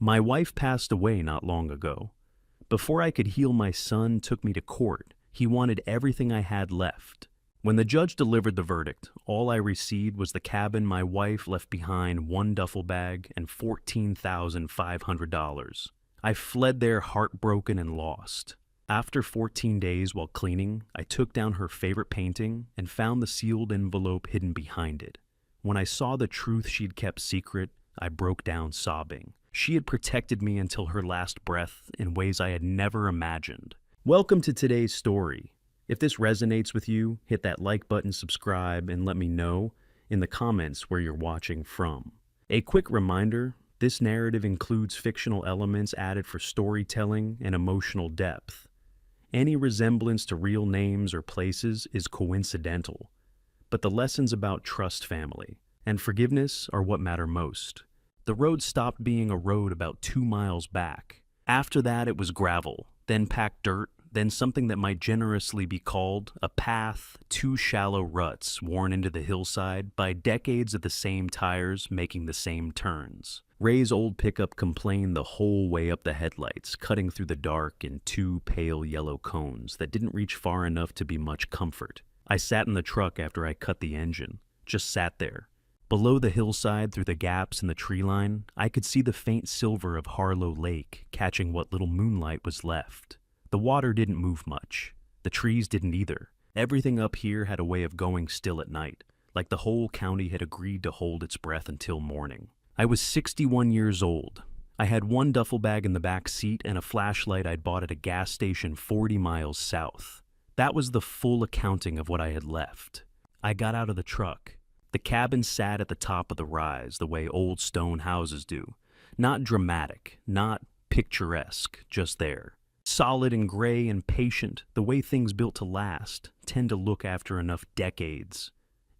My wife passed away not long ago. Before I could heal, my son took me to court. He wanted everything I had left. When the judge delivered the verdict, all I received was the cabin my wife left behind, one duffel bag, and $14,500. I fled there heartbroken and lost. After 14 days while cleaning, I took down her favorite painting and found the sealed envelope hidden behind it. When I saw the truth she'd kept secret, I broke down sobbing. She had protected me until her last breath in ways I had never imagined. Welcome to today's story. If this resonates with you, hit that like button, subscribe, and let me know in the comments where you're watching from. A quick reminder, this narrative includes fictional elements added for storytelling and emotional depth. Any resemblance to real names or places is coincidental, but the lessons about trust, family, and forgiveness are what matter most. The road stopped being a road about 2 miles back. After that, it was gravel, then packed dirt, then something that might generously be called a path, 2 shallow ruts worn into the hillside by decades of the same tires making the same turns. Ray's old pickup complained the whole way up the headlights, cutting through the dark in 2 pale yellow cones that didn't reach far enough to be much comfort. I sat in the truck after I cut the engine, just sat there. Below the hillside, through the gaps in the tree line, I could see the faint silver of Harlow Lake catching what little moonlight was left. The water didn't move much. The trees didn't either. Everything up here had a way of going still at night, like the whole county had agreed to hold its breath until morning. I was 61 years old. I had 1 duffel bag in the back seat and a flashlight I'd bought at a gas station 40 miles south. That was the full accounting of what I had left. I got out of the truck. The cabin sat at the top of the rise, the way old stone houses do. Not dramatic, not picturesque, just there. Solid and gray and patient, the way things built to last tend to look after enough decades.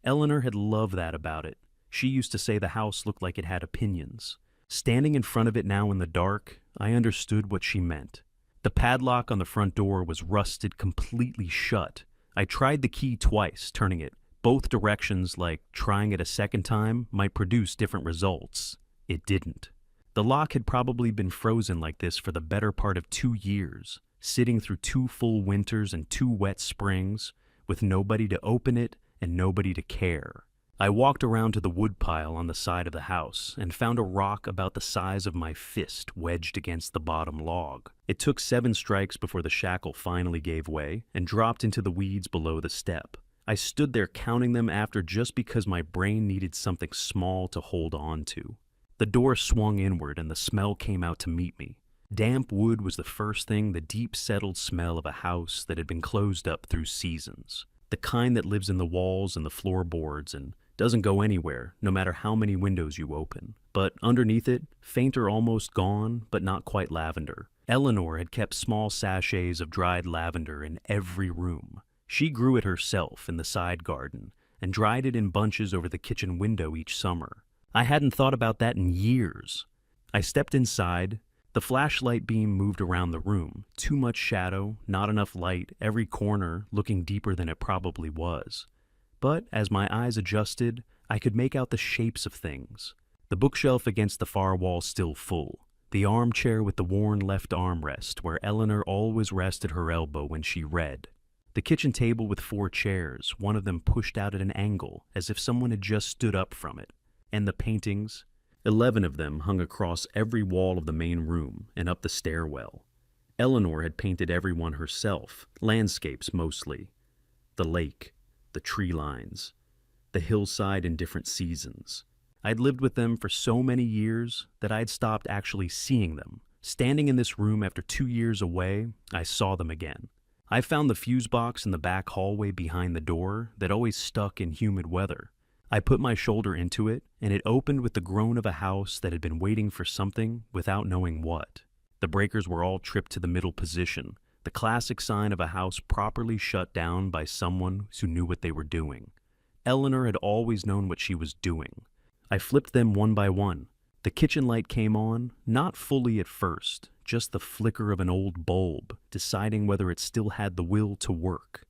Eleanor had loved that about it. She used to say the house looked like it had opinions. Standing in front of it now in the dark, I understood what she meant. The padlock on the front door was rusted completely shut. I tried the key twice, turning it both directions, like trying it a second time might produce different results. It didn't. The lock had probably been frozen like this for the better part of 2 years, sitting through 2 full winters and 2 wet springs, with nobody to open it and nobody to care. I walked around to the woodpile on the side of the house and found a rock about the size of my fist wedged against the bottom log. It took 7 strikes before the shackle finally gave way and dropped into the weeds below the step. I stood there counting them after just because my brain needed something small to hold on to. The door swung inward and the smell came out to meet me. Damp wood was the first thing, the deep settled smell of a house that had been closed up through seasons. The kind that lives in the walls and the floorboards and doesn't go anywhere, no matter how many windows you open. But underneath it, fainter, almost gone, but not quite lavender. Eleanor had kept small sachets of dried lavender in every room. She grew it herself in the side garden and dried it in bunches over the kitchen window each summer. I hadn't thought about that in years. I stepped inside. The flashlight beam moved around the room. Too much shadow, not enough light, every corner looking deeper than it probably was. But as my eyes adjusted, I could make out the shapes of things. The bookshelf against the far wall still full. The armchair with the worn left armrest where Eleanor always rested her elbow when she read. The kitchen table with 4 chairs, one of them pushed out at an angle as if someone had just stood up from it. And the paintings, 11 of them hung across every wall of the main room and up the stairwell. Eleanor had painted every one herself, landscapes mostly. The lake, the tree lines, the hillside in different seasons. I'd lived with them for so many years that I'd stopped actually seeing them. Standing in this room after 2 years away, I saw them again. I found the fuse box in the back hallway behind the door that always stuck in humid weather. I put my shoulder into it, and it opened with the groan of a house that had been waiting for something without knowing what. The breakers were all tripped to the middle position, the classic sign of a house properly shut down by someone who knew what they were doing. Eleanor had always known what she was doing. I flipped them one by one. The kitchen light came on, not fully at first, just the flicker of an old bulb, deciding whether it still had the will to work,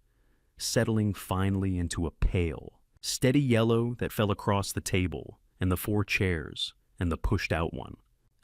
settling finally into a pale, steady yellow that fell across the table, and the 4 chairs, and the pushed-out one.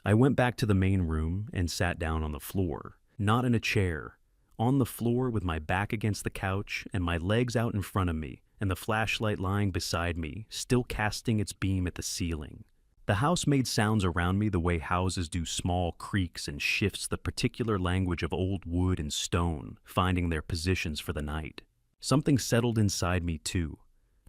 I went back to the main room and sat down on the floor, not in a chair, on the floor with my back against the couch and my legs out in front of me and the flashlight lying beside me, still casting its beam at the ceiling. The house made sounds around me the way houses do, small creaks and shifts, the particular language of old wood and stone, finding their positions for the night. Something settled inside me too.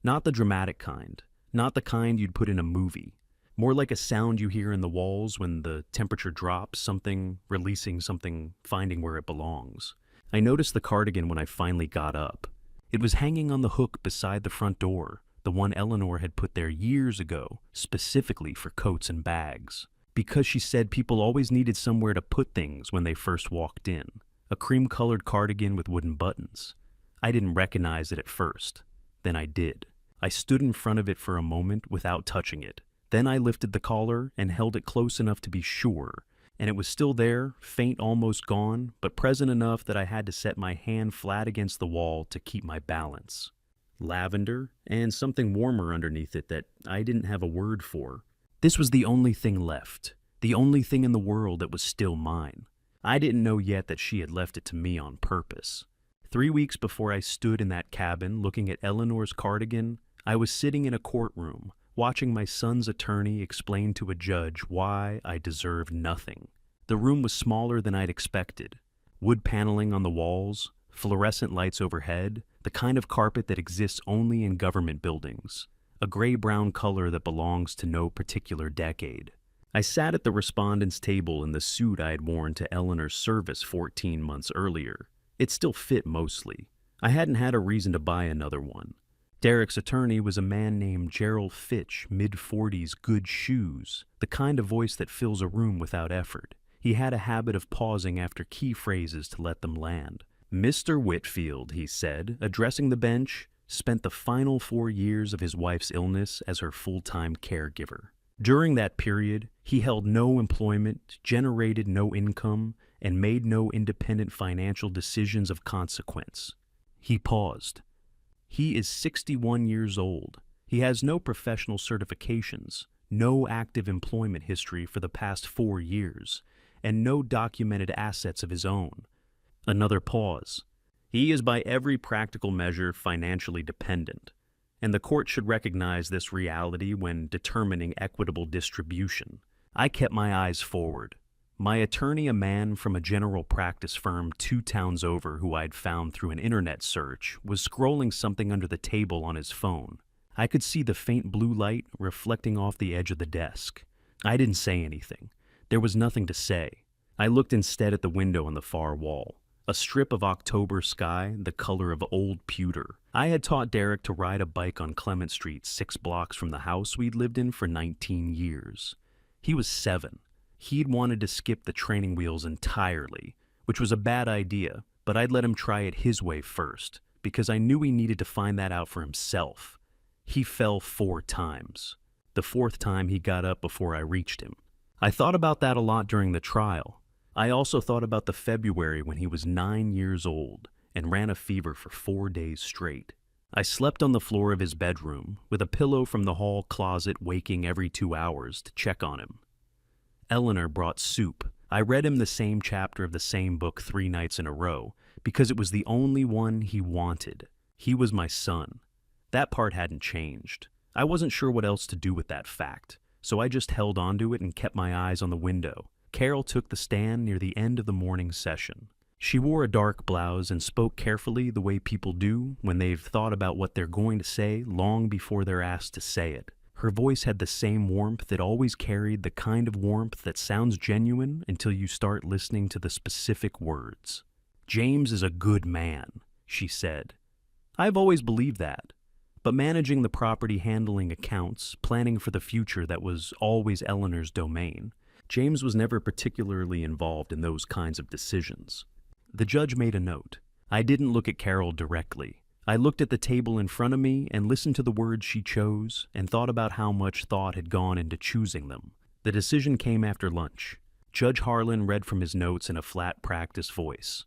Not the dramatic kind, not the kind you'd put in a movie. More like a sound you hear in the walls when the temperature drops, something releasing something, finding where it belongs. I noticed the cardigan when I finally got up. It was hanging on the hook beside the front door, the one Eleanor had put there years ago, specifically for coats and bags. Because she said people always needed somewhere to put things when they first walked in. A cream-colored cardigan with wooden buttons. I didn't recognize it at first. Then I did. I stood in front of it for a moment without touching it. Then I lifted the collar and held it close enough to be sure, and it was still there, faint, almost gone, but present enough that I had to set my hand flat against the wall to keep my balance. Lavender, and something warmer underneath it that I didn't have a word for. This was the only thing left, the only thing in the world that was still mine. I didn't know yet that she had left it to me on purpose. 3 weeks before I stood in that cabin looking at Eleanor's cardigan, I was sitting in a courtroom, watching my son's attorney explain to a judge why I deserved nothing. The room was smaller than I'd expected. Wood paneling on the walls, fluorescent lights overhead, the kind of carpet that exists only in government buildings, a gray-brown color that belongs to no particular decade. I sat at the respondent's table in the suit I had worn to Eleanor's service 14 months earlier. It still fit mostly. I hadn't had a reason to buy another one. Derek's attorney was a man named Gerald Fitch, mid-40s, good shoes, the kind of voice that fills a room without effort. He had a habit of pausing after key phrases to let them land. Mr. Whitfield, he said, addressing the bench, spent the final 4 years of his wife's illness as her full-time caregiver. During that period, he held no employment, generated no income, and made no independent financial decisions of consequence. He paused. He is 61 years old. He has no professional certifications, no active employment history for the past 4 years, and no documented assets of his own. Another pause. He is by every practical measure financially dependent, and the court should recognize this reality when determining equitable distribution. I kept my eyes forward. My attorney, a man from a general practice firm 2 towns over who I'd found through an internet search, was scrolling something under the table on his phone. I could see the faint blue light reflecting off the edge of the desk. I didn't say anything. There was nothing to say. I looked instead at the window on the far wall. A strip of October sky, the color of old pewter. I had taught Derek to ride a bike on Clement Street 6 blocks from the house we'd lived in for 19 years. He was 7. He'd wanted to skip the training wheels entirely, which was a bad idea, but I'd let him try it his way first, because I knew he needed to find that out for himself. He fell 4 times. The 4th time he got up before I reached him. I thought about that a lot during the trial. I also thought about the February when he was 9 years old and ran a fever for 4 days straight. I slept on the floor of his bedroom, with a pillow from the hall closet waking every 2 hours to check on him. Eleanor brought soup. I read him the same chapter of the same book 3 nights in a row, because it was the only one he wanted. He was my son. That part hadn't changed. I wasn't sure what else to do with that fact, so I just held onto it and kept my eyes on the window. Carol took the stand near the end of the morning session. She wore a dark blouse and spoke carefully the way people do when they've thought about what they're going to say long before they're asked to say it. Her voice had the same warmth that always carried the kind of warmth that sounds genuine until you start listening to the specific words. "James is a good man," she said. I've always believed that. But managing the property, handling accounts, planning for the future, that was always Eleanor's domain. James was never particularly involved in those kinds of decisions. The judge made a note. I didn't look at Carol directly. I looked at the table in front of me and listened to the words she chose and thought about how much thought had gone into choosing them. The decision came after lunch. Judge Harlan read from his notes in a flat practice voice.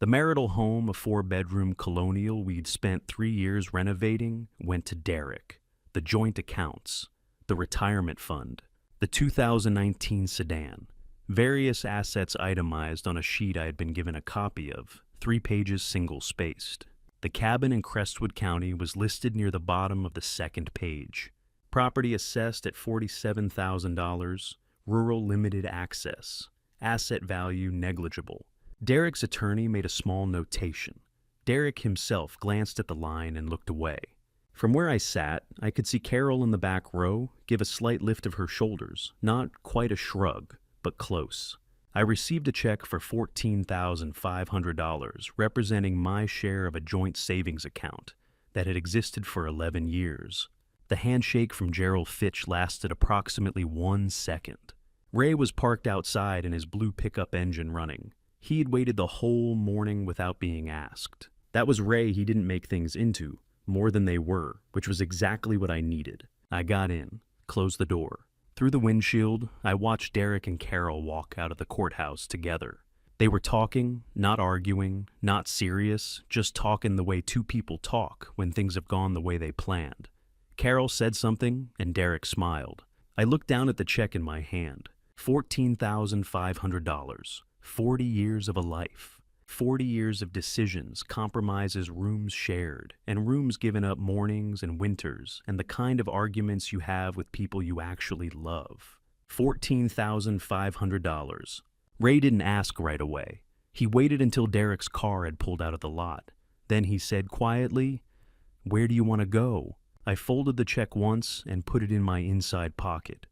The marital home, a 4-bedroom colonial we'd spent 3 years renovating, went to Derek. The joint accounts, the retirement fund, the 2019 sedan, Various assets itemized on a sheet I had been given a copy of, 3 pages single-spaced. The cabin in Crestwood County was listed near the bottom of the second page. Property assessed at $47,000, rural limited access. Asset value negligible. Derek's attorney made a small notation. Derek himself glanced at the line and looked away. From where I sat, I could see Carol in the back row give a slight lift of her shoulders, not quite a shrug, but close. I received a check for $14,500, representing my share of a joint savings account that had existed for 11 years. The handshake from Gerald Fitch lasted approximately 1 second. Ray was parked outside in his blue pickup engine running. He'd waited the whole morning without being asked. That was Ray he didn't make things into, more than they were, which was exactly what I needed. I got in, closed the door. Through the windshield, I watched Derek and Carol walk out of the courthouse together. They were talking, not arguing, not serious, just talking the way two people talk when things have gone the way they planned. Carol said something, and Derek smiled. I looked down at the check in my hand. $14,500. 40 years of a life. 40 years of decisions, compromises, rooms shared, and rooms given up mornings and winters, and the kind of arguments you have with people you actually love. $14,500. Ray didn't ask right away. He waited until Derek's car had pulled out of the lot. Then he said quietly, "Where do you want to go?" I folded the check once and put it in my inside pocket.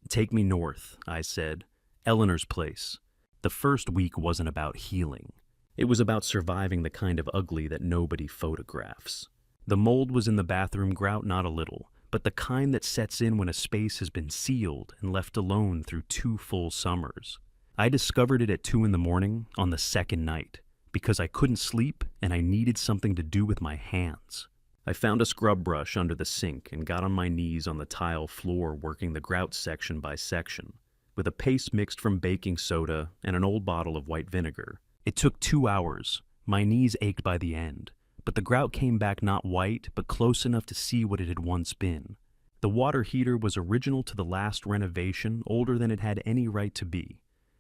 "Take me north," I said. "Eleanor's place." The first week wasn't about healing. It was about surviving the kind of ugly that nobody photographs. The mold was in the bathroom grout not a little, but the kind that sets in when a space has been sealed and left alone through 2 full summers. I discovered it at 2 in the morning on the second night, because I couldn't sleep and I needed something to do with my hands. I found a scrub brush under the sink and got on my knees on the tile floor working the grout section by section, with a paste mixed from baking soda and an old bottle of white vinegar. It took 2 hours. My knees ached by the end, but the grout came back not white, but close enough to see what it had once been. The water heater was original to the last renovation, older than it had any right to be.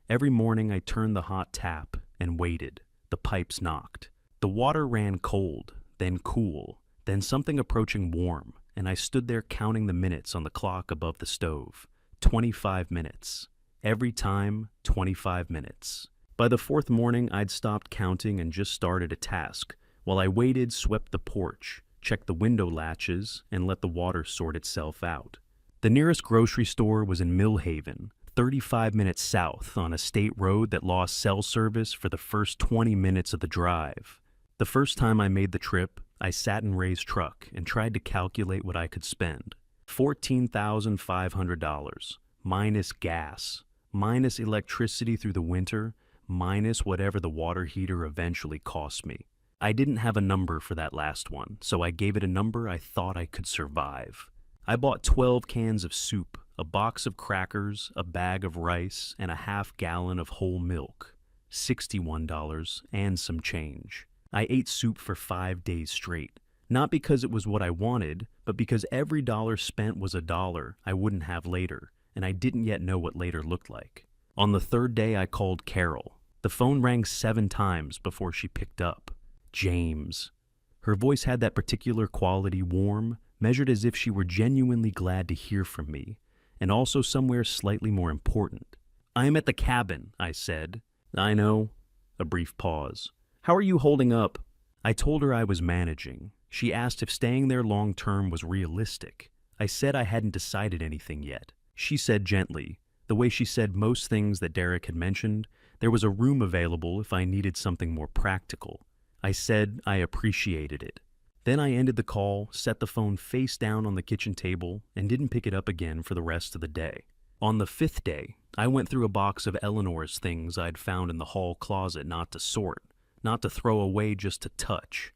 Every morning I turned the hot tap and waited. The pipes knocked. The water ran cold, then cool, then something approaching warm, and I stood there counting the minutes on the clock above the stove. 25 minutes. Every time, 25 minutes. By the 4th morning, I'd stopped counting and just started a task, while I waited, swept the porch, checked the window latches, and let the water sort itself out. The nearest grocery store was in Millhaven, 35 minutes south on a state road that lost cell service for the first 20 minutes of the drive. The first time I made the trip, I sat in Ray's truck and tried to calculate what I could spend. $14,500, minus gas, minus electricity through the winter, minus whatever the water heater eventually cost me. I didn't have a number for that last one, so I gave it a number I thought I could survive. I bought 12 cans of soup, a box of crackers, a bag of rice, and a half-gallon of whole milk. $61 and some change. I ate soup for 5 days straight, not because it was what I wanted, but because every dollar spent was a dollar I wouldn't have later, and I didn't yet know what later looked like. On the 3rd day, I called Carol. The phone rang 7 times before she picked up. James. Her voice had that particular quality, warm, measured as if she were genuinely glad to hear from me, and also somewhere slightly more important. "I am at the cabin," I said. "I know." A brief pause. "How are you holding up?" I told her I was managing. She asked if staying there long-term was realistic. I said I hadn't decided anything yet. She said gently, the way she said most things that Derek had mentioned, there was a room available if I needed something more practical. I said I appreciated it. Then I ended the call, set the phone face down on the kitchen table, and didn't pick it up again for the rest of the day. On the 5th day, I went through a box of Eleanor's things I'd found in the hall closet not to sort, not to throw away, just to touch.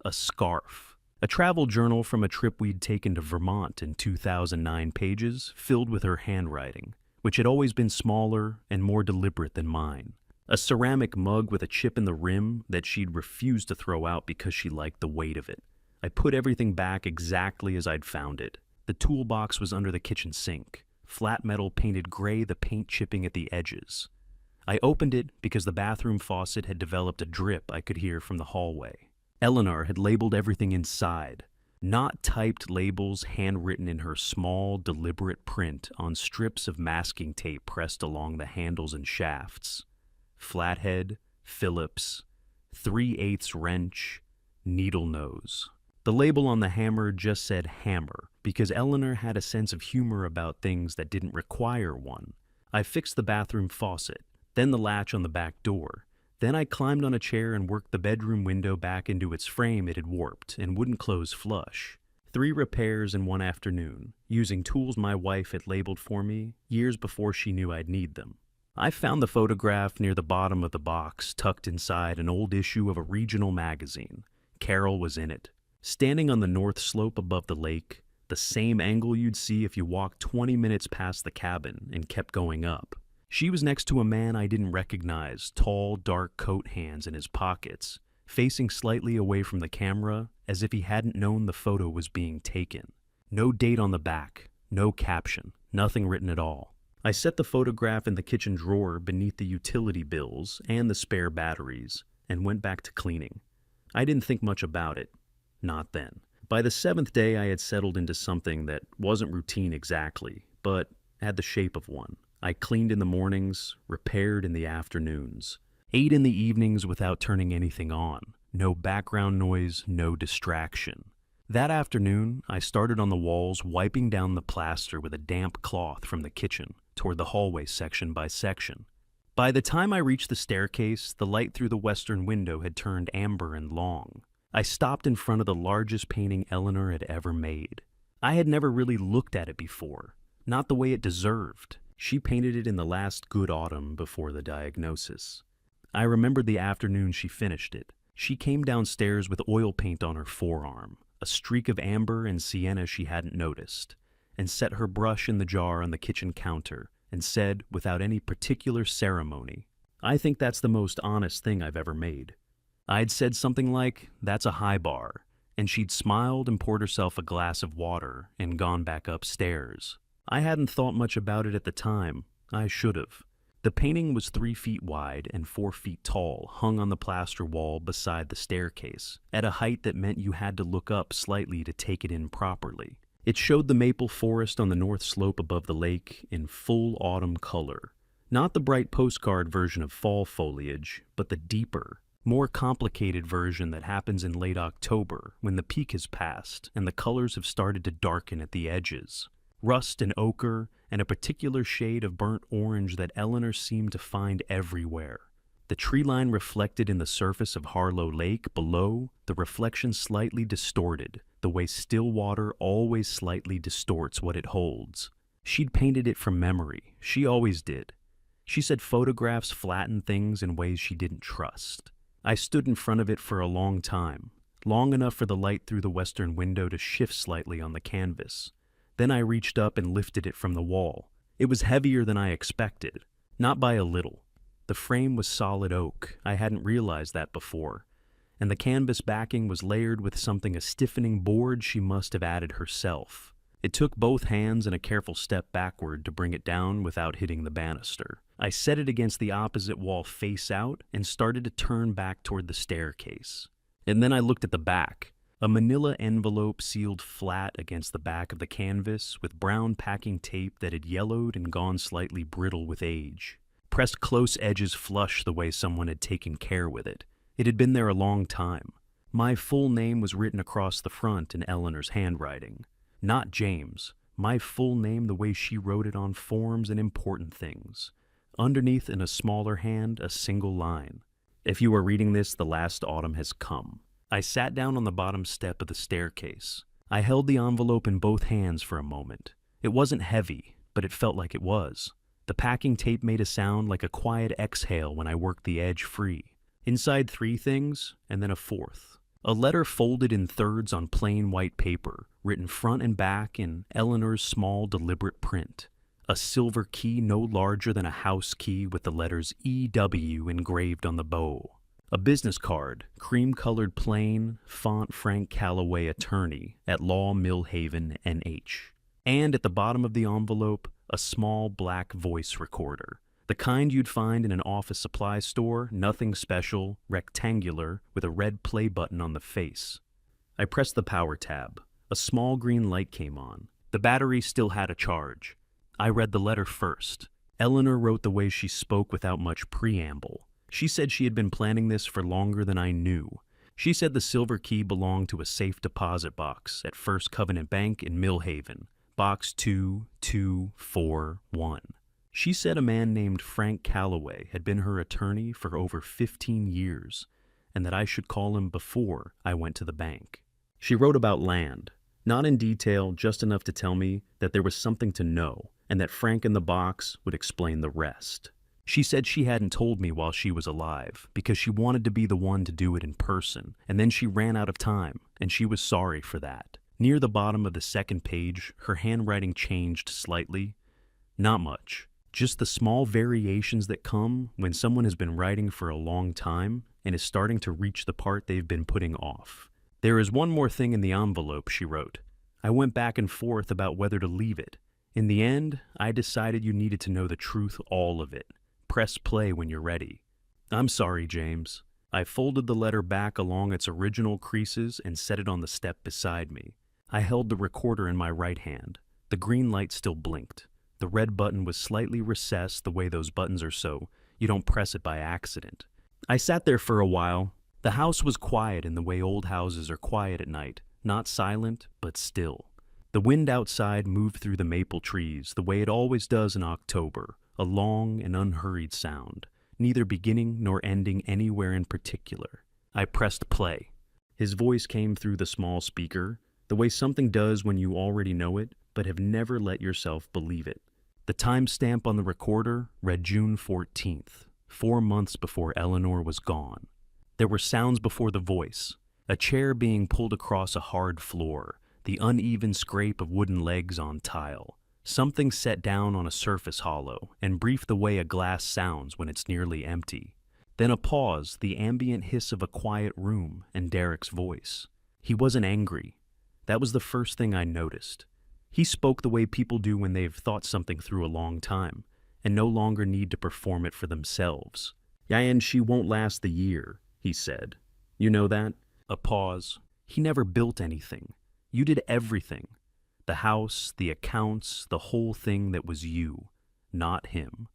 A scarf. A travel journal from a trip we'd taken to Vermont in 2009 pages, filled with her handwriting, which had always been smaller and more deliberate than mine. A ceramic mug with a chip in the rim that she'd refused to throw out because she liked the weight of it. I put everything back exactly as I'd found it. The toolbox was under the kitchen sink, flat metal painted gray, the paint chipping at the edges. I opened it because the bathroom faucet had developed a drip I could hear from the hallway. Eleanor had labeled everything inside, not typed labels handwritten in her small, deliberate print on strips of masking tape pressed along the handles and shafts. Flathead, Phillips, 3/8 wrench, needle nose. The label on the hammer just said hammer because Eleanor had a sense of humor about things that didn't require one. I fixed the bathroom faucet, then the latch on the back door. Then I climbed on a chair and worked the bedroom window back into its frame. It had warped and wouldn't close flush. 3 repairs in one afternoon, using tools my wife had labeled for me years before she knew I'd need them. I found the photograph near the bottom of the box, tucked inside an old issue of a regional magazine. Carol was in it, standing on the north slope above the lake, the same angle you'd see if you walked 20 minutes past the cabin and kept going up. She was next to a man I didn't recognize, tall, dark coat hands in his pockets, facing slightly away from the camera as if he hadn't known the photo was being taken. No date on the back, no caption, nothing written at all. I set the photograph in the kitchen drawer beneath the utility bills and the spare batteries and went back to cleaning. I didn't think much about it. Not then. By the 7th day, I had settled into something that wasn't routine exactly, but had the shape of one. I cleaned in the mornings, repaired in the afternoons, ate in the evenings without turning anything on. No background noise, no distraction. That afternoon, I started on the walls, wiping down the plaster with a damp cloth from the kitchen toward the hallway section by section. By the time I reached the staircase, the light through the western window had turned amber and long. I stopped in front of the largest painting Eleanor had ever made. I had never really looked at it before, not the way it deserved. She painted it in the last good autumn before the diagnosis. I remembered the afternoon she finished it. She came downstairs with oil paint on her forearm, a streak of amber and sienna she hadn't noticed, and set her brush in the jar on the kitchen counter and said, without any particular ceremony, "I think that's the most honest thing I've ever made." I'd said something like, "That's a high bar," and she'd smiled and poured herself a glass of water and gone back upstairs. I hadn't thought much about it at the time. I should have. The painting was 3 feet wide and 4 feet tall, hung on the plaster wall beside the staircase, at a height that meant you had to look up slightly to take it in properly. It showed the maple forest on the north slope above the lake in full autumn color. Not the bright postcard version of fall foliage, but the deeper, more complicated version that happens in late October when the peak has passed and the colors have started to darken at the edges. Rust and ochre, and a particular shade of burnt orange that Eleanor seemed to find everywhere. The tree line reflected in the surface of Harlow Lake below, the reflection slightly distorted, the way still water always slightly distorts what it holds. She'd painted it from memory. She always did. She said photographs flatten things in ways she didn't trust. I stood in front of it for a long time, long enough for the light through the western window to shift slightly on the canvas. Then I reached up and lifted it from the wall. It was heavier than I expected, not by a little. The frame was solid oak. I hadn't realized that before. And the canvas backing was layered with something a stiffening board she must have added herself. It took both hands and a careful step backward to bring it down without hitting the banister. I set it against the opposite wall face out and started to turn back toward the staircase. And then I looked at the back. A manila envelope sealed flat against the back of the canvas with brown packing tape that had yellowed and gone slightly brittle with age. Pressed close edges flush the way someone had taken care with it. It had been there a long time. My full name was written across the front in Eleanor's handwriting. Not James. My full name the way she wrote it on forms and important things. Underneath in a smaller hand, a single line. If you are reading this, the last autumn has come. I sat down on the bottom step of the staircase. I held the envelope in both hands for a moment. It wasn't heavy, but it felt like it was. The packing tape made a sound like a quiet exhale when I worked the edge free. Inside 3 things, and then a 4th. A letter folded in thirds on plain white paper, written front and back in Eleanor's small, deliberate print. A silver key no larger than a house key with the letters EW engraved on the bow. A business card, cream-colored plain, font Frank Calloway attorney at Law Millhaven, NH. And at the bottom of the envelope, a small black voice recorder. The kind you'd find in an office supply store, nothing special, rectangular, with a red play button on the face. I pressed the power tab. A small green light came on. The battery still had a charge. I read the letter first. Eleanor wrote the way she spoke without much preamble. She said she had been planning this for longer than I knew. She said the silver key belonged to a safe deposit box at First Covenant Bank in Millhaven, box 2241. She said a man named Frank Calloway had been her attorney for over 15 years, and that I should call him before I went to the bank. She wrote about land, not in detail, just enough to tell me that there was something to know, and that Frank in the box would explain the rest. She said she hadn't told me while she was alive, because she wanted to be the one to do it in person, and then she ran out of time, and she was sorry for that. Near the bottom of the second page, her handwriting changed slightly. Not much. Just the small variations that come when someone has been writing for a long time and is starting to reach the part they've been putting off. There is one more thing in the envelope, she wrote. I went back and forth about whether to leave it. In the end, I decided you needed to know the truth, all of it. Press play when you're ready. I'm sorry, James. I folded the letter back along its original creases and set it on the step beside me. I held the recorder in my right hand. The green light still blinked. The red button was slightly recessed the way those buttons are so you don't press it by accident. I sat there for a while. The house was quiet in the way old houses are quiet at night, not silent, but still. The wind outside moved through the maple trees the way it always does in October, a long and unhurried sound, neither beginning nor ending anywhere in particular. I pressed play. His voice came through the small speaker, the way something does when you already know it, but have never let yourself believe it. The timestamp on the recorder read June 14th, 4 months before Eleanor was gone. There were sounds before the voice, a chair being pulled across a hard floor, the uneven scrape of wooden legs on tile, something set down on a surface hollow, and brief the way a glass sounds when it's nearly empty. Then a pause, the ambient hiss of a quiet room, and Derek's voice. He wasn't angry. That was the first thing I noticed. He spoke the way people do when they've thought something through a long time, and no longer need to perform it for themselves. Yeah, and she won't last the year, he said. You know that? A pause. He never built anything. You did everything. The house, the accounts, the whole thing that was you, not him.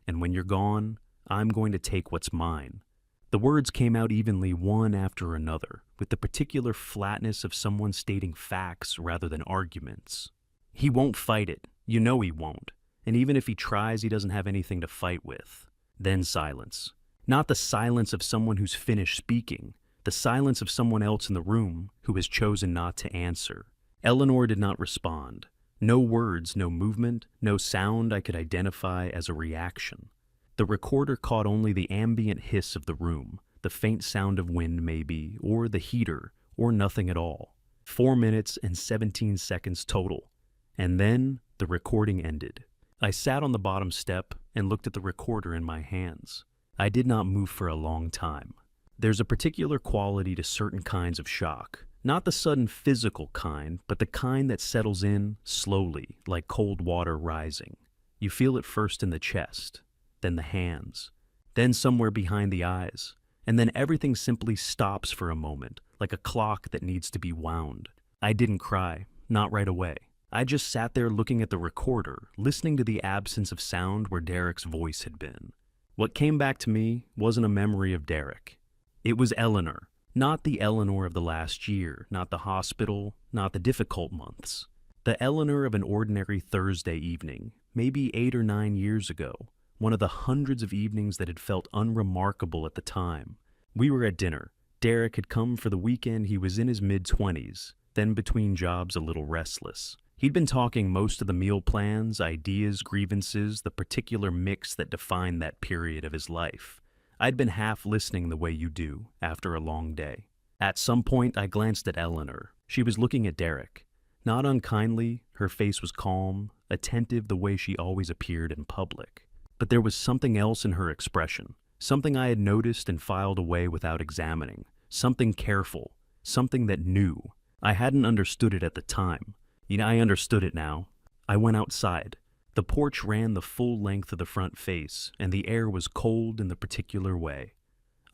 And when you're gone, I'm going to take what's mine. The words came out evenly one after another, with the particular flatness of someone stating facts rather than arguments. He won't fight it. You know he won't. And even if he tries, he doesn't have anything to fight with. Then silence. Not the silence of someone who's finished speaking. The silence of someone else in the room who has chosen not to answer. Eleanor did not respond. No words, no movement, no sound I could identify as a reaction. The recorder caught only the ambient hiss of the room, the faint sound of wind maybe, or the heater, or nothing at all. 4 minutes and 17 seconds total. And then the recording ended. I sat on the bottom step and looked at the recorder in my hands. I did not move for a long time. There's a particular quality to certain kinds of shock. Not the sudden physical kind, but the kind that settles in slowly, like cold water rising. You feel it first in the chest, then the hands, then somewhere behind the eyes, and then everything simply stops for a moment, like a clock that needs to be wound. I didn't cry, not right away. I just sat there looking at the recorder, listening to the absence of sound where Derek's voice had been. What came back to me wasn't a memory of Derek. It was Eleanor. Not the Eleanor of the last year, not the hospital, not the difficult months. The Eleanor of an ordinary Thursday evening, maybe 8 or 9 years ago, one of the hundreds of evenings that had felt unremarkable at the time. We were at dinner. Derek had come for the weekend. He was in his mid-20s, then between jobs a little restless. He'd been talking most of the meal plans, ideas, grievances, the particular mix that defined that period of his life. I'd been half listening the way you do after a long day. At some point, I glanced at Eleanor. She was looking at Derek. Not unkindly, her face was calm, attentive the way she always appeared in public. But there was something else in her expression, something I had noticed and filed away without examining, something careful, something that knew. I hadn't understood it at the time. I understood it now. I went outside. The porch ran the full length of the front face, and the air was cold in the particular way.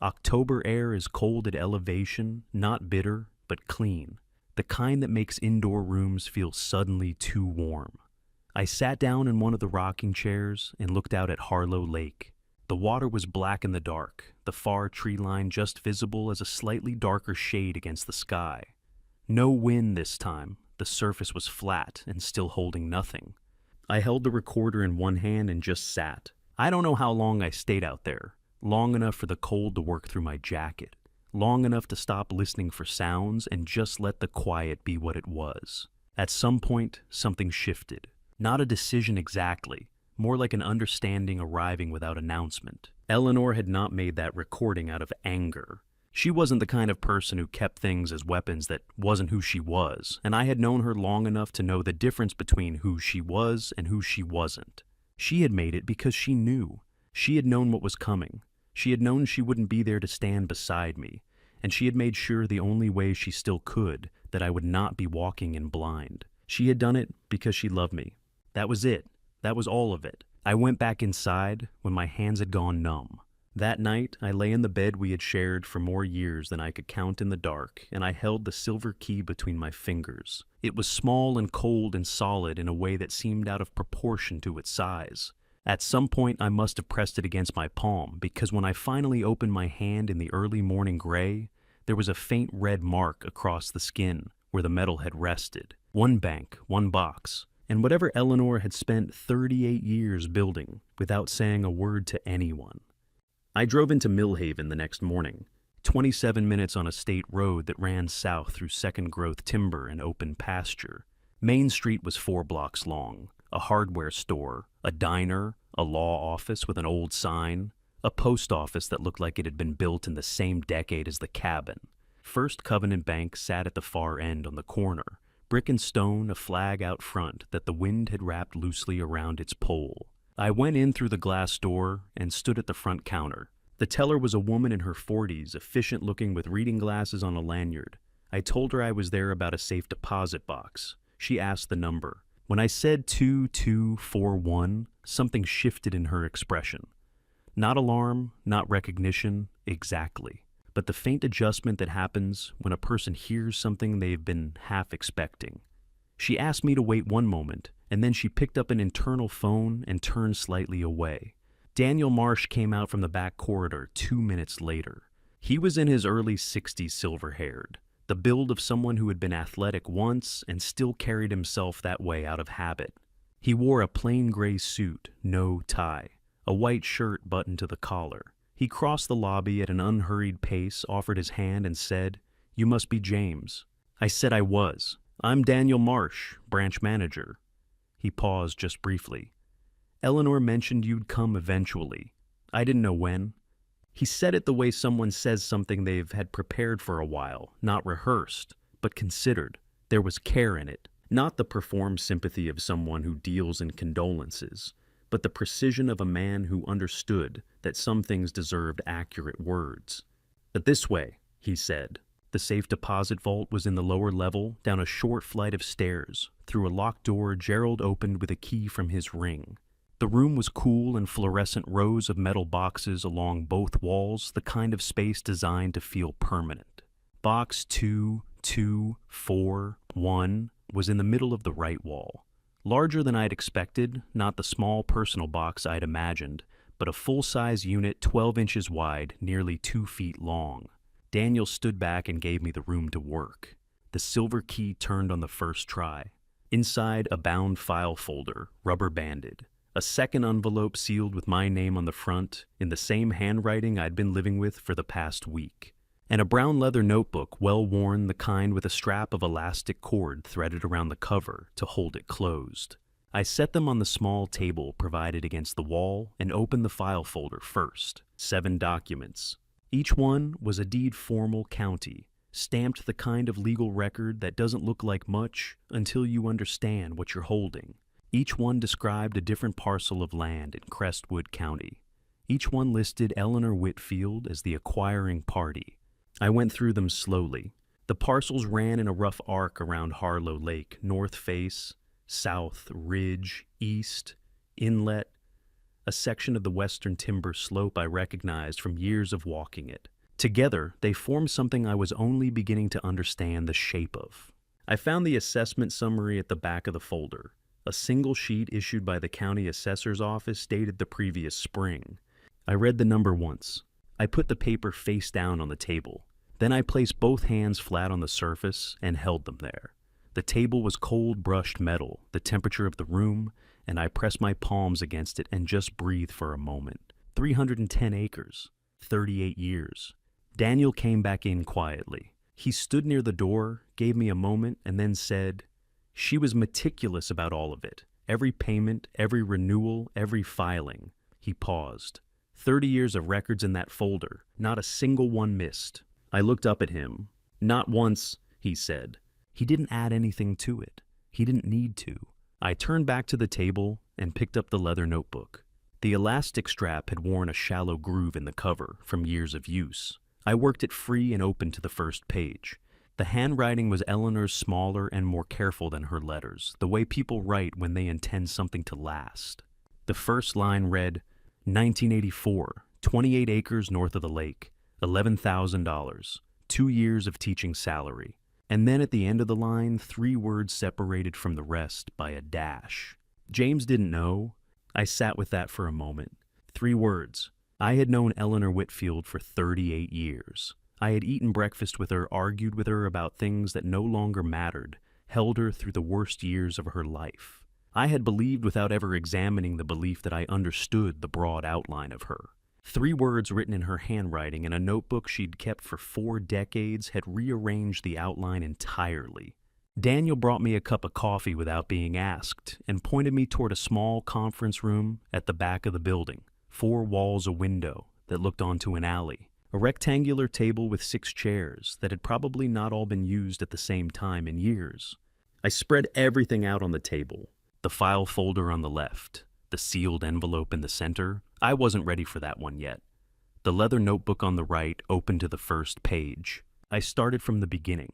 October air is cold at elevation, not bitter, but clean, the kind that makes indoor rooms feel suddenly too warm. I sat down in one of the rocking chairs and looked out at Harlow Lake. The water was black in the dark, the far tree line just visible as a slightly darker shade against the sky. No wind this time, the surface was flat and still holding nothing. I held the recorder in one hand and just sat. I don't know how long I stayed out there. Long enough for the cold to work through my jacket. Long enough to stop listening for sounds and just let the quiet be what it was. At some point, something shifted. Not a decision exactly, more like an understanding arriving without announcement. Eleanor had not made that recording out of anger. She wasn't the kind of person who kept things as weapons that wasn't who she was, and I had known her long enough to know the difference between who she was and who she wasn't. She had made it because she knew. She had known what was coming. She had known she wouldn't be there to stand beside me, and she had made sure the only way she still could, that I would not be walking in blind. She had done it because she loved me. That was it. That was all of it. I went back inside when my hands had gone numb. That night, I lay in the bed we had shared for more years than I could count in the dark, and I held the silver key between my fingers. It was small and cold and solid in a way that seemed out of proportion to its size. At some point, I must have pressed it against my palm, because when I finally opened my hand in the early morning gray, there was a faint red mark across the skin where the metal had rested. One bank, one box, and whatever Eleanor had spent 38 years building without saying a word to anyone. I drove into Millhaven the next morning, 27 minutes on a state road that ran south through second-growth timber and open pasture. Main Street was 4 blocks long. A hardware store, a diner, a law office with an old sign, a post office that looked like it had been built in the same decade as the cabin. First Covenant Bank sat at the far end on the corner, brick and stone, a flag out front that the wind had wrapped loosely around its pole. I went in through the glass door and stood at the front counter. The teller was a woman in her 40s, efficient-looking with reading glasses on a lanyard. I told her I was there about a safe deposit box. She asked the number. When I said 2241, something shifted in her expression. Not alarm, not recognition, exactly. But the faint adjustment that happens when a person hears something they've been half expecting. She asked me to wait one moment, and then she picked up an internal phone and turned slightly away. Daniel Marsh came out from the back corridor 2 minutes later. He was in his early 60s, silver-haired. The build of someone who had been athletic once and still carried himself that way out of habit. He wore a plain gray suit, no tie, a white shirt buttoned to the collar. He crossed the lobby at an unhurried pace, offered his hand, and said, "You must be James." I said I was. "I'm Daniel Marsh, branch manager." He paused just briefly. "Eleanor mentioned you'd come eventually. I didn't know when." He said it the way someone says something they've had prepared for a while, not rehearsed, but considered. There was care in it, not the performed sympathy of someone who deals in condolences, but the precision of a man who understood that some things deserved accurate words. "But this way," he said. The safe deposit vault was in the lower level, down a short flight of stairs. Through a locked door Gerald opened with a key from his ring. The room was cool and fluorescent rows of metal boxes along both walls, the kind of space designed to feel permanent. Box 2241 was in the middle of the right wall. Larger than I'd expected, not the small personal box I'd imagined, but a full-size unit 12 inches wide, nearly 2 feet long. Daniel stood back and gave me the room to work. The silver key turned on the first try. Inside, a bound file folder, rubber-banded. A second envelope sealed with my name on the front, in the same handwriting I'd been living with for the past week. And a brown leather notebook, well-worn, the kind with a strap of elastic cord threaded around the cover to hold it closed. I set them on the small table provided against the wall and opened the file folder first. 7 documents. Each one was a deed formal county, stamped the kind of legal record that doesn't look like much until you understand what you're holding. Each one described a different parcel of land in Crestwood County. Each one listed Eleanor Whitfield as the acquiring party. I went through them slowly. The parcels ran in a rough arc around Harlow Lake, north face, south, ridge, east, inlet, a section of the western timber slope I recognized from years of walking it. Together, they formed something I was only beginning to understand the shape of. I found the assessment summary at the back of the folder, a single sheet issued by the county assessor's office dated the previous spring. I read the number once. I put the paper face down on the table. Then I placed both hands flat on the surface and held them there. The table was cold brushed metal, the temperature of the room, and I pressed my palms against it and just breathed for a moment. 310 acres, 38 years. Daniel came back in quietly. He stood near the door, gave me a moment, and then said, "She was meticulous about all of it. Every payment, every renewal, every filing." He paused. 30 years of records in that folder, not a single one missed. I looked up at him. "Not once," he said. He didn't add anything to it. He didn't need to. I turned back to the table and picked up the leather notebook. The elastic strap had worn a shallow groove in the cover from years of use. I worked it free and open to the first page. The handwriting was Eleanor's smaller and more careful than her letters, the way people write when they intend something to last. The first line read, 1984, 28 acres north of the lake, $11,000, 2 years of teaching salary. And then at the end of the line, 3 words separated from the rest by a dash. James didn't know. I sat with that for a moment. 3 words. I had known Eleanor Whitfield for 38 years. I had eaten breakfast with her, argued with her about things that no longer mattered, held her through the worst years of her life. I had believed without ever examining the belief that I understood the broad outline of her. 3 words written in her handwriting in a notebook she'd kept for 4 decades had rearranged the outline entirely. Daniel brought me a cup of coffee without being asked and pointed me toward a small conference room at the back of the building, 4 walls a window that looked onto an alley, a rectangular table with 6 chairs that had probably not all been used at the same time in years. I spread everything out on the table, the file folder on the left, the sealed envelope in the center. I wasn't ready for that one yet. The leather notebook on the right opened to the first page. I started from the beginning.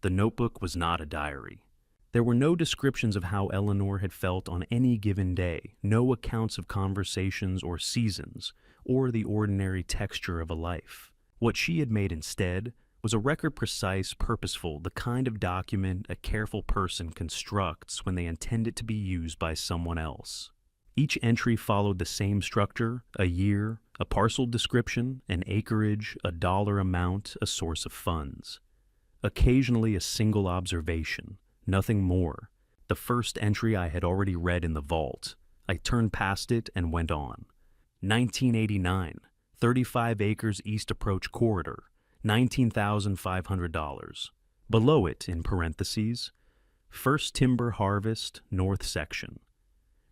The notebook was not a diary. There were no descriptions of how Eleanor had felt on any given day, no accounts of conversations or seasons, or the ordinary texture of a life. What she had made instead was a record precise, purposeful, the kind of document a careful person constructs when they intend it to be used by someone else. Each entry followed the same structure: a year, a parcel description, an acreage, a dollar amount, a source of funds. Occasionally a single observation, nothing more. The first entry I had already read in the vault. I turned past it and went on. 1989, 35 acres East Approach Corridor, $19,500. Below it, in parentheses, first timber harvest, north section.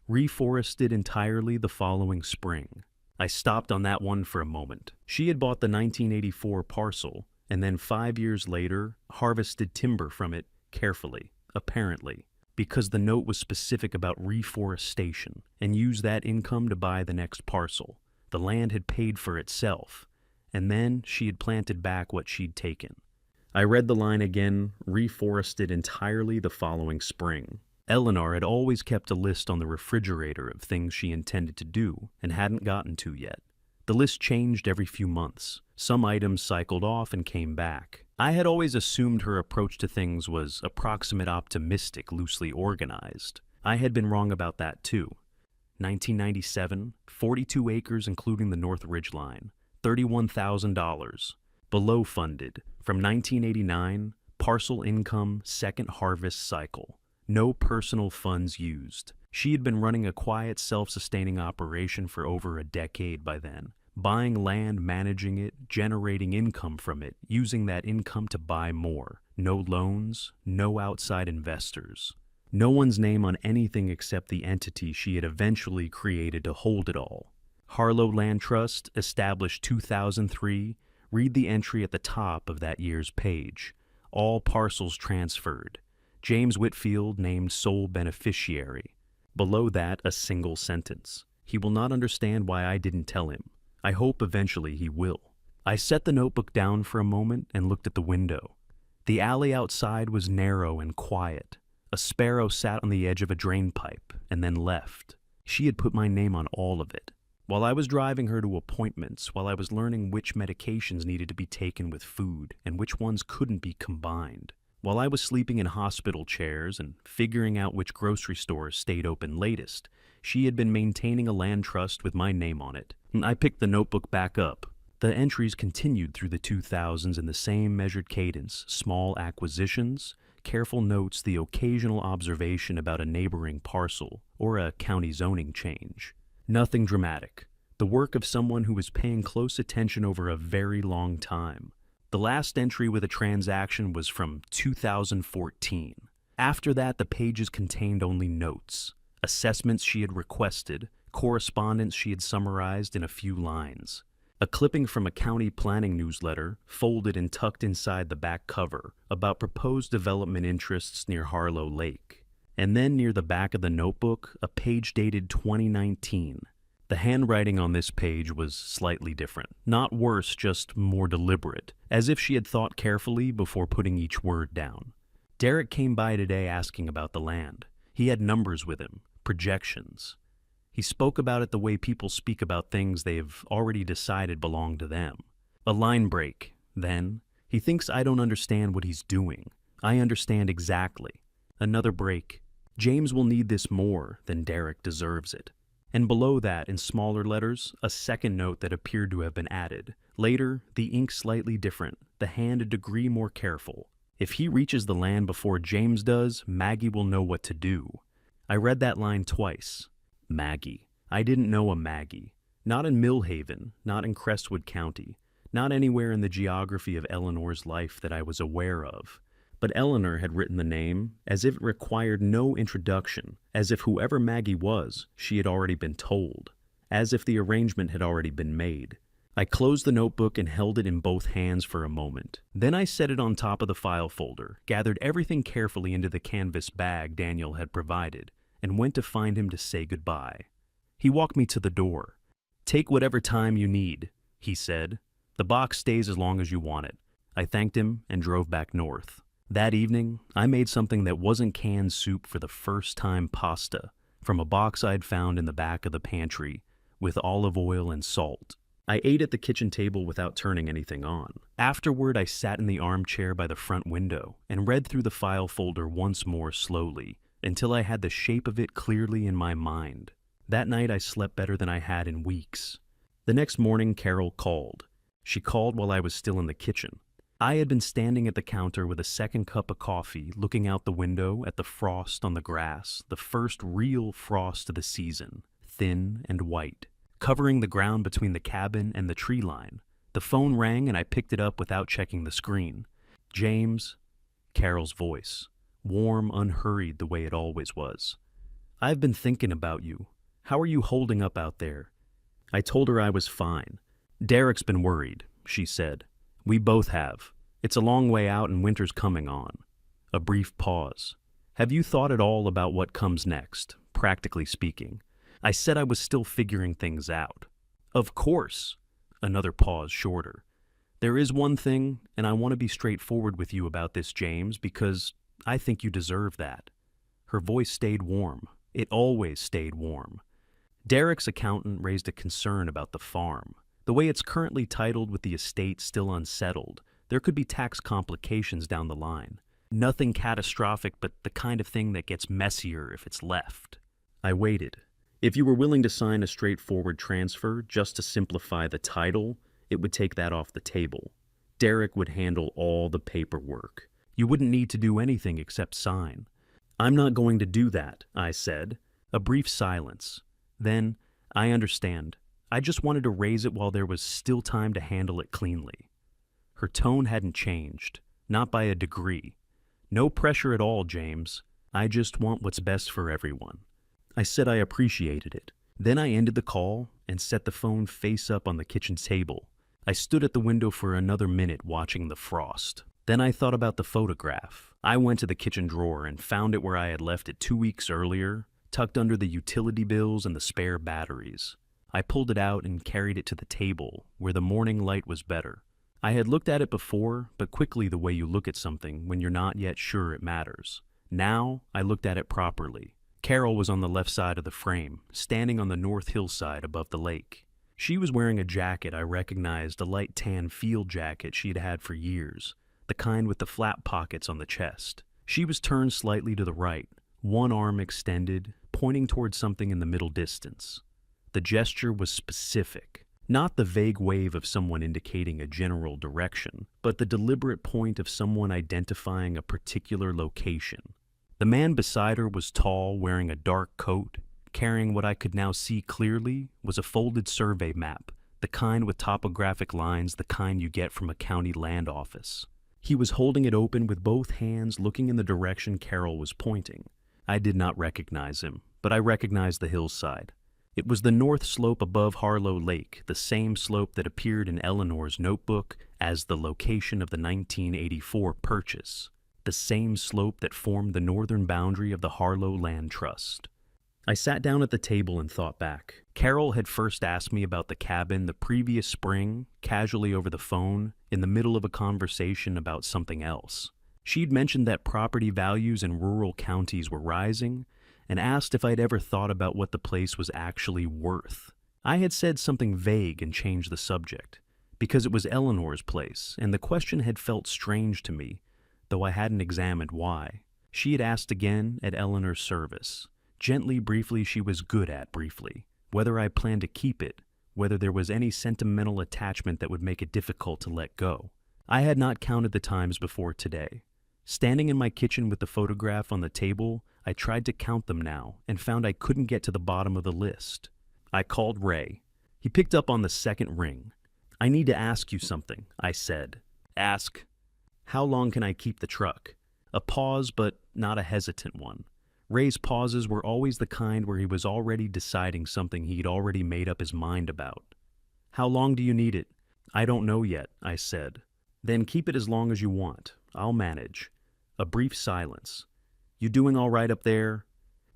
Reforested entirely the following spring. I stopped on that one for a moment. She had bought the 1984 parcel, and then 5 years later, harvested timber from it carefully, apparently, because the note was specific about reforestation, and used that income to buy the next parcel. The land had paid for itself, and then she had planted back what she'd taken. I read the line again, reforested entirely the following spring. Eleanor had always kept a list on the refrigerator of things she intended to do and hadn't gotten to yet. The list changed every few months. Some items cycled off and came back. I had always assumed her approach to things was approximate, optimistic, loosely organized. I had been wrong about that too. 1997, 42 acres including the North Ridge Line, $31,000. Below funded, from 1989, parcel income, second harvest cycle. No personal funds used. She had been running a quiet, self-sustaining operation for over a decade by then, buying land, managing it, generating income from it, using that income to buy more. No loans, no outside investors. No one's name on anything except the entity she had eventually created to hold it all. Harlow Land Trust, established 2003, read the entry at the top of that year's page. All parcels transferred. James Whitfield named sole beneficiary. Below that, a single sentence. He will not understand why I didn't tell him. I hope eventually he will. I set the notebook down for a moment and looked at the window. The alley outside was narrow and quiet. A sparrow sat on the edge of a drain pipe and then left. She had put my name on all of it. While I was driving her to appointments, while I was learning which medications needed to be taken with food and which ones couldn't be combined, while I was sleeping in hospital chairs and figuring out which grocery stores stayed open latest, she had been maintaining a land trust with my name on it. I picked the notebook back up. The entries continued through the 2000s in the same measured cadence: small acquisitions, careful notes, the occasional observation about a neighboring parcel or a county zoning change. Nothing dramatic. The work of someone who was paying close attention over a very long time. The last entry with a transaction was from 2014. After that, the pages contained only notes, assessments she had requested, correspondence she had summarized in a few lines. A clipping from a county planning newsletter, folded and tucked inside the back cover, about proposed development interests near Harlow Lake. And then near the back of the notebook, a page dated 2019. The handwriting on this page was slightly different. Not worse, just more deliberate, as if she had thought carefully before putting each word down. Derek came by today asking about the land. He had numbers with him, projections. He spoke about it the way people speak about things they've already decided belong to them. A line break, then. He thinks I don't understand what he's doing. I understand exactly. Another break. James will need this more than Derek deserves it. And below that, in smaller letters, a second note that appeared to have been added. Later, the ink slightly different, the hand a degree more careful. If he reaches the land before James does, Maggie will know what to do. I read that line twice. Maggie. I didn't know a Maggie. Not in Millhaven, not in Crestwood County, not anywhere in the geography of Eleanor's life that I was aware of. But Eleanor had written the name as if it required no introduction, as if whoever Maggie was, she had already been told, as if the arrangement had already been made. I closed the notebook and held it in both hands for a moment. Then I set it on top of the file folder, gathered everything carefully into the canvas bag Daniel had provided, and went to find him to say goodbye. He walked me to the door. "Take whatever time you need," he said. "The box stays as long as you want it." I thanked him and drove back north. That evening, I made something that wasn't canned soup for the first time: pasta, from a box I'd found in the back of the pantry, with olive oil and salt. I ate at the kitchen table without turning anything on. Afterward, I sat in the armchair by the front window and read through the file folder once more slowly, until I had the shape of it clearly in my mind. That night I slept better than I had in weeks. The next morning, Carol called. She called while I was still in the kitchen. I had been standing at the counter with a second cup of coffee, looking out the window at the frost on the grass, the first real frost of the season, thin and white, covering the ground between the cabin and the tree line. The phone rang and I picked it up without checking the screen. "James," Carol's voice, warm, unhurried the way it always was. "I've been thinking about you. How are you holding up out there?" I told her I was fine. "Derek's been worried," she said. "We both have. It's a long way out and winter's coming on." A brief pause. "Have you thought at all about what comes next, practically speaking?" I said I was still figuring things out. "Of course." Another pause, shorter. "There is one thing, and I want to be straightforward with you about this, James, because I think you deserve that." Her voice stayed warm. It always stayed warm. Derek's accountant raised a concern about the farm. The way it's currently titled, with the estate still unsettled, there could be tax complications down the line. Nothing catastrophic, but the kind of thing that gets messier if it's left. I waited. If you were willing to sign a straightforward transfer just to simplify the title, it would take that off the table. Derek would handle all the paperwork. You wouldn't need to do anything except sign. "I'm not going to do that," I said. A brief silence. Then, "I understand. I just wanted to raise it while there was still time to handle it cleanly." Her tone hadn't changed, not by a degree. "No pressure at all, James. I just want what's best for everyone." I said I appreciated it. Then I ended the call and set the phone face up on the kitchen table. I stood at the window for another minute watching the frost. Then I thought about the photograph. I went to the kitchen drawer and found it where I had left it 2 weeks earlier, tucked under the utility bills and the spare batteries. I pulled it out and carried it to the table, where the morning light was better. I had looked at it before, but quickly, the way you look at something when you're not yet sure it matters. Now, I looked at it properly. Carol was on the left side of the frame, standing on the north hillside above the lake. She was wearing a jacket I recognized, a light tan field jacket she had had for years, the kind with the flap pockets on the chest. She was turned slightly to the right, one arm extended, pointing towards something in the middle distance. The gesture was specific, not the vague wave of someone indicating a general direction, but the deliberate point of someone identifying a particular location. The man beside her was tall, wearing a dark coat. Carrying what I could now see clearly was a folded survey map, the kind with topographic lines, the kind you get from a county land office. He was holding it open with both hands, looking in the direction Carol was pointing. I did not recognize him, but I recognized the hillside. It was the north slope above Harlow Lake, the same slope that appeared in Eleanor's notebook as the location of the 1984 purchase, the same slope that formed the northern boundary of the Harlow Land Trust. I sat down at the table and thought back. Carol had first asked me about the cabin the previous spring, casually over the phone, in the middle of a conversation about something else. She'd mentioned that property values in rural counties were rising, and asked if I'd ever thought about what the place was actually worth. I had said something vague and changed the subject, because it was Eleanor's place, and the question had felt strange to me, though I hadn't examined why. She had asked again at Eleanor's service. Gently, briefly, she was good at briefly. Whether I planned to keep it, whether there was any sentimental attachment that would make it difficult to let go. I had not counted the times before today. Standing in my kitchen with the photograph on the table, I tried to count them now and found I couldn't get to the bottom of the list. I called Ray. He picked up on the second ring. "I need to ask you something," I said. "Ask." "How long can I keep the truck?" A pause, but not a hesitant one. Ray's pauses were always the kind where he was already deciding something he'd already made up his mind about. "How long do you need it?" "I don't know yet," I said. "Then keep it as long as you want. I'll manage." A brief silence. "You doing all right up there?"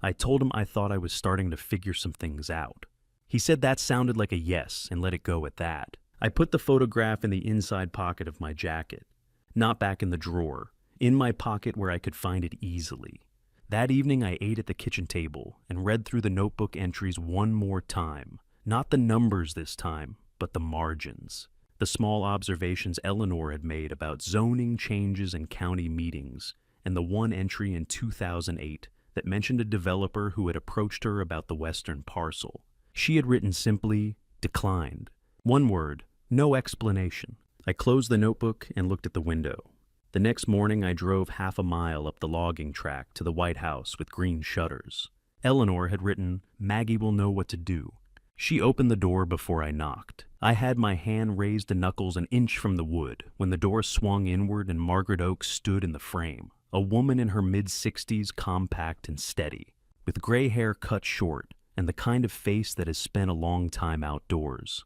I told him I thought I was starting to figure some things out. He said that sounded like a yes and let it go at that. I put the photograph in the inside pocket of my jacket, not back in the drawer, in my pocket where I could find it easily. That evening I ate at the kitchen table and read through the notebook entries one more time. Not the numbers this time, but the margins. The small observations Eleanor had made about zoning changes in county meetings, and the one entry in 2008 that mentioned a developer who had approached her about the western parcel. She had written simply, "declined." One word, no explanation. I closed the notebook and looked at the window. The next morning I drove half a mile up the logging track to the White House with green shutters. Eleanor had written, "Maggie will know what to do." She opened the door before I knocked. I had my hand raised to knuckles an inch from the wood when the door swung inward and Margaret Oakes stood in the frame, a woman in her mid-60s, compact and steady, with gray hair cut short and the kind of face that has spent a long time outdoors.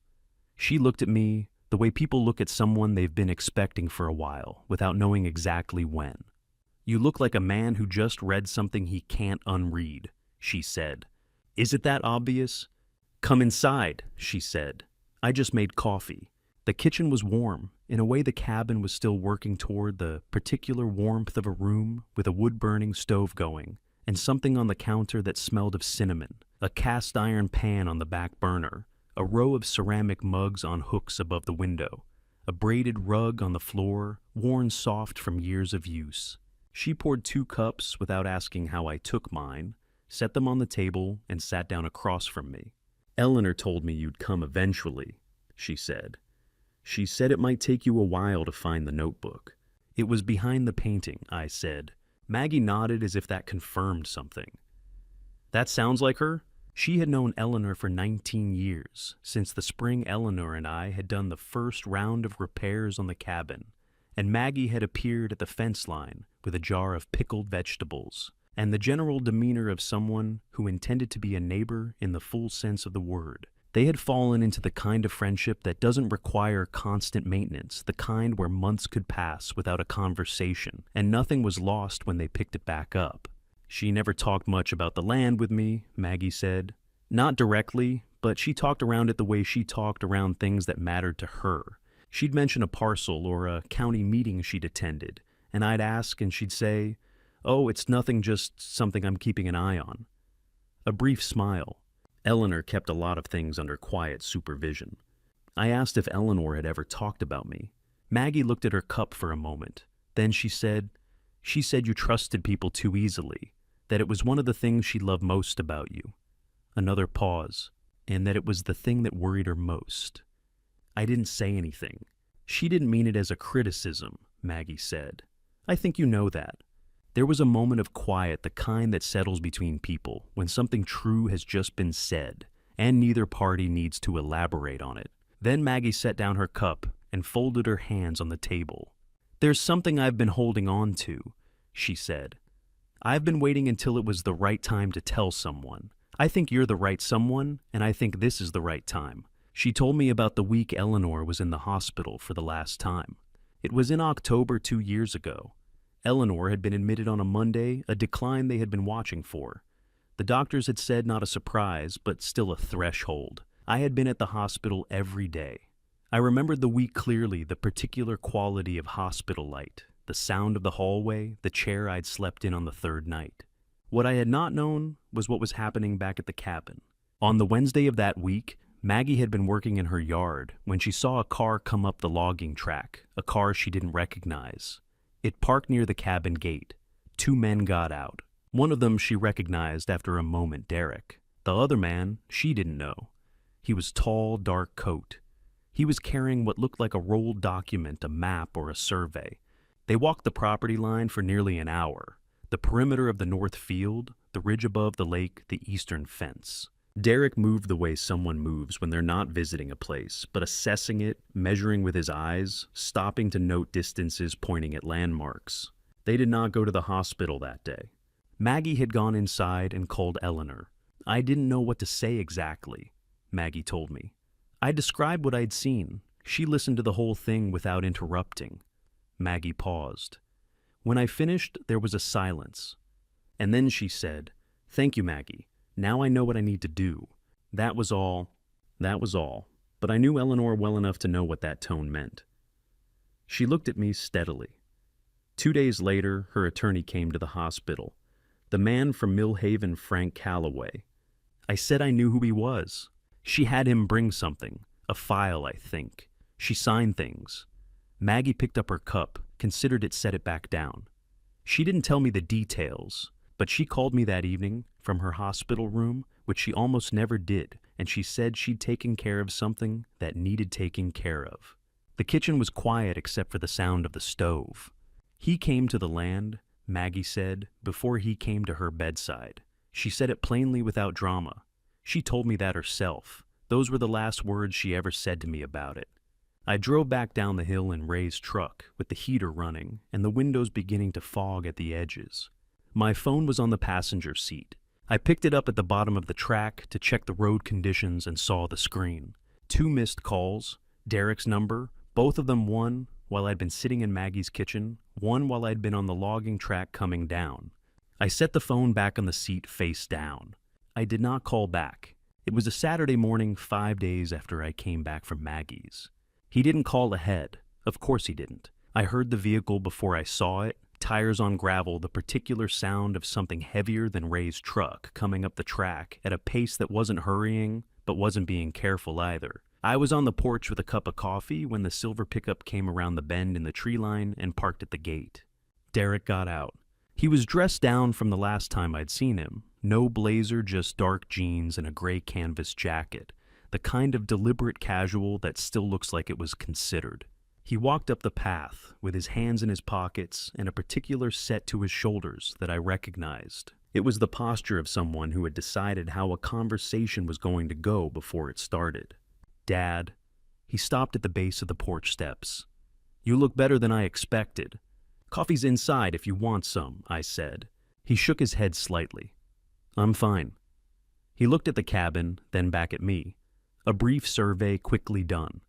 She looked at me the way people look at someone they've been expecting for a while, without knowing exactly when. "You look like a man who just read something he can't unread," she said. "Is it that obvious?" "Come inside," she said. I just made coffee. The kitchen was warm. In a way, the cabin was still working toward the particular warmth of a room with a wood-burning stove going, and something on the counter that smelled of cinnamon, a cast-iron pan on the back burner, a row of ceramic mugs on hooks above the window, a braided rug on the floor, worn soft from years of use. She poured 2 cups without asking how I took mine, set them on the table, and sat down across from me. "Eleanor told me you'd come eventually," she said. "She said it might take you a while to find the notebook." "It was behind the painting," I said. Maggie nodded as if that confirmed something. "That sounds like her?" She had known Eleanor for 19 years, since the spring Eleanor and I had done the first round of repairs on the cabin, and Maggie had appeared at the fence line with a jar of pickled vegetables, and the general demeanor of someone who intended to be a neighbor in the full sense of the word. They had fallen into the kind of friendship that doesn't require constant maintenance, the kind where months could pass without a conversation, and nothing was lost when they picked it back up. "She never talked much about the land with me," Maggie said. "Not directly, but she talked around it the way she talked around things that mattered to her. She'd mention a parcel or a county meeting she'd attended, and I'd ask and she'd say, 'Oh, it's nothing, just something I'm keeping an eye on.' A brief smile. Eleanor kept a lot of things under quiet supervision. I asked if Eleanor had ever talked about me. Maggie looked at her cup for a moment. Then she said you trusted people too easily, that it was one of the things she loved most about you. Another pause, and that it was the thing that worried her most. I didn't say anything. She didn't mean it as a criticism, Maggie said. I think you know that. There was a moment of quiet, the kind that settles between people when something true has just been said, and neither party needs to elaborate on it. Then Maggie set down her cup and folded her hands on the table. There's something I've been holding on to, she said. I've been waiting until it was the right time to tell someone. I think you're the right someone, and I think this is the right time. She told me about the week Eleanor was in the hospital for the last time. It was in October 2 years ago. Eleanor had been admitted on a Monday, a decline they had been watching for. The doctors had said not a surprise, but still a threshold. I had been at the hospital every day. I remembered the week clearly, the particular quality of hospital light, the sound of the hallway, the chair I'd slept in on the third night. What I had not known was what was happening back at the cabin. On the Wednesday of that week, Maggie had been working in her yard when she saw a car come up the logging track, a car she didn't recognize. It parked near the cabin gate. 2 men got out. One of them she recognized after a moment, Derek. The other man, she didn't know. He was tall, dark coat. He was carrying what looked like a rolled document, a map or a survey. They walked the property line for nearly an hour. The perimeter of the north field, the ridge above the lake, the eastern fence. Derek moved the way someone moves when they're not visiting a place, but assessing it, measuring with his eyes, stopping to note distances, pointing at landmarks. They did not go to the hospital that day. Maggie had gone inside and called Eleanor. I didn't know what to say exactly, Maggie told me. I described what I'd seen. She listened to the whole thing without interrupting. Maggie paused. When I finished, there was a silence. And then she said, "Thank you, Maggie. Now I know what I need to do." That was all. But I knew Eleanor well enough to know what that tone meant. She looked at me steadily. 2 days later, her attorney came to the hospital. The man from Millhaven, Frank Calloway. I said I knew who he was. She had him bring something, a file, I think. She signed things. Maggie picked up her cup, considered it, set it back down. She didn't tell me the details, but she called me that evening from her hospital room, which she almost never did, and she said she'd taken care of something that needed taking care of. The kitchen was quiet except for the sound of the stove. He came to the land, Maggie said, before he came to her bedside. She said it plainly without drama. She told me that herself. Those were the last words she ever said to me about it. I drove back down the hill in Ray's truck with the heater running and the windows beginning to fog at the edges. My phone was on the passenger seat. I picked it up at the bottom of the track to check the road conditions and saw the screen. 2 missed calls, Derek's number, both of them one while I'd been sitting in Maggie's kitchen, one while I'd been on the logging track coming down. I set the phone back on the seat face down. I did not call back. It was a Saturday morning 5 days after I came back from Maggie's. He didn't call ahead. Of course he didn't. I heard the vehicle before I saw it, tires on gravel, the particular sound of something heavier than Ray's truck coming up the track at a pace that wasn't hurrying, but wasn't being careful either. I was on the porch with a cup of coffee when the silver pickup came around the bend in the tree line and parked at the gate. Derek got out. He was dressed down from the last time I'd seen him. No blazer, just dark jeans and a gray canvas jacket, the kind of deliberate casual that still looks like it was considered. He walked up the path with his hands in his pockets and a particular set to his shoulders that I recognized. It was the posture of someone who had decided how a conversation was going to go before it started. "Dad." He stopped at the base of the porch steps. "You look better than I expected. Coffee's inside if you want some," I said. He shook his head slightly. "I'm fine." He looked at the cabin, then back at me. A brief survey quickly done.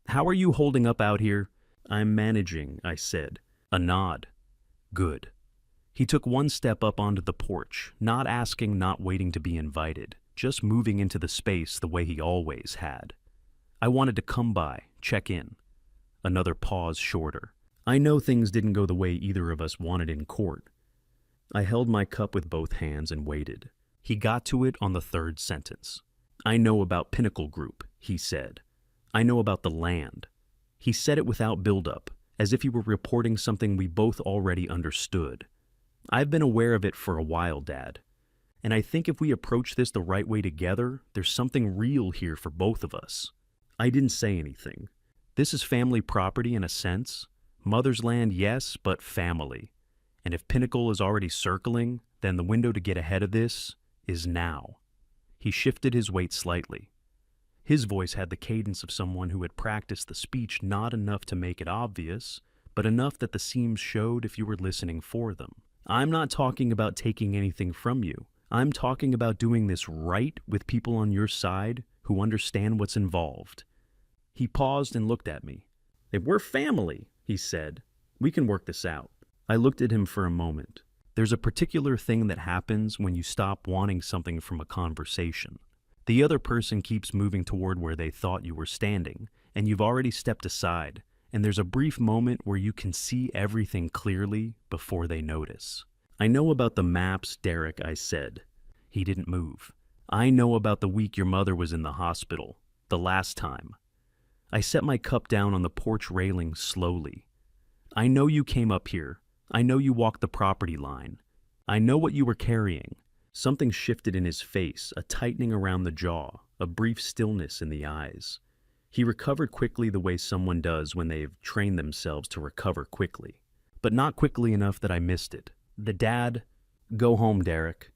"How are you holding up out here?" "I'm managing," I said. A nod. "Good." He took one step up onto the porch, not asking, not waiting to be invited, just moving into the space the way he always had. I wanted to come by, check in. Another pause shorter. I know things didn't go the way either of us wanted in court. I held my cup with both hands and waited. He got to it on the third sentence. I know about Pinnacle Group, he said. I know about the land. He said it without buildup, as if he were reporting something we both already understood. I've been aware of it for a while, Dad. And I think if we approach this the right way together, there's something real here for both of us. I didn't say anything. This is family property in a sense. Mother's land, yes, but family. And if Pinnacle is already circling, then the window to get ahead of this is now. He shifted his weight slightly. His voice had the cadence of someone who had practiced the speech not enough to make it obvious, but enough that the seams showed if you were listening for them. I'm not talking about taking anything from you. I'm talking about doing this right with people on your side who understand what's involved. He paused and looked at me. If we're family, he said, we can work this out. I looked at him for a moment. There's a particular thing that happens when you stop wanting something from a conversation. The other person keeps moving toward where they thought you were standing, and you've already stepped aside, and there's a brief moment where you can see everything clearly before they notice. I know about the maps, Derek, I said. He didn't move. I know about the week your mother was in the hospital, the last time. I set my cup down on the porch railing slowly. I know you came up here. I know you walked the property line. I know what you were carrying. Something shifted in his face, a tightening around the jaw, a brief stillness in the eyes. He recovered quickly the way someone does when they've trained themselves to recover quickly. But not quickly enough that I missed it. The dad, go home, Derek.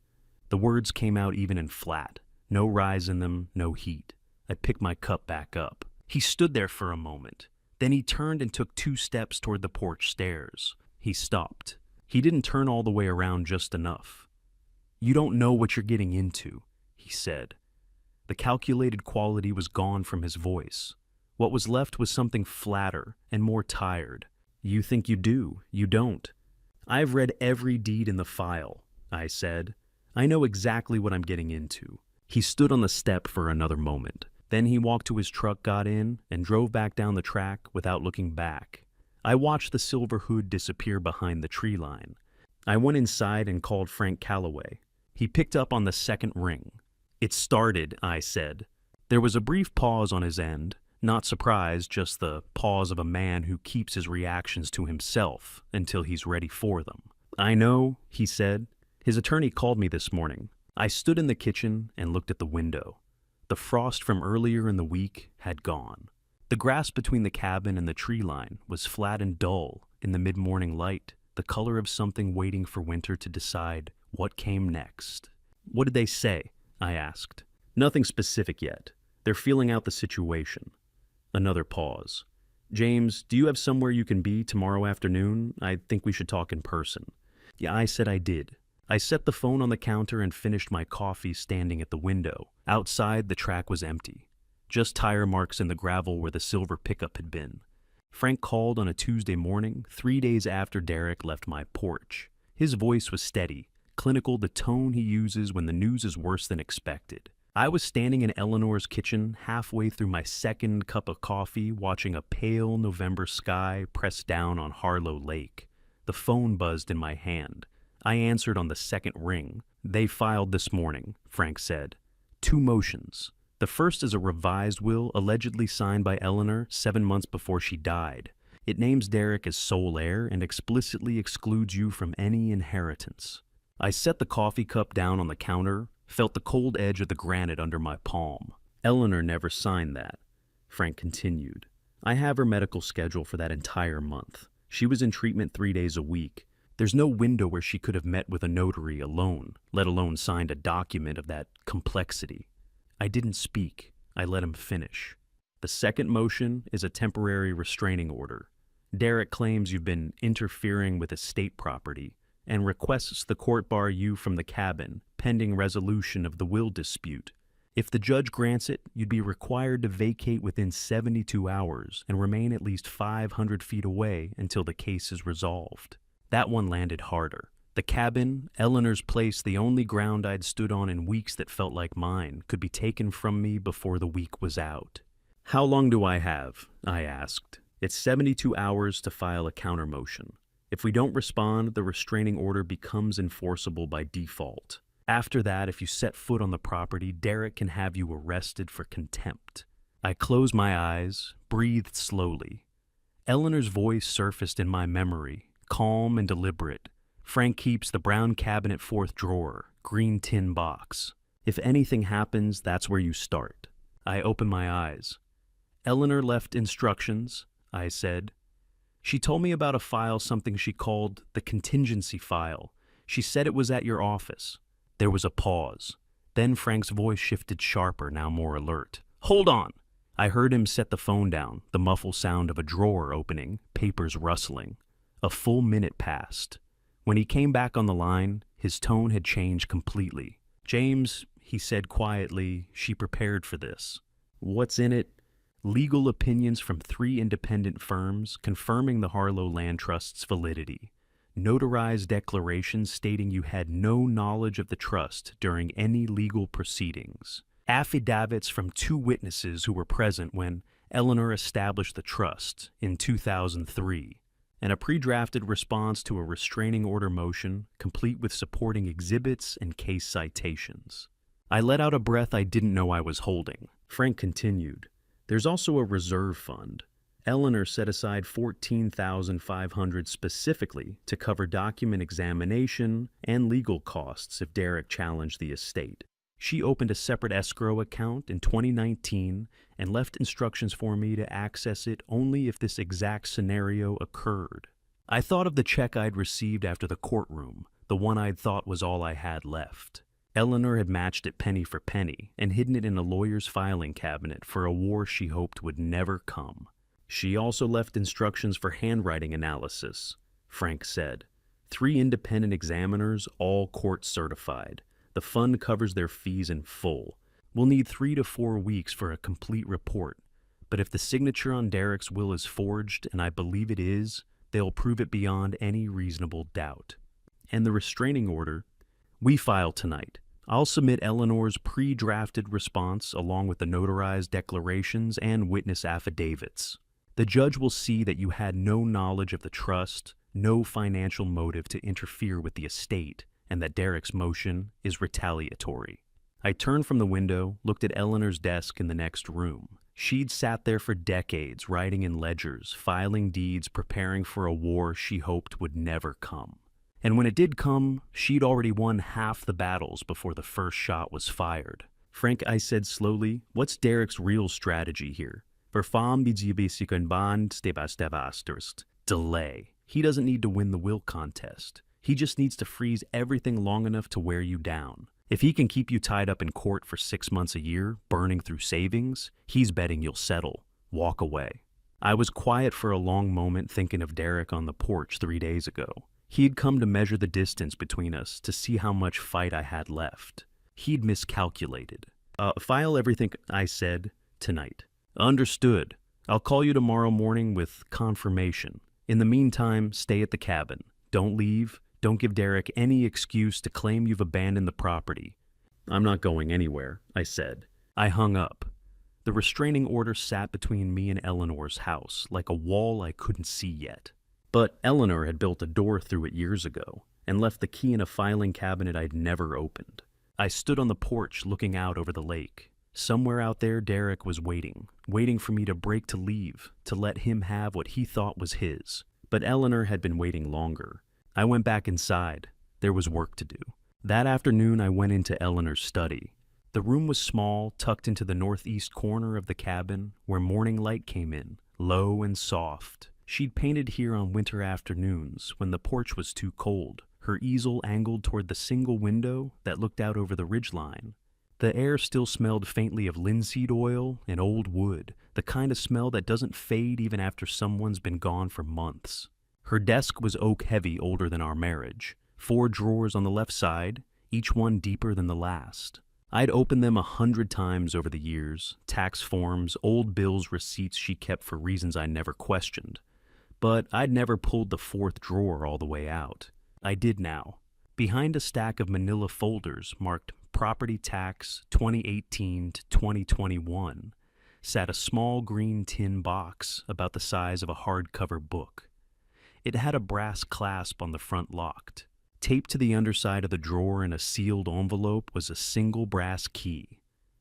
The words came out even and flat. No rise in them, no heat. I picked my cup back up. He stood there for a moment. Then he turned and took 2 steps toward the porch stairs. He stopped. He didn't turn all the way around just enough. You don't know what you're getting into, he said. The calculated quality was gone from his voice. What was left was something flatter and more tired. You think you do, you don't. I've read every deed in the file, I said. I know exactly what I'm getting into. He stood on the step for another moment. Then he walked to his truck, got in, and drove back down the track without looking back. I watched the silver hood disappear behind the tree line. I went inside and called Frank Calloway. He picked up on the second ring. It started, I said. There was a brief pause on his end, not surprised, just the pause of a man who keeps his reactions to himself until he's ready for them. I know, he said. His attorney called me this morning. I stood in the kitchen and looked at the window. The frost from earlier in the week had gone. The grass between the cabin and the tree line was flat and dull in the mid-morning light, the color of something waiting for winter to decide what came next. What did they say? I asked. Nothing specific yet. They're feeling out the situation. Another pause. James, do you have somewhere you can be tomorrow afternoon? I think we should talk in person. Yeah, I said I did. I set the phone on the counter and finished my coffee standing at the window. Outside, the track was empty. Just tire marks in the gravel where the silver pickup had been. Frank called on a Tuesday morning, 3 days after Derek left my porch. His voice was steady, clinical, the tone he uses when the news is worse than expected. I was standing in Eleanor's kitchen, halfway through my second cup of coffee, watching a pale November sky press down on Harlow Lake. The phone buzzed in my hand. I answered on the second ring. They filed this morning, Frank said. 2 motions. The first is a revised will allegedly signed by Eleanor 7 months before she died. It names Derek as sole heir and explicitly excludes you from any inheritance. I set the coffee cup down on the counter, felt the cold edge of the granite under my palm. Eleanor never signed that, Frank continued. I have her medical schedule for that entire month. She was in treatment 3 days a week. There's no window where she could have met with a notary alone, let alone signed a document of that complexity. I didn't speak. I let him finish. The second motion is a temporary restraining order. Derek claims you've been interfering with estate property and requests the court bar you from the cabin, pending resolution of the will dispute. If the judge grants it, you'd be required to vacate within 72 hours and remain at least 500 feet away until the case is resolved. That one landed harder. The cabin, Eleanor's place, the only ground I'd stood on in weeks that felt like mine, could be taken from me before the week was out. How long do I have? I asked. It's 72 hours to file a counter motion. If we don't respond, the restraining order becomes enforceable by default. After that, if you set foot on the property, Derek can have you arrested for contempt. I closed my eyes, breathed slowly. Eleanor's voice surfaced in my memory, calm and deliberate. Frank keeps the brown cabinet fourth drawer, green tin box. If anything happens, that's where you start. I opened my eyes. Eleanor left instructions, I said. She told me about a file, something she called the contingency file. She said it was at your office. There was a pause. Then Frank's voice shifted sharper, now more alert. Hold on! I heard him set the phone down, the muffled sound of a drawer opening, papers rustling. A full minute passed. When he came back on the line, his tone had changed completely. James, he said quietly, she prepared for this. What's in it? Legal opinions from 3 independent firms confirming the Harlow Land Trust's validity. Notarized declarations stating you had no knowledge of the trust during any legal proceedings. Affidavits from 2 witnesses who were present when Eleanor established the trust in 2003. And a pre-drafted response to a restraining order motion, complete with supporting exhibits and case citations. I let out a breath I didn't know I was holding. Frank continued. There's also a reserve fund. Eleanor set aside $14,500 specifically to cover document examination and legal costs if Derek challenged the estate. She opened a separate escrow account in 2019 and left instructions for me to access it only if this exact scenario occurred. I thought of the check I'd received after the courtroom, the one I'd thought was all I had left. Eleanor had matched it penny for penny and hidden it in a lawyer's filing cabinet for a war she hoped would never come. She also left instructions for handwriting analysis, Frank said. 3 independent examiners, all court certified. The fund covers their fees in full. We'll need 3 to 4 weeks for a complete report, but if the signature on Derek's will is forged, and I believe it is, they'll prove it beyond any reasonable doubt. And the restraining order, we file tonight. I'll submit Eleanor's pre-drafted response along with the notarized declarations and witness affidavits. The judge will see that you had no knowledge of the trust, no financial motive to interfere with the estate, and that Derek's motion is retaliatory. I turned from the window, looked at Eleanor's desk in the next room. She'd sat there for decades, writing in ledgers, filing deeds, preparing for a war she hoped would never come. And when it did come, she'd already won half the battles before the first shot was fired. Frank, I said slowly, what's Derek's real strategy here? Delay. He doesn't need to win the will contest. He just needs to freeze everything long enough to wear you down. If he can keep you tied up in court for 6 months a year, burning through savings, he's betting you'll settle, walk away. I was quiet for a long moment thinking of Derek on the porch 3 days ago. He had come to measure the distance between us to see how much fight I had left. He'd miscalculated. File everything, I said, tonight. Understood. I'll call you tomorrow morning with confirmation. In the meantime, stay at the cabin. Don't leave. Don't give Derek any excuse to claim you've abandoned the property. I'm not going anywhere, I said. I hung up. The restraining order sat between me and Eleanor's house, like a wall I couldn't see yet. But Eleanor had built a door through it years ago, and left the key in a filing cabinet I'd never opened. I stood on the porch looking out over the lake. Somewhere out there, Derek was waiting for me to break to leave, to let him have what he thought was his. But Eleanor had been waiting longer. I went back inside. There was work to do. That afternoon, I went into Eleanor's study. The room was small, tucked into the northeast corner of the cabin, where morning light came in, low and soft. She'd painted here on winter afternoons, when the porch was too cold, her easel angled toward the single window that looked out over the ridgeline. The air still smelled faintly of linseed oil and old wood, the kind of smell that doesn't fade even after someone's been gone for months. Her desk was oak-heavy, older than our marriage. 4 drawers on the left side, each one deeper than the last. I'd opened them 100 times over the years, tax forms, old bills, receipts she kept for reasons I never questioned. But I'd never pulled the 4th drawer all the way out. I did now. Behind a stack of manila folders marked Property Tax 2018 to 2021 sat a small green tin box about the size of a hardcover book. It had a brass clasp on the front locked. Taped to the underside of the drawer in a sealed envelope was a single brass key.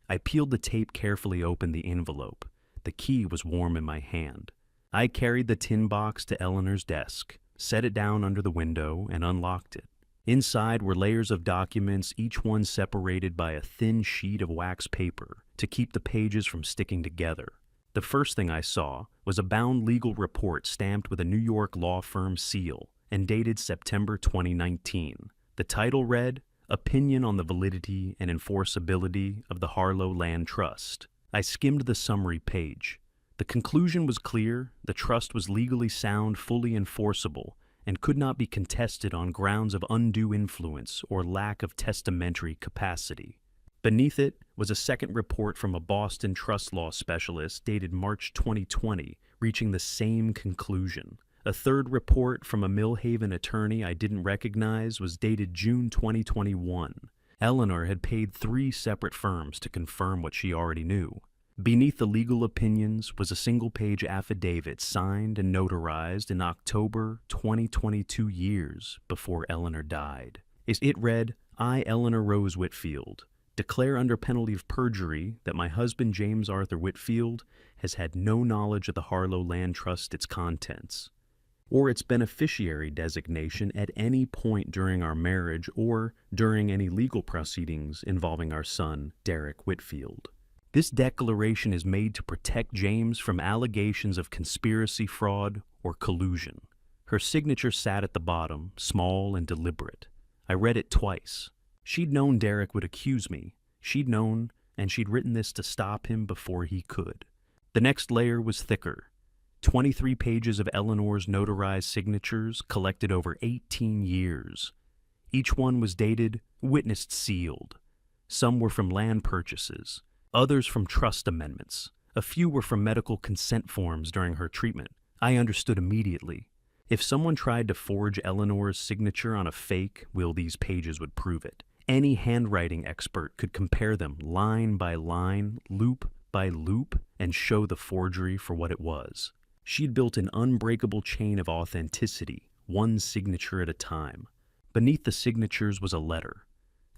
I peeled the tape carefully open the envelope. The key was warm in my hand. I carried the tin box to Eleanor's desk, set it down under the window, and unlocked it. Inside were layers of documents, each one separated by a thin sheet of wax paper to keep the pages from sticking together. The first thing I saw was a bound legal report stamped with a New York law firm seal and dated September 2019. The title read, "Opinion on the Validity and Enforceability of the Harlow Land Trust." I skimmed the summary page. The conclusion was clear: the trust was legally sound, fully enforceable, and could not be contested on grounds of undue influence or lack of testamentary capacity. Beneath it was a second report from a Boston trust law specialist dated March 2020, reaching the same conclusion. A third report from a Millhaven attorney I didn't recognize was dated June 2021. Eleanor had paid 3 separate firms to confirm what she already knew. Beneath the legal opinions was a single-page affidavit signed and notarized in October 2022, years before Eleanor died. It read, "I, Eleanor Rose Whitfield, declare under penalty of perjury that my husband James Arthur Whitfield has had no knowledge of the Harlow Land Trust, its contents, or its beneficiary designation at any point during our marriage or during any legal proceedings involving our son, Derek Whitfield. This declaration is made to protect James from allegations of conspiracy, fraud, or collusion." Her signature sat at the bottom, small and deliberate. I read it twice. She'd known Derek would accuse me. She'd known, and she'd written this to stop him before he could. The next layer was thicker. 23 pages of Eleanor's notarized signatures collected over 18 years. Each one was dated, witnessed sealed. Some were from land purchases, others from trust amendments. A few were from medical consent forms during her treatment. I understood immediately. If someone tried to forge Eleanor's signature on a fake will, these pages would prove it. Any handwriting expert could compare them line by line, loop by loop, and show the forgery for what it was. She'd built an unbreakable chain of authenticity, one signature at a time. Beneath the signatures was a letter,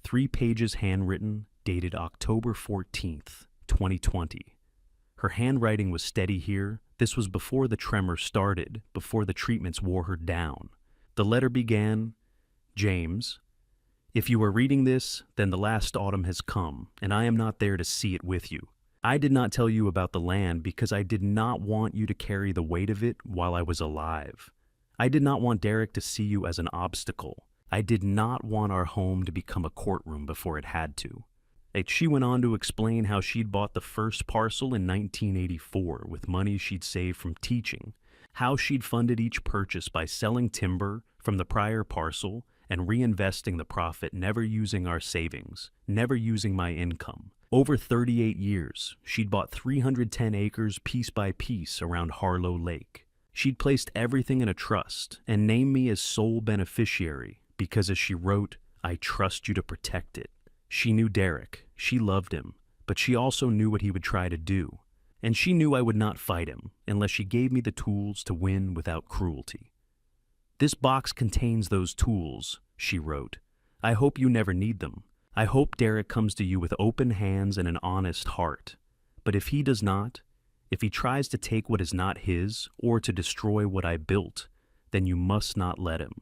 3 pages handwritten, dated October 14th, 2020. Her handwriting was steady here. This was before the tremor started, before the treatments wore her down. The letter began, "James, if you are reading this, then the last autumn has come, and I am not there to see it with you. I did not tell you about the land because I did not want you to carry the weight of it while I was alive. I did not want Derek to see you as an obstacle. I did not want our home to become a courtroom before it had to." She went on to explain how she'd bought the first parcel in 1984 with money she'd saved from teaching, how she'd funded each purchase by selling timber from the prior parcel and reinvesting the profit, never using our savings, never using my income. Over 38 years, she'd bought 310 acres piece by piece around Harlow Lake. She'd placed everything in a trust and named me as sole beneficiary because, as she wrote, "I trust you to protect it." She knew Derek, she loved him, but she also knew what he would try to do. And she knew I would not fight him unless she gave me the tools to win without cruelty. "This box contains those tools," she wrote. "I hope you never need them. I hope Derek comes to you with open hands and an honest heart. But if he does not, if he tries to take what is not his or to destroy what I built, then you must not let him.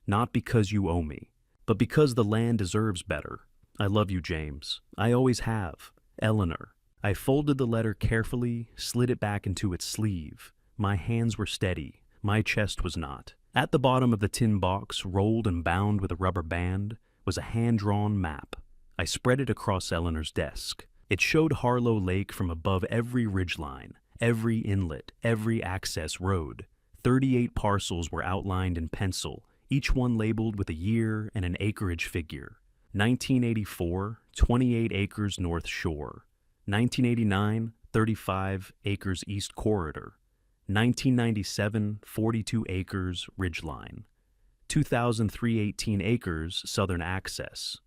Not because you owe me, but because the land deserves better. I love you, James. I always have. Eleanor." I folded the letter carefully, slid it back into its sleeve. My hands were steady. My chest was not. At the bottom of the tin box, rolled and bound with a rubber band, was a hand-drawn map. I spread it across Eleanor's desk. It showed Harlow Lake from above every ridgeline, every inlet, every access road. 38 parcels were outlined in pencil, each one labeled with a year and an acreage figure. 1984, 28 acres North Shore. 1989, 35 acres East Corridor. 1997, 42 acres Ridgeline. 2003, 18 acres Southern Access.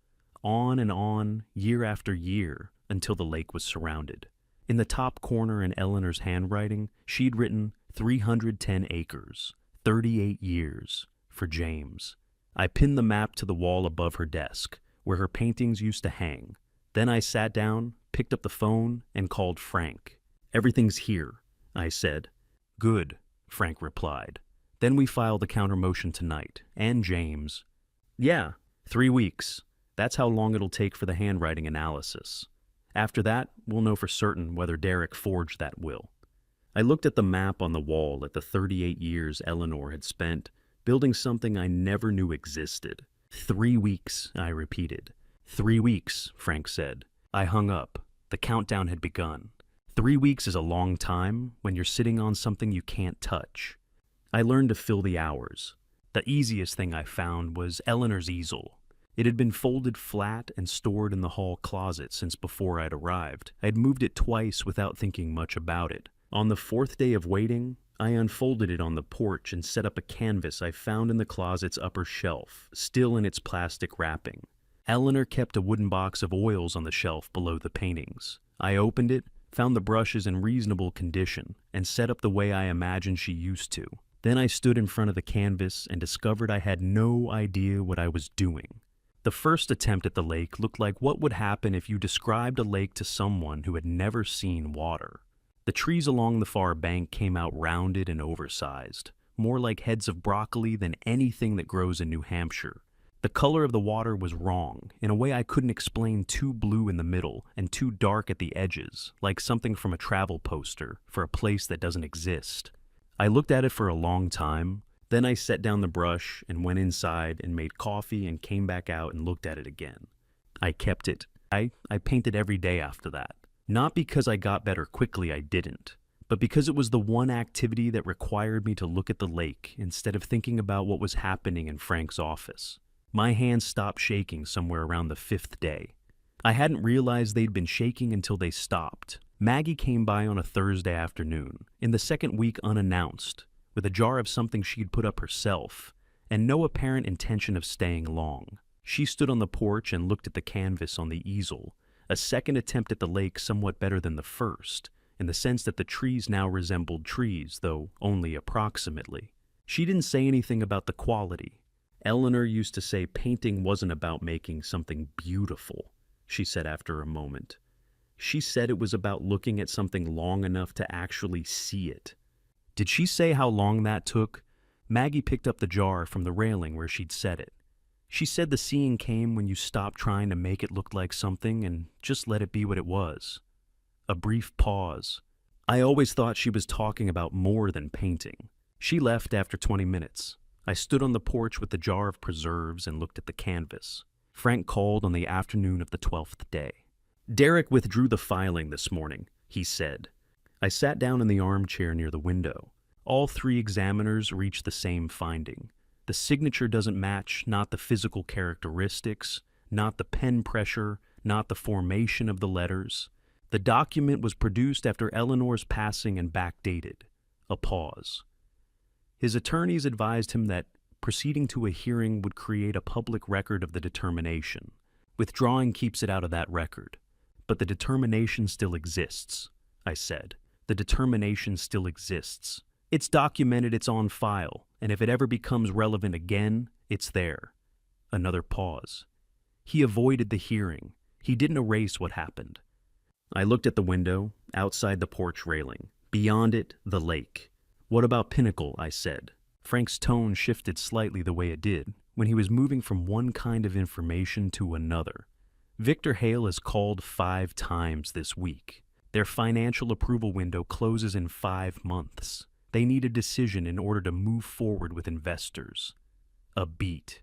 On and on, year after year, until the lake was surrounded. In the top corner in Eleanor's handwriting, she'd written 310 acres, 38 years, for James. I pinned the map to the wall above her desk, where her paintings used to hang. Then I sat down, picked up the phone, and called Frank. "Everything's here," I said. "Good," Frank replied. "Then we file the countermotion tonight, and James." "Yeah, 3 weeks. That's how long it'll take for the handwriting analysis. After that, we'll know for certain whether Derek forged that will." I looked at the map on the wall at the 38 years Eleanor had spent building something I never knew existed. 3 weeks, I repeated. 3 weeks, Frank said. I hung up. The countdown had begun. 3 weeks is a long time when you're sitting on something you can't touch. I learned to fill the hours. The easiest thing I found was Eleanor's easel. It had been folded flat and stored in the hall closet since before I'd arrived. I'd moved it twice without thinking much about it. On the 4th day of waiting, I unfolded it on the porch and set up a canvas I found in the closet's upper shelf, still in its plastic wrapping. Eleanor kept a wooden box of oils on the shelf below the paintings. I opened it, found the brushes in reasonable condition, and set up the way I imagined she used to. Then I stood in front of the canvas and discovered I had no idea what I was doing. The first attempt at the lake looked like what would happen if you described a lake to someone who had never seen water. The trees along the far bank came out rounded and oversized, more like heads of broccoli than anything that grows in New Hampshire. The color of the water was wrong, in a way I couldn't explain, too blue in the middle and too dark at the edges, like something from a travel poster for a place that doesn't exist. I looked at it for a long time, then I set down the brush and went inside and made coffee and came back out and looked at it again. I kept it. I painted every day after that. Not because I got better quickly, I didn't, but because it was the one activity that required me to look at the lake instead of thinking about what was happening in Frank's office. My hands stopped shaking somewhere around the 5th day. I hadn't realized they'd been shaking until they stopped. Maggie came by on a Thursday afternoon, in the second week unannounced, with a jar of something she'd put up herself, and no apparent intention of staying long. She stood on the porch and looked at the canvas on the easel, a second attempt at the lake somewhat better than the first, in the sense that the trees now resembled trees, though only approximately. She didn't say anything about the quality. Eleanor used to say painting wasn't about making something beautiful, she said after a moment. She said it was about looking at something long enough to actually see it. Did she say how long that took? Maggie picked up the jar from the railing where she'd set it. She said the seeing came when you stopped trying to make it look like something and just let it be what it was. A brief pause. I always thought she was talking about more than painting. She left after 20 minutes. I stood on the porch with the jar of preserves and looked at the canvas. Frank called on the afternoon of the 12th day. "Derek withdrew the filing this morning," he said. I sat down in the armchair near the window. All 3 examiners reached the same finding. The signature doesn't match not the physical characteristics, not the pen pressure, not the formation of the letters. The document was produced after Eleanor's passing and backdated. A pause. His attorneys advised him that proceeding to a hearing would create a public record of the determination. Withdrawing keeps it out of that record. But the determination still exists, I said. The determination still exists. It's documented, it's on file, and if it ever becomes relevant again, it's there. Another pause. He avoided the hearing. He didn't erase what happened. I looked at the window, outside the porch railing. Beyond it, the lake. "What about Pinnacle?" I said. Frank's tone shifted slightly the way it did when he was moving from one kind of information to another. "Victor Hale has called 5 times this week. Their financial approval window closes in 5 months. They need a decision in order to move forward with investors." A beat.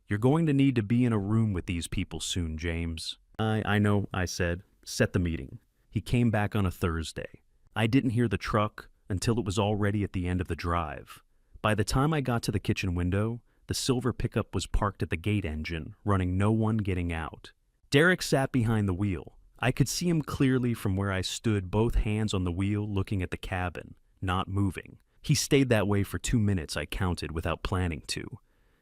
"You're going to need to be in a room with these people soon, James." I know, I said. "Set the meeting." He came back on a Thursday. I didn't hear the truck until it was already at the end of the drive. By the time I got to the kitchen window, the silver pickup was parked at the gate engine, running no one getting out. Derek sat behind the wheel. I could see him clearly from where I stood, both hands on the wheel looking at the cabin, not moving. He stayed that way for 2 minutes, I counted, without planning to.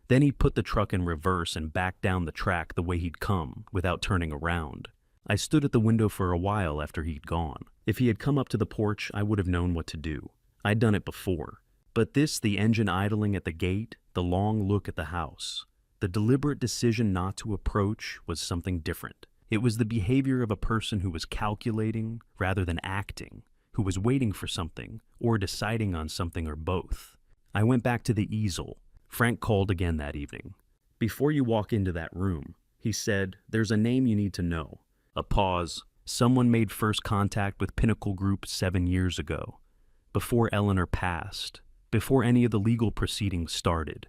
Then he put the truck in reverse and backed down the track the way he'd come, without turning around. I stood at the window for a while after he'd gone. If he had come up to the porch, I would have known what to do. I'd done it before. But this, the engine idling at the gate, the long look at the house. The deliberate decision not to approach was something different. It was the behavior of a person who was calculating rather than acting, who was waiting for something or deciding on something or both. I went back to the easel. Frank called again that evening. "Before you walk into that room," he said, "there's a name you need to know." A pause. "Someone made first contact with Pinnacle Group 7 years ago, before Eleanor passed, before any of the legal proceedings started."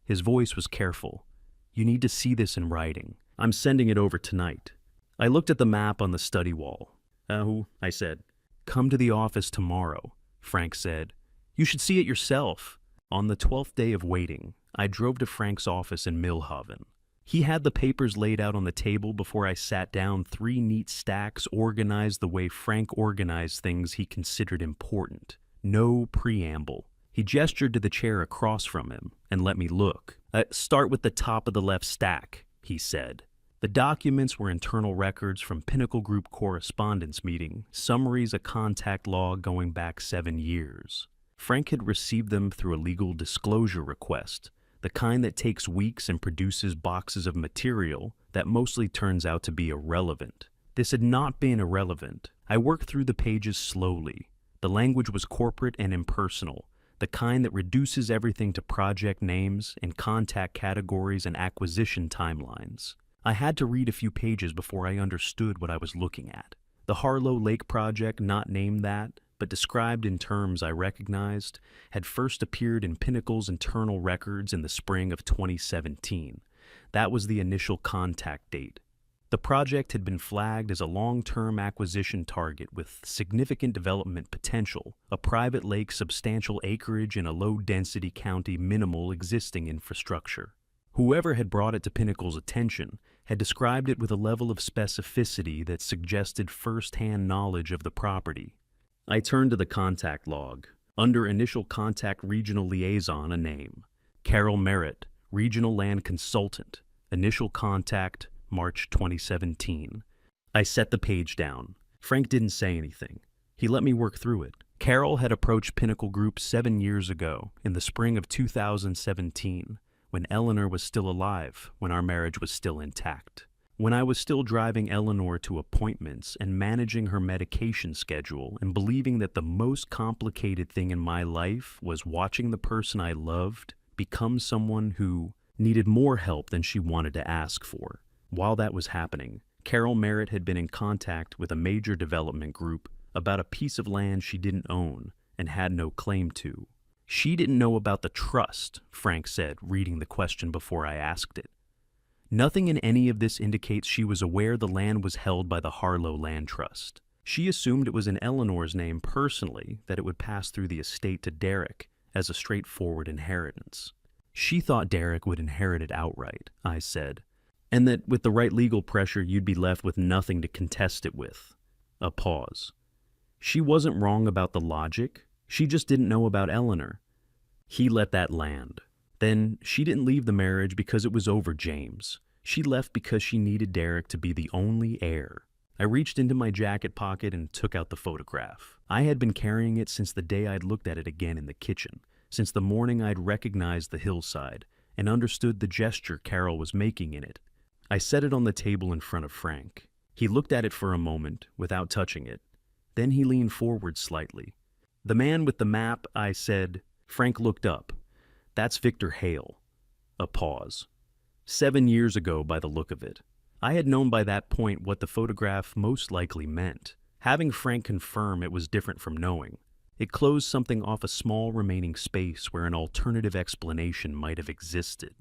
His voice was careful. "You need to see this in writing. I'm sending it over tonight." I looked at the map on the study wall. "Oh," I said. "Come to the office tomorrow," Frank said. "You should see it yourself." On the 12th day of waiting, I drove to Frank's office in Millhaven. He had the papers laid out on the table before I sat down, 3 neat stacks organized the way Frank organized things he considered important. No preamble. He gestured to the chair across from him and let me look. "Start with the top of the left stack," he said. The documents were internal records from Pinnacle Group correspondence meeting, summaries of contact log going back 7 years. Frank had received them through a legal disclosure request, the kind that takes weeks and produces boxes of material that mostly turns out to be irrelevant. This had not been irrelevant. I worked through the pages slowly. The language was corporate and impersonal, the kind that reduces everything to project names and contact categories and acquisition timelines. I had to read a few pages before I understood what I was looking at. The Harlow Lake project, not named that, but described in terms I recognized, had first appeared in Pinnacle's internal records in the spring of 2017. That was the initial contact date. The project had been flagged as a long-term acquisition target with significant development potential, a private lake, substantial acreage, and a low-density county, minimal existing infrastructure. Whoever had brought it to Pinnacle's attention had described it with a level of specificity that suggested first-hand knowledge of the property. I turned to the contact log. Under Initial Contact Regional Liaison, a name. Carol Merritt, Regional Land Consultant. Initial Contact, March 2017. I set the page down. Frank didn't say anything. He let me work through it. Carol had approached Pinnacle Group 7 years ago, in the spring of 2017, when Eleanor was still alive, when our marriage was still intact. When I was still driving Eleanor to appointments and managing her medication schedule and believing that the most complicated thing in my life was watching the person I loved become someone who needed more help than she wanted to ask for. While that was happening, Carol Merritt had been in contact with a major development group about a piece of land she didn't own and had no claim to. She didn't know about the trust, Frank said, reading the question before I asked it. Nothing in any of this indicates she was aware the land was held by the Harlow Land Trust. She assumed it was in Eleanor's name personally, that it would pass through the estate to Derek as a straightforward inheritance. She thought Derek would inherit it outright, I said, and that with the right legal pressure you'd be left with nothing to contest it with. A pause. She wasn't wrong about the logic, she just didn't know about Eleanor. He let that land. Then she didn't leave the marriage because it was over James. She left because she needed Derek to be the only heir. I reached into my jacket pocket and took out the photograph. I had been carrying it since the day I'd looked at it again in the kitchen, since the morning I'd recognized the hillside and understood the gesture Carol was making in it. I set it on the table in front of Frank. He looked at it for a moment without touching it. Then he leaned forward slightly. "The man with the map," I said. Frank looked up. "That's Victor Hale." A pause. 7 years ago by the look of it. I had known by that point what the photograph most likely meant. Having Frank confirm it was different from knowing. It closed something off a small remaining space where an alternative explanation might have existed.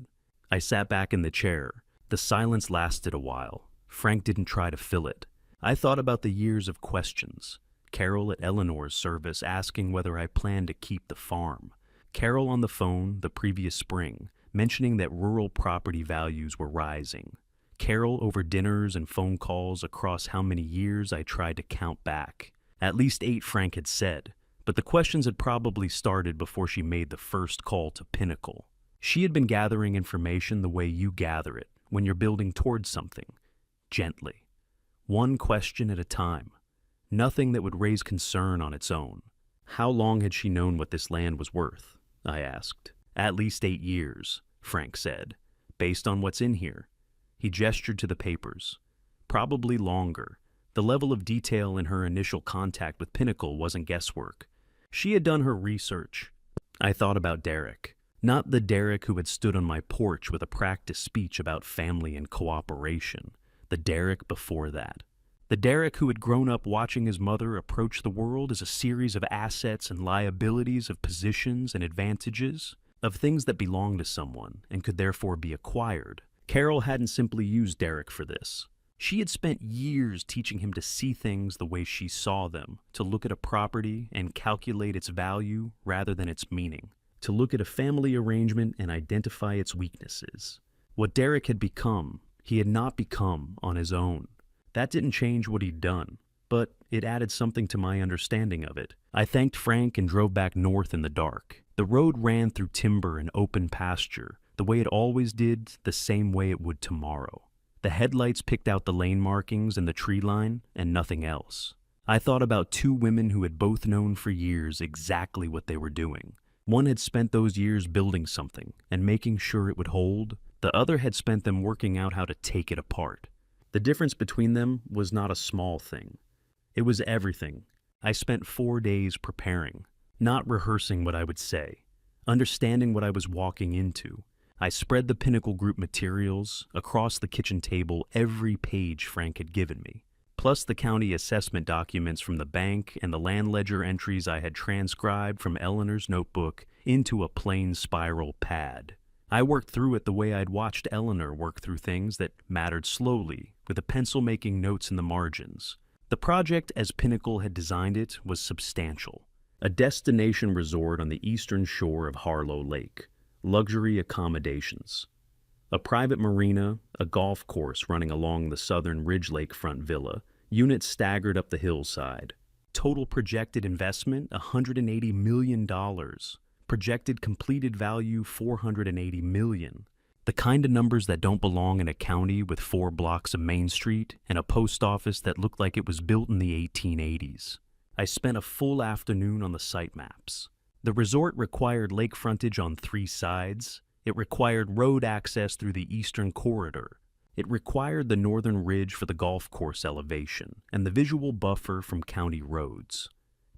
I sat back in the chair. The silence lasted a while. Frank didn't try to fill it. I thought about the years of questions. Carol at Eleanor's service asking whether I planned to keep the farm. Carol on the phone the previous spring, mentioning that rural property values were rising. Carol over dinners and phone calls across how many years I tried to count back. At least 8, Frank had said, but the questions had probably started before she made the first call to Pinnacle. She had been gathering information the way you gather it when you're building towards something, gently. One question at a time. Nothing that would raise concern on its own. How long had she known what this land was worth? I asked. At least 8 years, Frank said. based on what's in here." He gestured to the papers. "Probably longer." The level of detail in her initial contact with Pinnacle wasn't guesswork. She had done her research. I thought about Derek. Not the Derek who had stood on my porch with a practice speech about family and cooperation. The Derek before that. The Derek who had grown up watching his mother approach the world as a series of assets and liabilities, of positions and advantages, of things that belonged to someone and could therefore be acquired. Carol hadn't simply used Derek for this. She had spent years teaching him to see things the way she saw them, to look at a property and calculate its value rather than its meaning, to look at a family arrangement and identify its weaknesses. What Derek had become, he had not become on his own. That didn't change what he'd done, but it added something to my understanding of it. I thanked Frank and drove back north in the dark. The road ran through timber and open pasture, the way it always did, the same way it would tomorrow. The headlights picked out the lane markings and the tree line, and nothing else. I thought about two women who had both known for years exactly what they were doing. One had spent those years building something and making sure it would hold. The other had spent them working out how to take it apart. The difference between them was not a small thing. It was everything. I spent 4 days preparing, not rehearsing what I would say, understanding what I was walking into. I spread the Pinnacle Group materials across the kitchen table, every page Frank had given me, plus the county assessment documents from the bank and the land ledger entries I had transcribed from Eleanor's notebook into a plain spiral pad. I worked through it the way I'd watched Eleanor work through things that mattered slowly, with a pencil making notes in the margins. The project, as Pinnacle had designed it, was substantial. A destination resort on the eastern shore of Harlow Lake. Luxury accommodations. A private marina, a golf course running along the southern Ridge Lakefront villa, units staggered up the hillside. Total projected investment, $180 million. Projected completed value, $480 million. The kind of numbers that don't belong in a county with 4 blocks of Main Street and a post office that looked like it was built in the 1880s. I spent a full afternoon on the site maps. The resort required lake frontage on 3 sides. It required road access through the eastern corridor. It required the northern ridge for the golf course elevation and the visual buffer from county roads.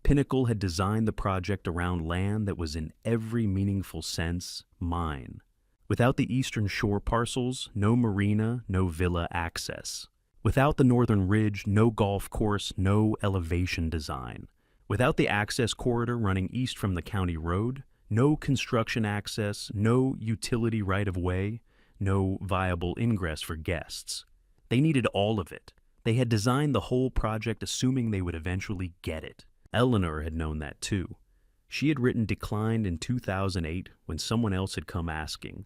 Pinnacle had designed the project around land that was in every meaningful sense mine. Without the eastern shore parcels, no marina, no villa access. Without the northern ridge, no golf course, no elevation design. Without the access corridor running east from the county road, no construction access, no utility right-of-way, no viable ingress for guests. They needed all of it. They had designed the whole project assuming they would eventually get it. Eleanor had known that too. She had written Declined in 2008 when someone else had come asking,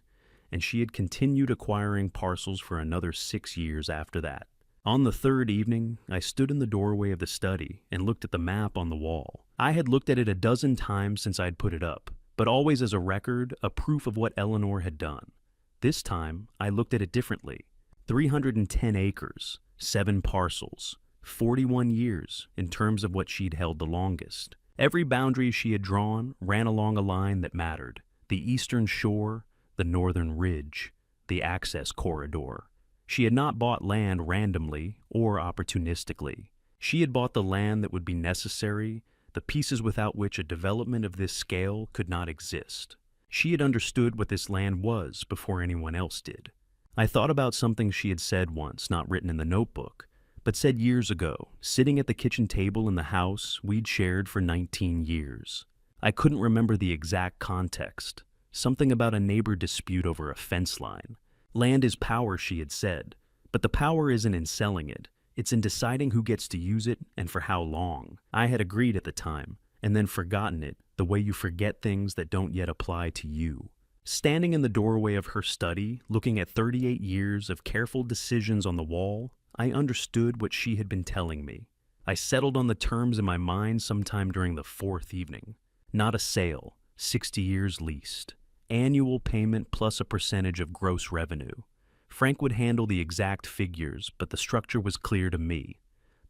and she had continued acquiring parcels for another 6 years after that. On the 3rd evening, I stood in the doorway of the study and looked at the map on the wall. I had looked at it a dozen times since I'd put it up, but always as a record, a proof of what Eleanor had done. This time, I looked at it differently. 310 acres, 7 parcels, 41 years in terms of what she'd held the longest. Every boundary she had drawn ran along a line that mattered. The eastern shore, the northern ridge, the access corridor. She had not bought land randomly or opportunistically. She had bought the land that would be necessary, the pieces without which a development of this scale could not exist. She had understood what this land was before anyone else did. I thought about something she had said once, not written in the notebook, but said years ago, sitting at the kitchen table in the house we'd shared for 19 years. I couldn't remember the exact context. Something about a neighbor dispute over a fence line. Land is power, she had said, but the power isn't in selling it. It's in deciding who gets to use it and for how long. I had agreed at the time, and then forgotten it, the way you forget things that don't yet apply to you. Standing in the doorway of her study, looking at 38 years of careful decisions on the wall, I understood what she had been telling me. I settled on the terms in my mind sometime during the 4th evening. Not a sale, 60 years leased. Annual payment plus a percentage of gross revenue. Frank would handle the exact figures, but the structure was clear to me.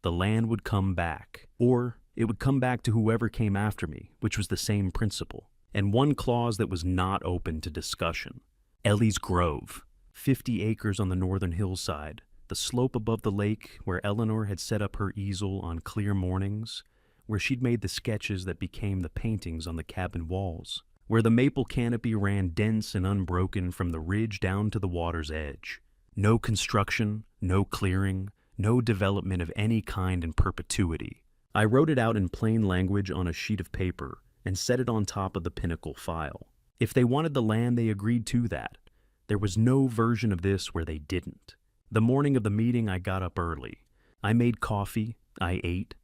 The land would come back, or it would come back to whoever came after me, which was the same principle. And one clause that was not open to discussion. Ellie's Grove. 50 acres on the northern hillside, the slope above the lake where Eleanor had set up her easel on clear mornings, where she'd made the sketches that became the paintings on the cabin walls, where the maple canopy ran dense and unbroken from the ridge down to the water's edge. No construction, no clearing, no development of any kind in perpetuity. I wrote it out in plain language on a sheet of paper and set it on top of the Pinnacle file. If they wanted the land, they agreed to that. There was no version of this where they didn't. The morning of the meeting, I got up early. I made coffee. I ate.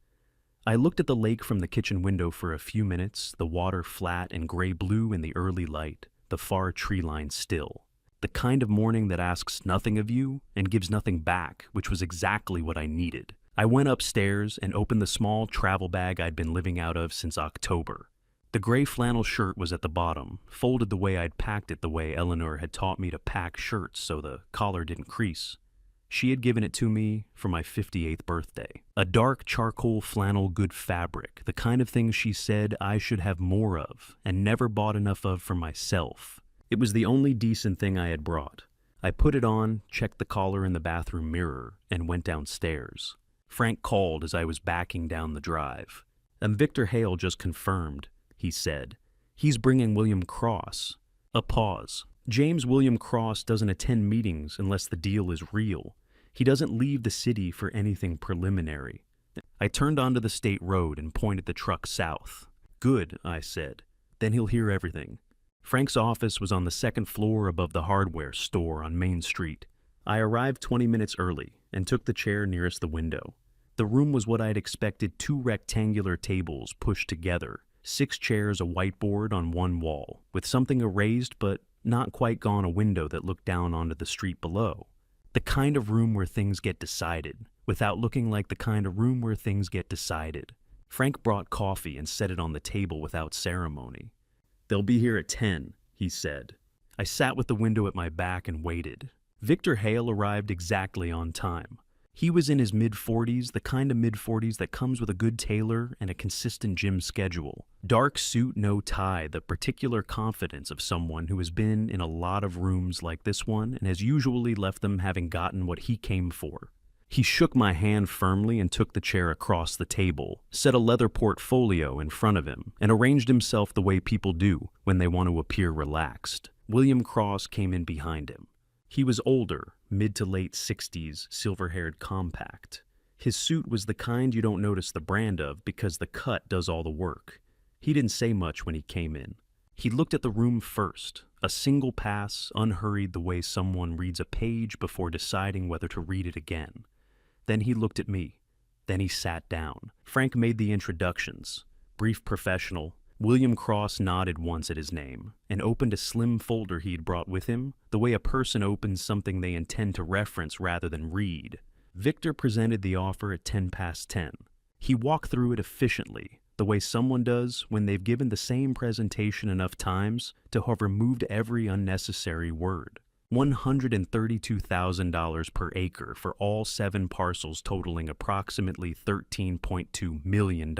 I looked at the lake from the kitchen window for a few minutes, the water flat and gray-blue in the early light, the far tree line still. The kind of morning that asks nothing of you and gives nothing back, which was exactly what I needed. I went upstairs and opened the small travel bag I'd been living out of since October. The gray flannel shirt was at the bottom, folded the way I'd packed it the way Eleanor had taught me to pack shirts so the collar didn't crease. She had given it to me for my 58th birthday. A dark charcoal flannel good fabric, the kind of thing she said I should have more of and never bought enough of for myself. It was the only decent thing I had brought. I put it on, checked the collar in the bathroom mirror, and went downstairs. Frank called as I was backing down the drive. Victor Hale just confirmed, he said. He's bringing William Cross. A pause. James William Cross doesn't attend meetings unless the deal is real. He doesn't leave the city for anything preliminary. I turned onto the state road and pointed the truck south. Good, I said. Then he'll hear everything. Frank's office was on the second floor above the hardware store on Main Street. I arrived 20 minutes early and took the chair nearest the window. The room was what I'd expected, 2 rectangular tables pushed together, 6 chairs, a whiteboard on one wall, with something erased but not quite gone, a window that looked down onto the street below. The kind of room where things get decided, without looking like the kind of room where things get decided. Frank brought coffee and set it on the table without ceremony. They'll be here at 10, he said. I sat with the window at my back and waited. Victor Hale arrived exactly on time. He was in his mid-40s, the kind of mid-40s that comes with a good tailor and a consistent gym schedule. Dark suit, no tie, the particular confidence of someone who has been in a lot of rooms like this one and has usually left them having gotten what he came for. He shook my hand firmly and took the chair across the table, set a leather portfolio in front of him, and arranged himself the way people do when they want to appear relaxed. William Cross came in behind him. He was older, mid to late 60s, silver-haired, compact. His suit was the kind you don't notice the brand of because the cut does all the work. He didn't say much when he came in. He looked at the room first, a single pass, unhurried the way someone reads a page before deciding whether to read it again. Then he looked at me. Then he sat down. Frank made the introductions. Brief, professional. William Cross nodded once at his name and opened a slim folder he'd brought with him, the way a person opens something they intend to reference rather than read. Victor presented the offer at 10:10. He walked through it efficiently, the way someone does when they've given the same presentation enough times to have removed every unnecessary word. $132,000 per acre for all 7 parcels totaling approximately $13.2 million.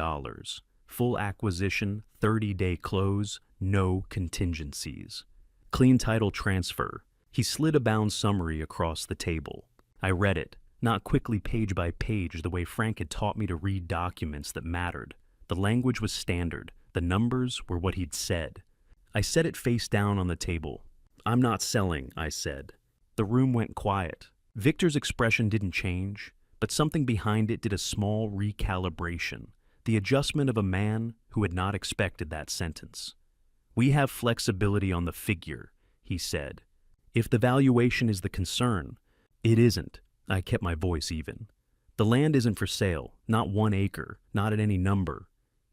Full acquisition, 30-day close, no contingencies. Clean title transfer. He slid a bound summary across the table. I read it, not quickly page by page the way Frank had taught me to read documents that mattered. The language was standard. The numbers were what he'd said. I set it face down on the table. I'm not selling, I said. The room went quiet. Victor's expression didn't change, but something behind it did a small recalibration. The adjustment of a man who had not expected that sentence. We have flexibility on the figure, he said. If the valuation is the concern, it isn't. I kept my voice even. The land isn't for sale, not 1 acre, not at any number.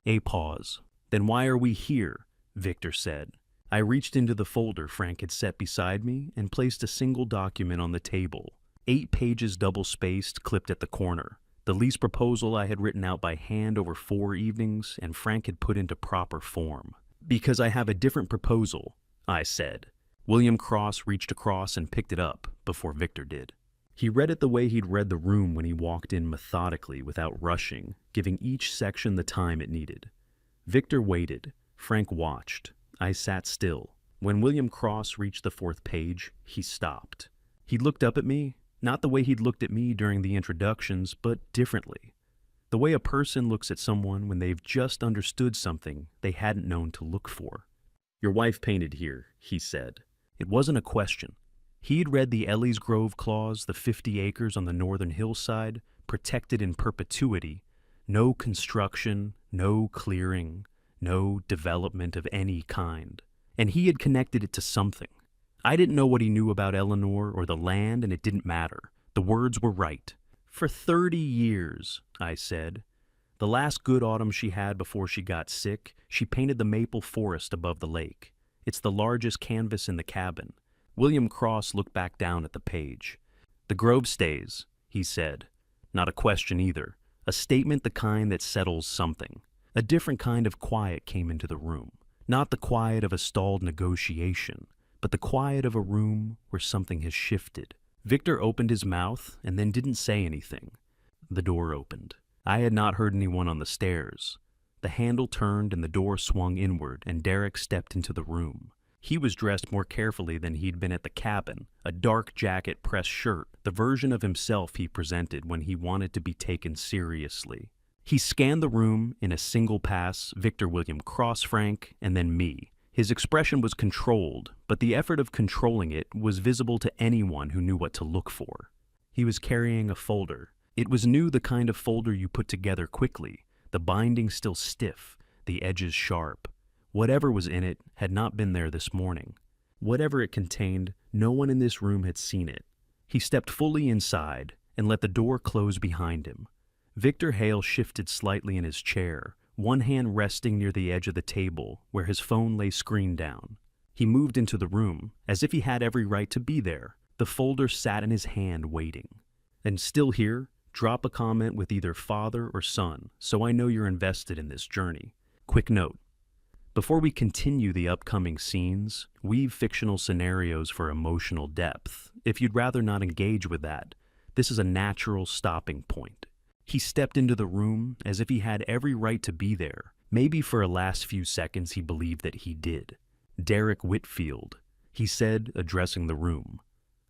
A pause. Then why are we here? Victor said. I reached into the folder Frank had set beside me and placed a single document on the table. 8 pages double-spaced, clipped at the corner. The lease proposal I had written out by hand over 4 evenings and Frank had put into proper form. Because I have a different proposal, I said. William Cross reached across and picked it up before Victor did. He read it the way he'd read the room when he walked in, methodically, without rushing, giving each section the time it needed. Victor waited. Frank watched. I sat still. When William Cross reached the 4th page, he stopped. He looked up at me, not the way he'd looked at me during the introductions, but differently. The way a person looks at someone when they've just understood something they hadn't known to look for. "Your wife painted here," he said. It wasn't a question. He'd read the Ellie's Grove clause, the 50 acres on the northern hillside, protected in perpetuity, no construction, no clearing, no development of any kind. And he had connected it to something. I didn't know what he knew about Eleanor or the land, and it didn't matter. The words were right. "For 30 years, I said. The last good autumn she had before she got sick, she painted the maple forest above the lake. It's the largest canvas in the cabin." William Cross looked back down at the page. "The Grove stays," he said. Not a question either. A statement the kind that settles something. A different kind of quiet came into the room. Not the quiet of a stalled negotiation, but the quiet of a room where something has shifted. Victor opened his mouth and then didn't say anything. The door opened. I had not heard anyone on the stairs. The handle turned and the door swung inward, and Derek stepped into the room. He was dressed more carefully than he'd been at the cabin, a dark jacket pressed shirt, the version of himself he presented when he wanted to be taken seriously. He scanned the room in a single pass, Victor, William Cross, Frank, and then me. His expression was controlled, but the effort of controlling it was visible to anyone who knew what to look for. He was carrying a folder. It was new, the kind of folder you put together quickly, the binding still stiff, the edges sharp. Whatever was in it had not been there this morning. Whatever it contained, no one in this room had seen it. He stepped fully inside and let the door close behind him. Victor Hale shifted slightly in his chair, one hand resting near the edge of the table where his phone lay screen down. He moved into the room, as if he had every right to be there. The folder sat in his hand, waiting. "And still here? Drop a comment with either father or son, so I know you're invested in this journey. Quick note. Before we continue the upcoming scenes, weave fictional scenarios for emotional depth. If you'd rather not engage with that, this is a natural stopping point." He stepped into the room as if he had every right to be there. Maybe for a last few seconds he believed that he did. "Derek Whitfield," he said, addressing the room.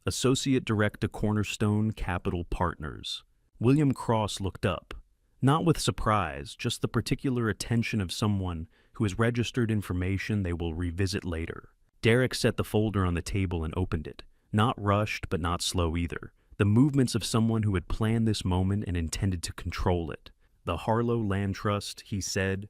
"Associate Director, Cornerstone Capital Partners." William Cross looked up, not with surprise, just the particular attention of someone who has registered information they will revisit later. Derek set the folder on the table and opened it, not rushed but not slow either. The movements of someone who had planned this moment and intended to control it. "The Harlow Land Trust," he said,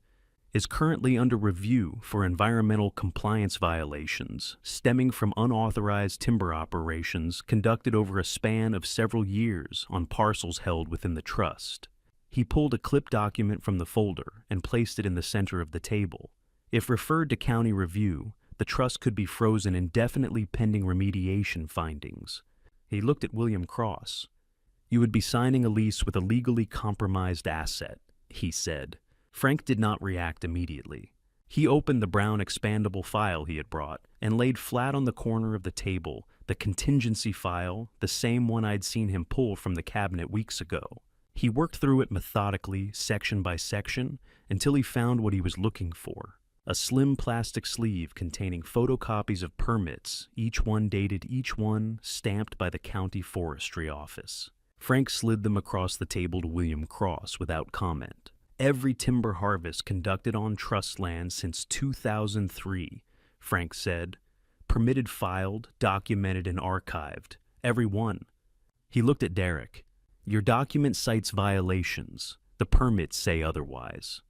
"is currently under review for environmental compliance violations stemming from unauthorized timber operations conducted over a span of several years on parcels held within the trust." He pulled a clipped document from the folder and placed it in the center of the table. If referred to county review, the trust could be frozen indefinitely pending remediation findings. He looked at William Cross. "You would be signing a lease with a legally compromised asset," he said. Frank did not react immediately. He opened the brown expandable file he had brought and laid flat on the corner of the table the contingency file, the same one I'd seen him pull from the cabinet weeks ago. He worked through it methodically, section by section, until he found what he was looking for. A slim plastic sleeve containing photocopies of permits, each one dated, each one stamped by the county forestry office. Frank slid them across the table to William Cross without comment. "Every timber harvest conducted on trust land since 2003, Frank said. "Permitted, filed, documented, and archived. Every one." He looked at Derek. "Your document cites violations. The permits say otherwise."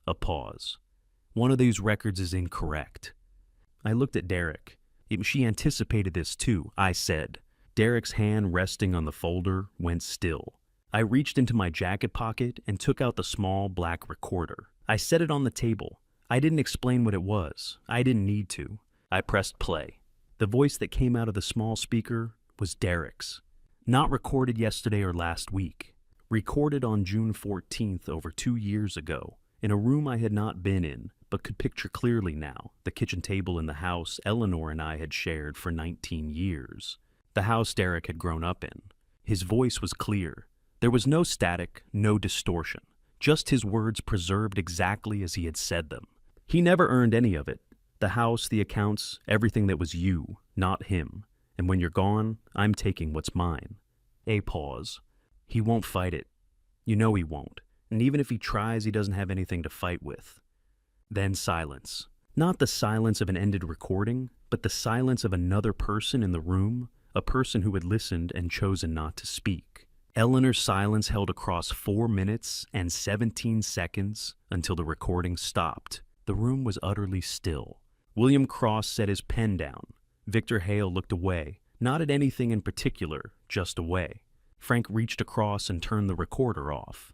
A pause. "One of these records is incorrect." I looked at Derek. She anticipated this too, I said. Derek's hand resting on the folder went still. I reached into my jacket pocket and took out the small black recorder. I set it on the table. I didn't explain what it was. I didn't need to. I pressed play. The voice that came out of the small speaker was Derek's. "Not recorded yesterday or last week. Recorded on June 14th, over 2 years ago, in a room I had not been in, but could picture clearly now, the kitchen table in the house Eleanor and I had shared for 19 years. The house Derek had grown up in. His voice was clear. There was no static, no distortion, just his words preserved exactly as he had said them. He never earned any of it. The house, the accounts, everything that was you, not him. And when you're gone, I'm taking what's mine. A pause. He won't fight it. You know he won't. And even if he tries, he doesn't have anything to fight with. Then silence. Not the silence of an ended recording, but the silence of another person in the room, a person who had listened and chosen not to speak. Eleanor's silence held across 4 minutes and 17 seconds until the recording stopped. The room was utterly still. William Cross set his pen down. Victor Hale looked away, not at anything in particular, just away. Frank reached across and turned the recorder off.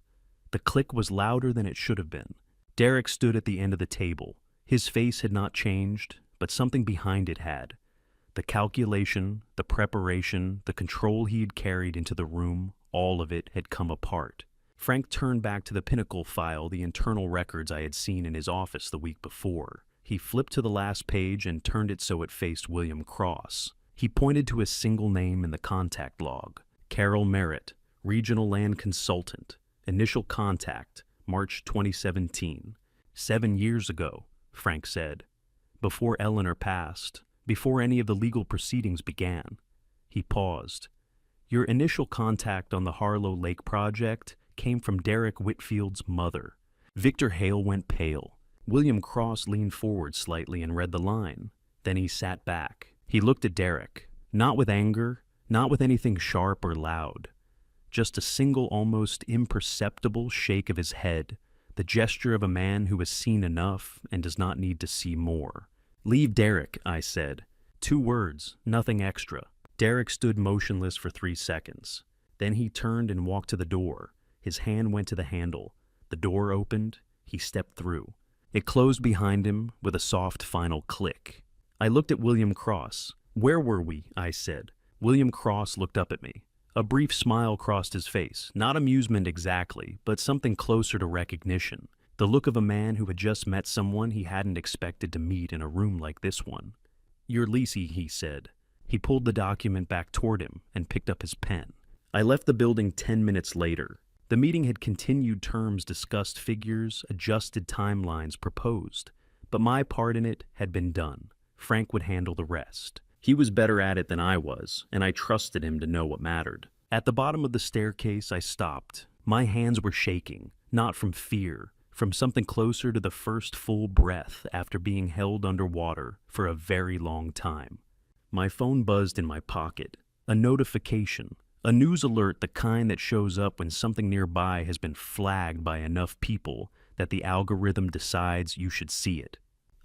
The click was louder than it should have been. Derek stood at the end of the table. His face had not changed, but something behind it had. The calculation, the preparation, the control he had carried into the room, all of it had come apart. Frank turned back to the Pinnacle file, the internal records I had seen in his office the week before. He flipped to the last page and turned it so it faced William Cross. He pointed to a single name in the contact log. Carol Merritt, Regional Land Consultant. Initial contact, March 2017. 7 years ago, Frank said. Before Eleanor passed, before any of the legal proceedings began. He paused. Your initial contact on the Harlow Lake project came from Derek Whitfield's mother. Victor Hale went pale. William Cross leaned forward slightly and read the line. Then he sat back. He looked at Derek, not with anger, not with anything sharp or loud. Just a single, almost imperceptible shake of his head, the gesture of a man who has seen enough and does not need to see more. Leave Derek, I said. 2 words, nothing extra. Derek stood motionless for 3 seconds. Then he turned and walked to the door. His hand went to the handle. The door opened. He stepped through. It closed behind him with a soft final click. I looked at William Cross. Where were we? I said. William Cross looked up at me. A brief smile crossed his face. Not amusement exactly, but something closer to recognition. The look of a man who had just met someone he hadn't expected to meet in a room like this one. You're Lisi, he said. He pulled the document back toward him and picked up his pen. I left the building 10 minutes later. The meeting had continued terms discussed, figures, adjusted timelines proposed. But my part in it had been done. Frank would handle the rest. He was better at it than I was, and I trusted him to know what mattered. At the bottom of the staircase, I stopped. My hands were shaking, not from fear, from something closer to the first full breath after being held underwater for a very long time. My phone buzzed in my pocket. A notification. A news alert, the kind that shows up when something nearby has been flagged by enough people that the algorithm decides you should see it.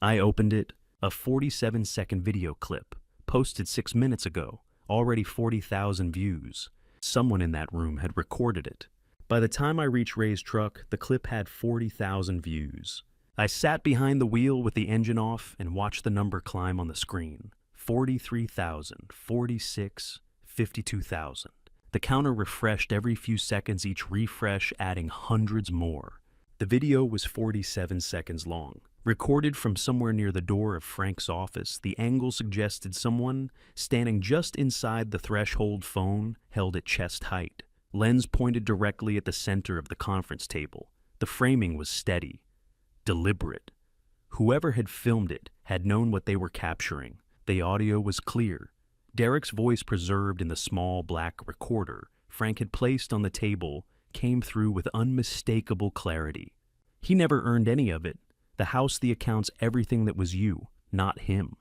I opened it. A 47-second video clip. Posted 6 minutes ago, already 40,000 views. Someone in that room had recorded it. By the time I reached Ray's truck, the clip had 40,000 views. I sat behind the wheel with the engine off and watched the number climb on the screen. 43,000, 46, 52,000. The counter refreshed every few seconds, each refresh adding hundreds more. The video was 47 seconds long. Recorded from somewhere near the door of Frank's office, the angle suggested someone standing just inside the threshold, phone held at chest height. Lens pointed directly at the center of the conference table. The framing was steady, deliberate. Whoever had filmed it had known what they were capturing. The audio was clear. Derek's voice, preserved in the small black recorder Frank had placed on the table, came through with unmistakable clarity. He never earned any of it. The house, the accounts, everything that was you, not him.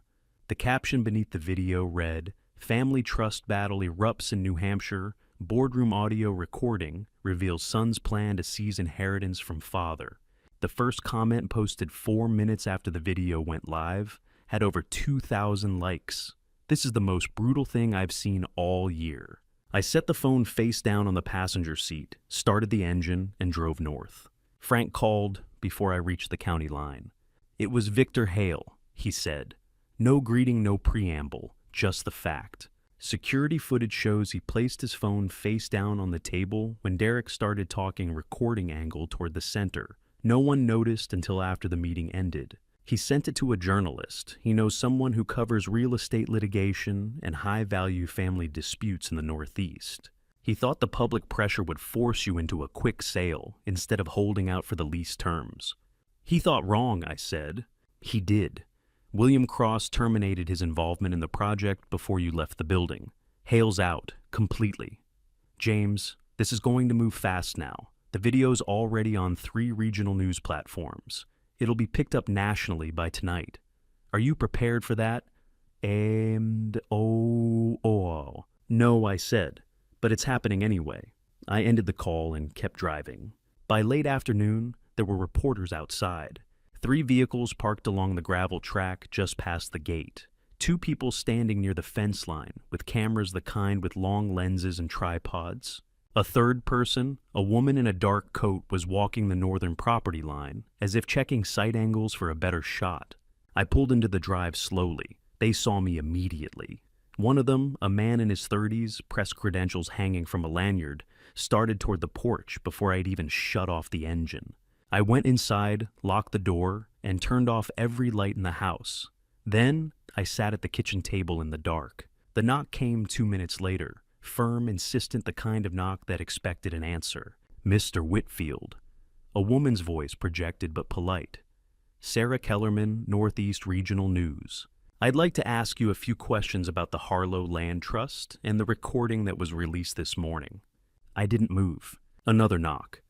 The caption beneath the video read, Family trust battle erupts in New Hampshire. Boardroom audio recording reveals son's plan to seize inheritance from father. The first comment, posted 4 minutes after the video went live, had over 2,000 likes. This is the most brutal thing I've seen all year. I set the phone face down on the passenger seat, started the engine, and drove north. Frank called before I reached the county line. It was Victor Hale, he said. No greeting, no preamble, just the fact. Security footage shows he placed his phone face down on the table when Derek started talking, recording angle toward the center. No one noticed until after the meeting ended. He sent it to a journalist. He knows someone who covers real estate litigation and high-value family disputes in the Northeast. He thought the public pressure would force you into a quick sale instead of holding out for the lease terms. He thought wrong, I said. He did. William Cross terminated his involvement in the project before you left the building. Hale's out, completely. James, this is going to move fast now. The video's already on 3 regional news platforms. It'll be picked up nationally by tonight. Are you prepared for that? No, I said, but it's happening anyway. I ended the call and kept driving. By late afternoon, there were reporters outside. 3 vehicles parked along the gravel track just past the gate. 2 people standing near the fence line, with cameras the kind with long lenses and tripods. A third person, a woman in a dark coat, was walking the northern property line, as if checking sight angles for a better shot. I pulled into the drive slowly. They saw me immediately. One of them, a man in his 30s, press credentials hanging from a lanyard, started toward the porch before I'd even shut off the engine. I went inside, locked the door, and turned off every light in the house. Then, I sat at the kitchen table in the dark. The knock came 2 minutes later. Firm, insistent, the kind of knock that expected an answer. Mr. Whitfield. A woman's voice, projected but polite. Sarah Kellerman, Northeast Regional News. I'd like to ask you a few questions about the Harlow Land Trust and the recording that was released this morning. I didn't move. Another knock.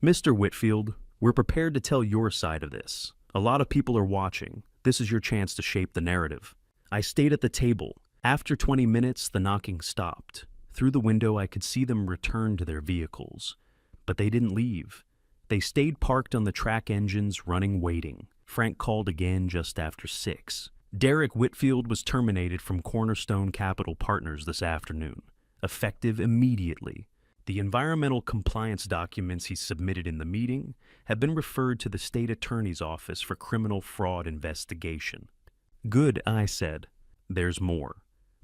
Mr. Whitfield, we're prepared to tell your side of this. A lot of people are watching. This is your chance to shape the narrative. I stayed at the table. After 20 minutes, the knocking stopped. Through the window, I could see them return to their vehicles. But they didn't leave. They stayed parked on the track engines, running, waiting. Frank called again just after 6. Derek Whitfield was terminated from Cornerstone Capital Partners this afternoon, effective immediately. The environmental compliance documents he submitted in the meeting have been referred to the state attorney's office for criminal fraud investigation. Good, I said. There's more.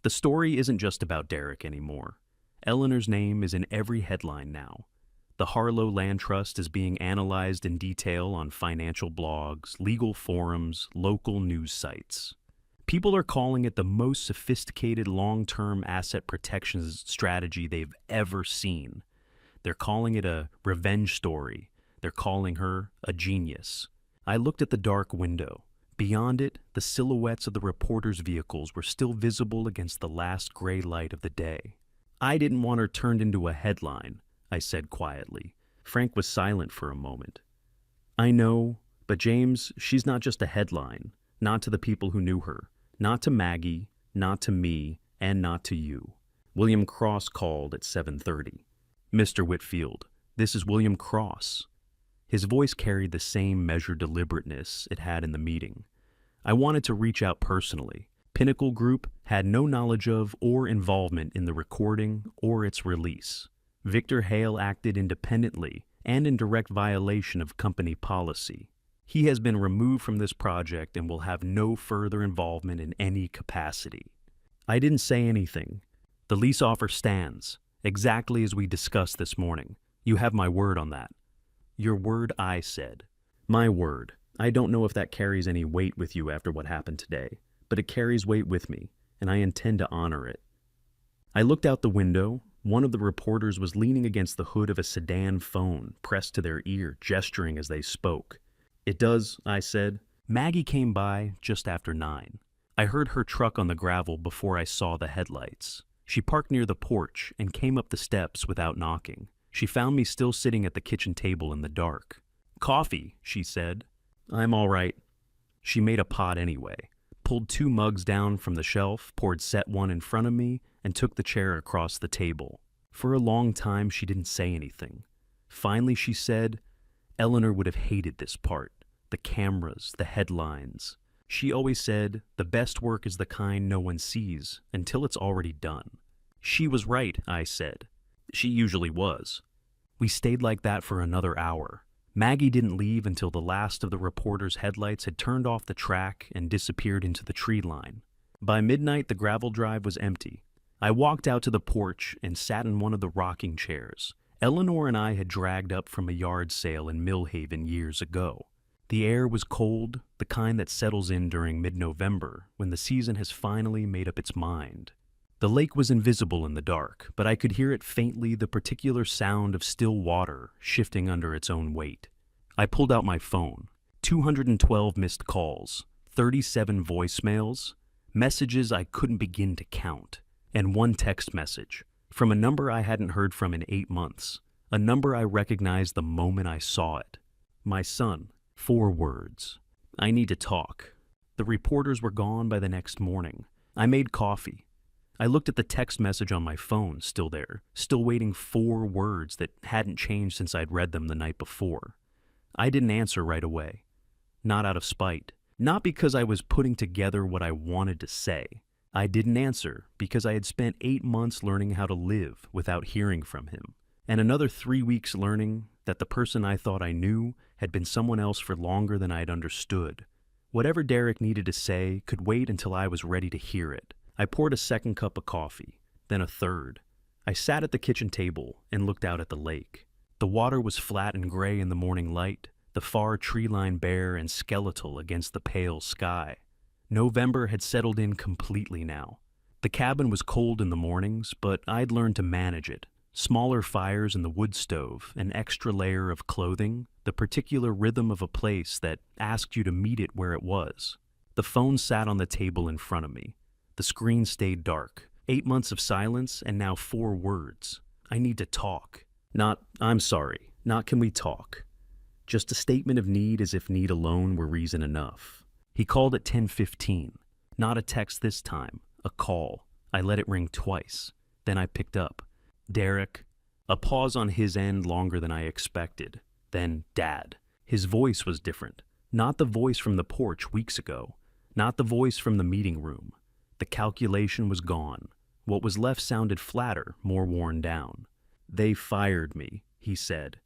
The story isn't just about Derek anymore. Eleanor's name is in every headline now. The Harlow Land Trust is being analyzed in detail on financial blogs, legal forums, local news sites. People are calling it the most sophisticated long-term asset protection strategy they've ever seen. They're calling it a revenge story. They're calling her a genius. I looked at the dark window. Beyond it, the silhouettes of the reporters' vehicles were still visible against the last gray light of the day. I didn't want her turned into a headline, I said quietly. Frank was silent for a moment. I know, but James, she's not just a headline. Not to the people who knew her. Not to Maggie, not to me, and not to you. William Cross called at 7:30. Mr. Whitfield, this is William Cross. His voice carried the same measured deliberateness it had in the meeting. I wanted to reach out personally. Pinnacle Group had no knowledge of or involvement in the recording or its release. Victor Hale acted independently and in direct violation of company policy. He has been removed from this project and will have no further involvement in any capacity. I didn't say anything. The lease offer stands, exactly as we discussed this morning. You have my word on that. Your word, I said. My word. I don't know if that carries any weight with you after what happened today, but it carries weight with me, and I intend to honor it. I looked out the window. One of the reporters was leaning against the hood of a sedan phone, pressed to their ear, gesturing as they spoke. It does, I said. Maggie came by just after 9. I heard her truck on the gravel before I saw the headlights. She parked near the porch and came up the steps without knocking. She found me still sitting at the kitchen table in the dark. Coffee, she said. I'm all right. She made a pot anyway, pulled 2 mugs down from the shelf, poured set one in front of me, and took the chair across the table. For a long time, she didn't say anything. Finally, she said, Eleanor would have hated this part. The cameras, the headlines. She always said, the best work is the kind no one sees until it's already done. She was right, I said. She usually was. We stayed like that for another hour. Maggie didn't leave until the last of the reporter's headlights had turned off the track and disappeared into the tree line. By midnight, the gravel drive was empty. I walked out to the porch and sat in one of the rocking chairs. Eleanor and I had dragged up from a yard sale in Millhaven years ago. The air was cold, the kind that settles in during mid-November when the season has finally made up its mind. The lake was invisible in the dark, but I could hear it faintly, the particular sound of still water shifting under its own weight. I pulled out my phone. 212 missed calls, 37 voicemails, messages I couldn't begin to count, and one text message from a number I hadn't heard from in 8 months, a number I recognized the moment I saw it. My son, 4 words. I need to talk. The reporters were gone by the next morning. I made coffee. I looked at the text message on my phone, still there, still waiting 4 words that hadn't changed since I'd read them the night before. I didn't answer right away. Not out of spite. Not because I was putting together what I wanted to say. I didn't answer because I had spent 8 months learning how to live without hearing from him, and another 3 weeks learning that the person I thought I knew had been someone else for longer than I'd understood. Whatever Derek needed to say could wait until I was ready to hear it. I poured a second cup of coffee, then a third. I sat at the kitchen table and looked out at the lake. The water was flat and gray in the morning light, the far tree line bare and skeletal against the pale sky. November had settled in completely now. The cabin was cold in the mornings, but I'd learned to manage it. Smaller fires in the wood stove, an extra layer of clothing, the particular rhythm of a place that asked you to meet it where it was. The phone sat on the table in front of me. The screen stayed dark. 8 months of silence and now 4 words. I need to talk. Not, I'm sorry. Not can we talk. Just a statement of need as if need alone were reason enough. He called at 10:15. Not a text this time. A call. I let it ring twice. Then I picked up. Derek. A pause on his end longer than I expected. Then Dad. His voice was different. Not the voice from the porch weeks ago. Not the voice from the meeting room. The calculation was gone. What was left sounded flatter, more worn down. They fired me, he said.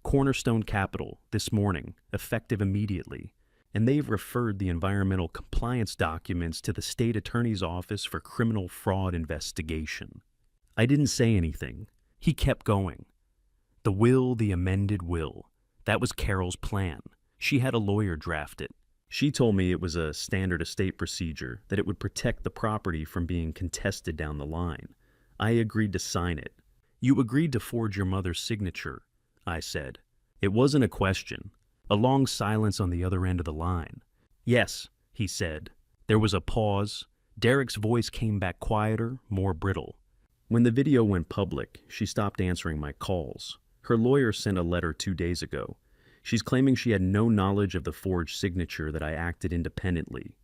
Cornerstone Capital, this morning, effective immediately. And they've referred the environmental compliance documents to the state attorney's office for criminal fraud investigation. I didn't say anything. He kept going. The will, the amended will. That was Carol's plan. She had a lawyer draft it. She told me it was a standard estate procedure, that it would protect the property from being contested down the line. I agreed to sign it. You agreed to forge your mother's signature, I said. It wasn't a question. A long silence on the other end of the line. Yes, he said. There was a pause. Derek's voice came back quieter, more brittle. When the video went public, she stopped answering my calls. Her lawyer sent a letter 2 days ago. She's claiming she had no knowledge of the forged signature, that I acted independently.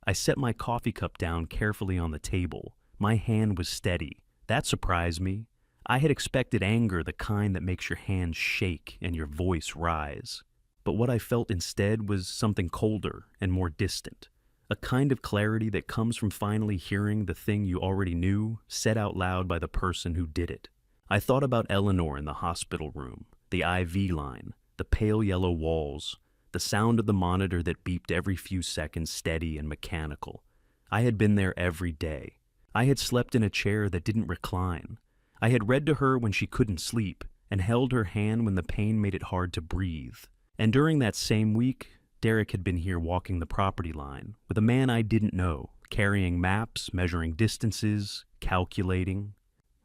I set my coffee cup down carefully on the table. My hand was steady. That surprised me. I had expected anger, the kind that makes your hands shake and your voice rise. But what I felt instead was something colder and more distant. A kind of clarity that comes from finally hearing the thing you already knew said out loud by the person who did it. I thought about Eleanor in the hospital room, the IV line, the pale yellow walls, the sound of the monitor that beeped every few seconds, steady and mechanical. I had been there every day. I had slept in a chair that didn't recline. I had read to her when she couldn't sleep and held her hand when the pain made it hard to breathe. And during that same week, Derek had been here walking the property line with a man I didn't know, carrying maps, measuring distances, calculating.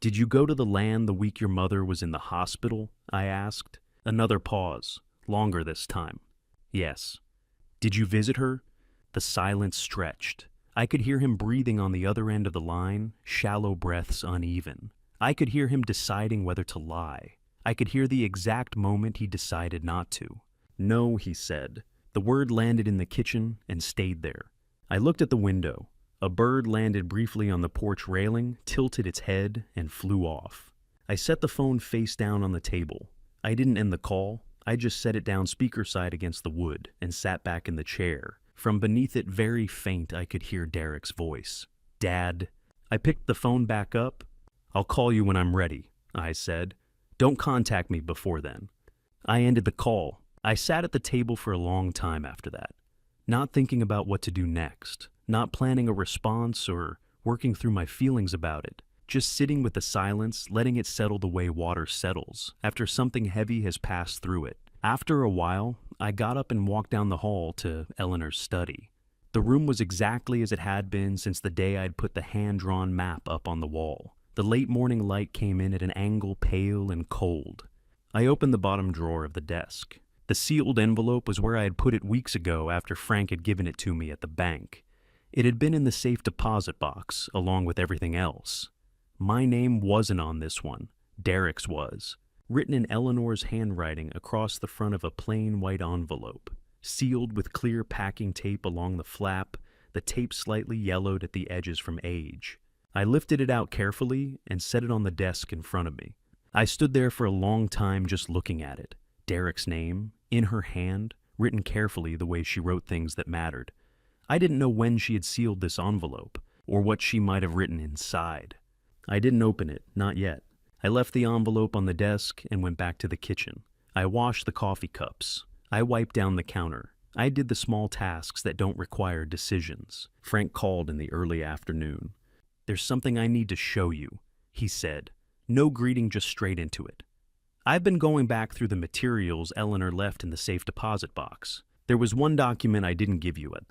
Did you go to the land the week your mother was in the hospital? I asked. Another pause, longer this time. Yes. Did you visit her? The silence stretched. I could hear him breathing on the other end of the line, shallow breaths uneven. I could hear him deciding whether to lie. I could hear the exact moment he decided not to. No, he said. The word landed in the kitchen and stayed there. I looked at the window. A bird landed briefly on the porch railing, tilted its head, and flew off. I set the phone face down on the table. I didn't end the call. I just set it down speaker side against the wood and sat back in the chair. From beneath it, very faint, I could hear Derek's voice. Dad. I picked the phone back up. I'll call you when I'm ready, I said. Don't contact me before then. I ended the call. I sat at the table for a long time after that, not thinking about what to do next, not planning a response or working through my feelings about it. Just sitting with the silence, letting it settle the way water settles, after something heavy has passed through it. After a while, I got up and walked down the hall to Eleanor's study. The room was exactly as it had been since the day I'd put the hand-drawn map up on the wall. The late morning light came in at an angle, pale and cold. I opened the bottom drawer of the desk. The sealed envelope was where I had put it weeks ago after Frank had given it to me at the bank. It had been in the safe deposit box, along with everything else. My name wasn't on this one. Derek's was, written in Eleanor's handwriting across the front of a plain white envelope, sealed with clear packing tape along the flap, the tape slightly yellowed at the edges from age. I lifted it out carefully and set it on the desk in front of me. I stood there for a long time just looking at it. Derek's name, in her hand, written carefully the way she wrote things that mattered. I didn't know when she had sealed this envelope, or what she might have written inside. I didn't open it, not yet. I left the envelope on the desk and went back to the kitchen. I washed the coffee cups. I wiped down the counter. I did the small tasks that don't require decisions. Frank called in the early afternoon. "There's something I need to show you," he said. No greeting, just straight into it. "I've been going back through the materials Eleanor left in the safe deposit box. There was one document I didn't give you it.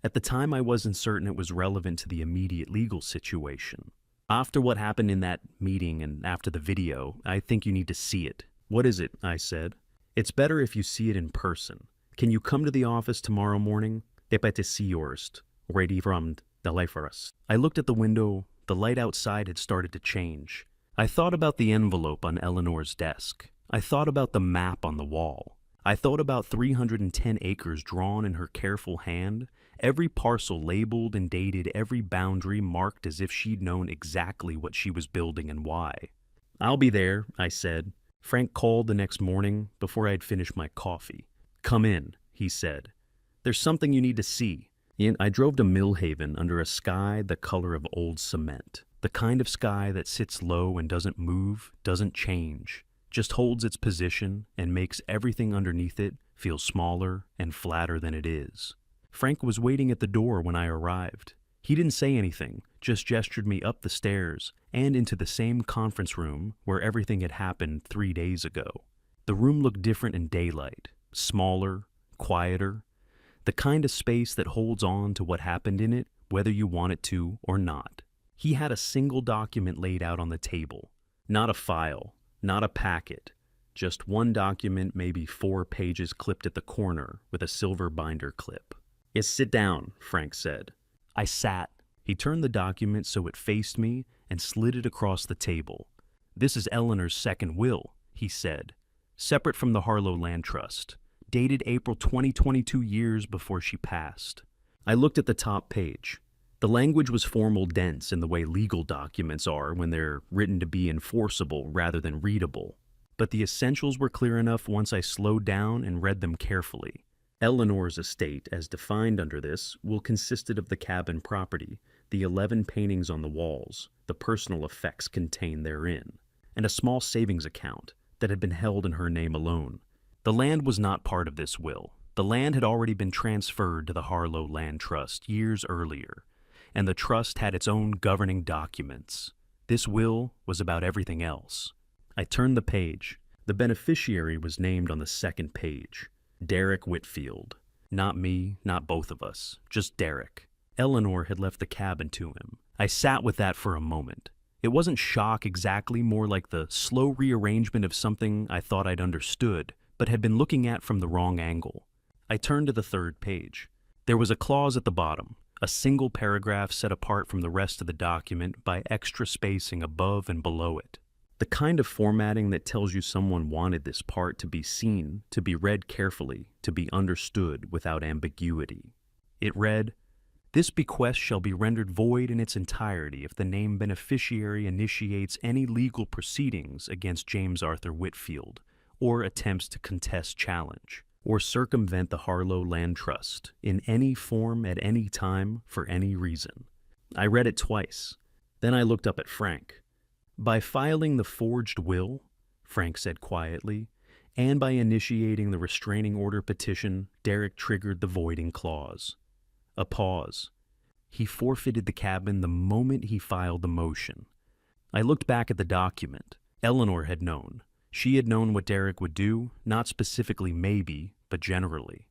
At the time, I wasn't certain it was relevant to the immediate legal situation. After what happened in that meeting and after the video, I think you need to see it." "What is it?" I said. "It's better if you see it in person. Can you come to the office tomorrow morning? Det är bättre ready from the life for us." I looked at the window. The light outside had started to change. I thought about the envelope on Eleanor's desk. I thought about the map on the wall. I thought about 310 acres drawn in her careful hand, every parcel labeled and dated, every boundary marked as if she'd known exactly what she was building and why. "I'll be there," I said. Frank called the next morning before I had finished my coffee. "Come in," he said. "There's something you need to see." I drove to Millhaven under a sky the color of old cement. The kind of sky that sits low and doesn't move, doesn't change, just holds its position and makes everything underneath it feel smaller and flatter than it is. Frank was waiting at the door when I arrived. He didn't say anything, just gestured me up the stairs and into the same conference room where everything had happened 3 days ago. The room looked different in daylight, smaller, quieter, the kind of space that holds on to what happened in it, whether you want it to or not. He had a single document laid out on the table. Not a file, not a packet, just one document, maybe 4 pages clipped at the corner with a silver binder clip. "Yes, sit down," Frank said. I sat. He turned the document so it faced me and slid it across the table. "This is Eleanor's second will," he said, "separate from the Harlow Land Trust, dated April 2022, years before she passed." I looked at the top page. The language was formal, dense in the way legal documents are when they're written to be enforceable rather than readable. But the essentials were clear enough once I slowed down and read them carefully. Eleanor's estate, as defined under this, will consist of the cabin property, the 11 paintings on the walls, the personal effects contained therein, and a small savings account that had been held in her name alone. The land was not part of this will. The land had already been transferred to the Harlow Land Trust years earlier, and the trust had its own governing documents. This will was about everything else. I turned the page. The beneficiary was named on the second page. Derek Whitfield. Not me, not both of us, just Derek. Eleanor had left the cabin to him. I sat with that for a moment. It wasn't shock exactly, more like the slow rearrangement of something I thought I'd understood, but had been looking at from the wrong angle. I turned to the third page. There was a clause at the bottom, a single paragraph set apart from the rest of the document by extra spacing above and below it. The kind of formatting that tells you someone wanted this part to be seen, to be read carefully, to be understood without ambiguity. It read, "This bequest shall be rendered void in its entirety if the named beneficiary initiates any legal proceedings against James Arthur Whitfield, or attempts to contest, challenge, or circumvent the Harlow Land Trust in any form at any time for any reason." I read it twice. Then I looked up at Frank. "By filing the forged will," Frank said quietly, "and by initiating the restraining order petition, Derek triggered the voiding clause." A pause. He forfeited the cabin the moment he filed the motion. I looked back at the document. Eleanor had known. She had known what Derek would do, not specifically maybe, but generally.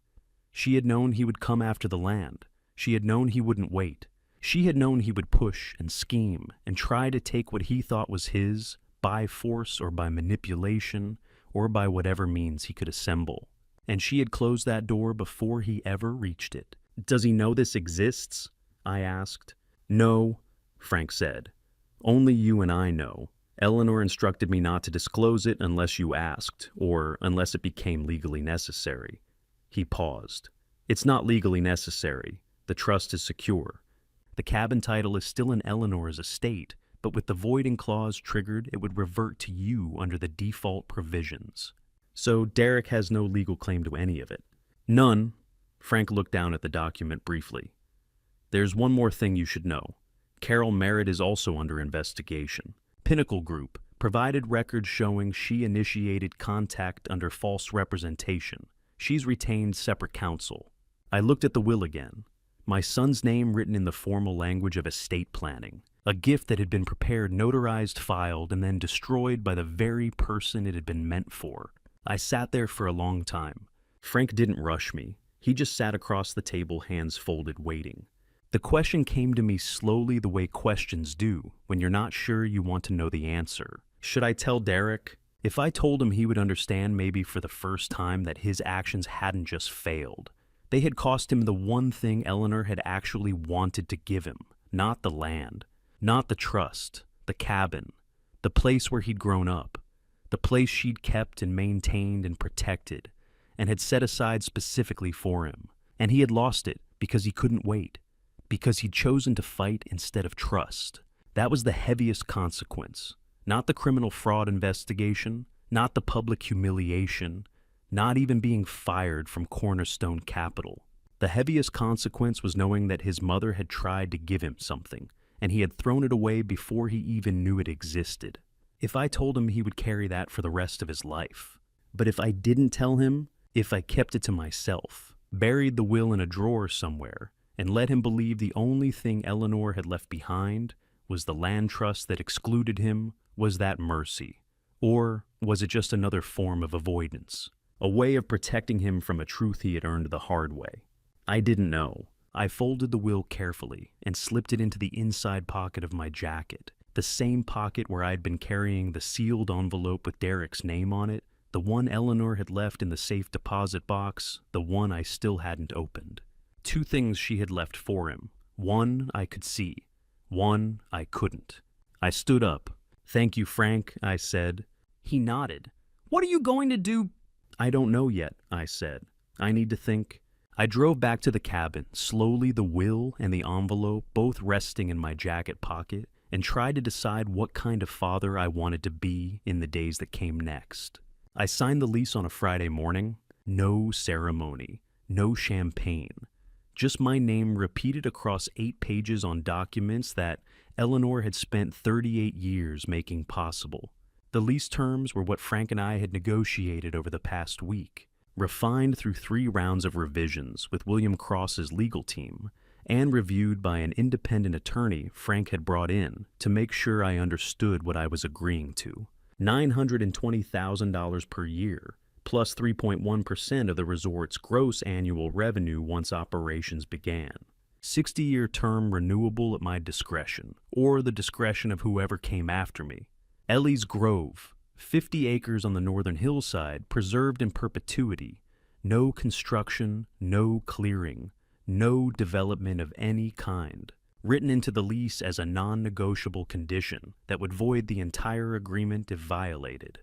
She had known he would come after the land. She had known he wouldn't wait. She had known he would push and scheme and try to take what he thought was his, by force or by manipulation, or by whatever means he could assemble. and she had closed that door before he ever reached it. "Does he know this exists?" I asked. "No," Frank said. "Only you and I know. Eleanor instructed me not to disclose it unless you asked, or unless it became legally necessary." He paused. "It's not legally necessary. The trust is secure. The cabin title is still in Eleanor's estate, but with the voiding clause triggered, it would revert to you under the default provisions. So Derek has no legal claim to any of it." "None." Frank looked down at the document briefly. "There's one more thing you should know. Carol Merritt is also under investigation. Pinnacle Group provided records showing she initiated contact under false representation. She's retained separate counsel." I looked at the will again. My son's name written in the formal language of estate planning. A gift that had been prepared, notarized, filed, and then destroyed by the very person it had been meant for. I sat there for a long time. Frank didn't rush me. He just sat across the table, hands folded, waiting. The question came to me slowly, the way questions do when you're not sure you want to know the answer. Should I tell Derek? If I told him, he would understand, maybe for the first time, that his actions hadn't just failed. They had cost him the one thing Eleanor had actually wanted to give him. Not the land, not the trust, the cabin, the place where he'd grown up, the place she'd kept and maintained and protected, and had set aside specifically for him. And he had lost it because he couldn't wait, because he'd chosen to fight instead of trust. That was the heaviest consequence. Not the criminal fraud investigation, not the public humiliation, not even being fired from Cornerstone Capital. The heaviest consequence was knowing that his mother had tried to give him something, and he had thrown it away before he even knew it existed. If I told him, he would carry that for the rest of his life. But if I didn't tell him, if I kept it to myself, buried the will in a drawer somewhere, and let him believe the only thing Eleanor had left behind was the land trust that excluded him, was that mercy? Or was it just another form of avoidance? A way of protecting him from a truth he had earned the hard way? I didn't know. I folded the will carefully and slipped it into the inside pocket of my jacket, the same pocket where I'd been carrying the sealed envelope with Derek's name on it, the one Eleanor had left in the safe deposit box, the one I still hadn't opened. Two things she had left for him. One I could see. One I couldn't. I stood up. "Thank you, Frank," I said. He nodded. "What are you going to do?" "I don't know yet," I said. "I need to think." I drove back to the cabin, slowly, the will and the envelope both resting in my jacket pocket, and tried to decide what kind of father I wanted to be in the days that came next. I signed the lease on a Friday morning. No ceremony. No champagne. Just my name repeated across 8 pages on documents that Eleanor had spent 38 years making possible. The lease terms were what Frank and I had negotiated over the past week, refined through 3 rounds of revisions with William Cross's legal team, and reviewed by an independent attorney Frank had brought in to make sure I understood what I was agreeing to. $920,000 per year, plus 3.1% of the resort's gross annual revenue once operations began. 60-year term renewable at my discretion, or the discretion of whoever came after me. Ellie's Grove, 50 acres on the northern hillside, preserved in perpetuity. No construction, no clearing, no development of any kind. Written into the lease as a non-negotiable condition that would void the entire agreement if violated.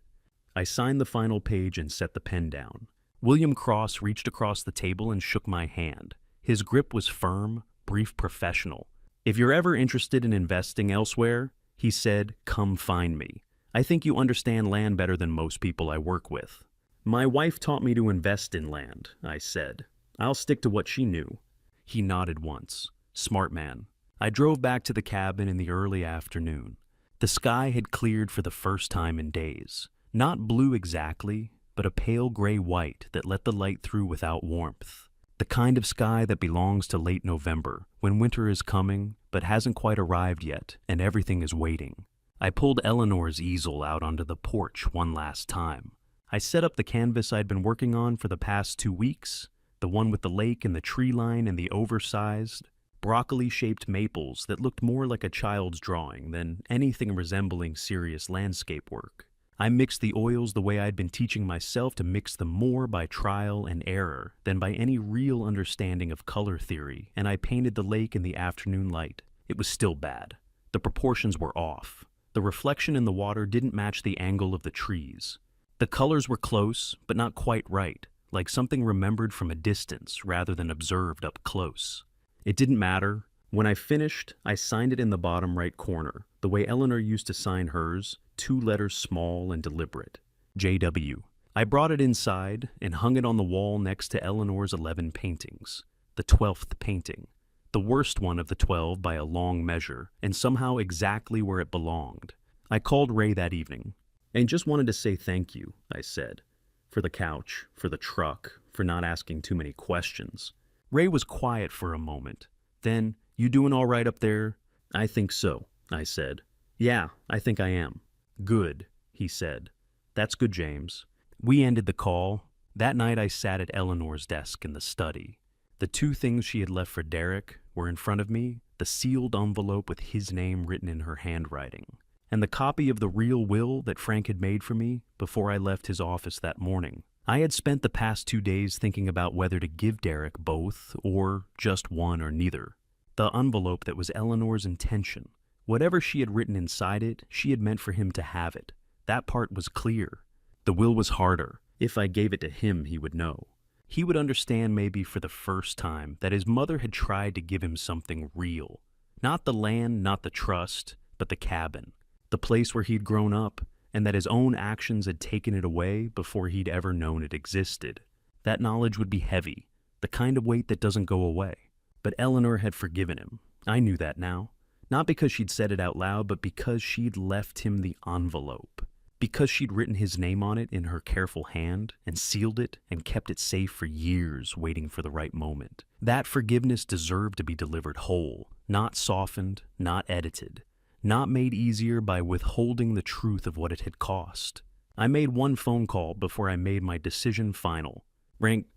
I signed the final page and set the pen down. William Cross reached across the table and shook my hand. His grip was firm, brief, professional. "If you're ever interested in investing elsewhere," he said, "come find me. I think you understand land better than most people I work with." "My wife taught me to invest in land," I said. "I'll stick to what she knew." He nodded once. Smart man. I drove back to the cabin in the early afternoon. The sky had cleared for the first time in days. Not blue exactly, but a pale gray-white that let the light through without warmth. The kind of sky that belongs to late November, when winter is coming, but hasn't quite arrived yet, and everything is waiting. I pulled Eleanor's easel out onto the porch one last time. I set up the canvas I'd been working on for the past 2 weeks, the one with the lake and the tree line and the oversized, broccoli-shaped maples that looked more like a child's drawing than anything resembling serious landscape work. I mixed the oils the way I'd been teaching myself to mix them more by trial and error than by any real understanding of color theory, and I painted the lake in the afternoon light. It was still bad. The proportions were off. The reflection in the water didn't match the angle of the trees. The colors were close, but not quite right, like something remembered from a distance rather than observed up close. It didn't matter. When I finished, I signed it in the bottom right corner, the way Eleanor used to sign hers, 2 letters small and deliberate. JW. I brought it inside and hung it on the wall next to Eleanor's 11 paintings. The 12th painting. The worst one of the 12 by a long measure, and somehow exactly where it belonged. I called Ray that evening, and just wanted to say thank you, I said. For the couch, for the truck, for not asking too many questions. Ray was quiet for a moment. Then, "You doing all right up there?" "I think so," I said. "Yeah, I think I am." "Good," he said. "That's good, James." We ended the call. That night I sat at Eleanor's desk in the study. The 2 things she had left for Derek were in front of me, the sealed envelope with his name written in her handwriting, and the copy of the real will that Frank had made for me before I left his office that morning. I had spent the past 2 days thinking about whether to give Derek both or just one or neither. The envelope that was Eleanor's intention. Whatever she had written inside it, she had meant for him to have it. That part was clear. The will was harder. If I gave it to him, he would know. He would understand maybe for the first time that his mother had tried to give him something real. Not the land, not the trust, but the cabin. The place where he'd grown up, and that his own actions had taken it away before he'd ever known it existed. That knowledge would be heavy, the kind of weight that doesn't go away. But Eleanor had forgiven him. I knew that now. Not because she'd said it out loud, but because she'd left him the envelope. Because she'd written his name on it in her careful hand, and sealed it, and kept it safe for years, waiting for the right moment. That forgiveness deserved to be delivered whole, not softened, not edited. Not made easier by withholding the truth of what it had cost. I made one phone call before I made my decision final. "Frank,"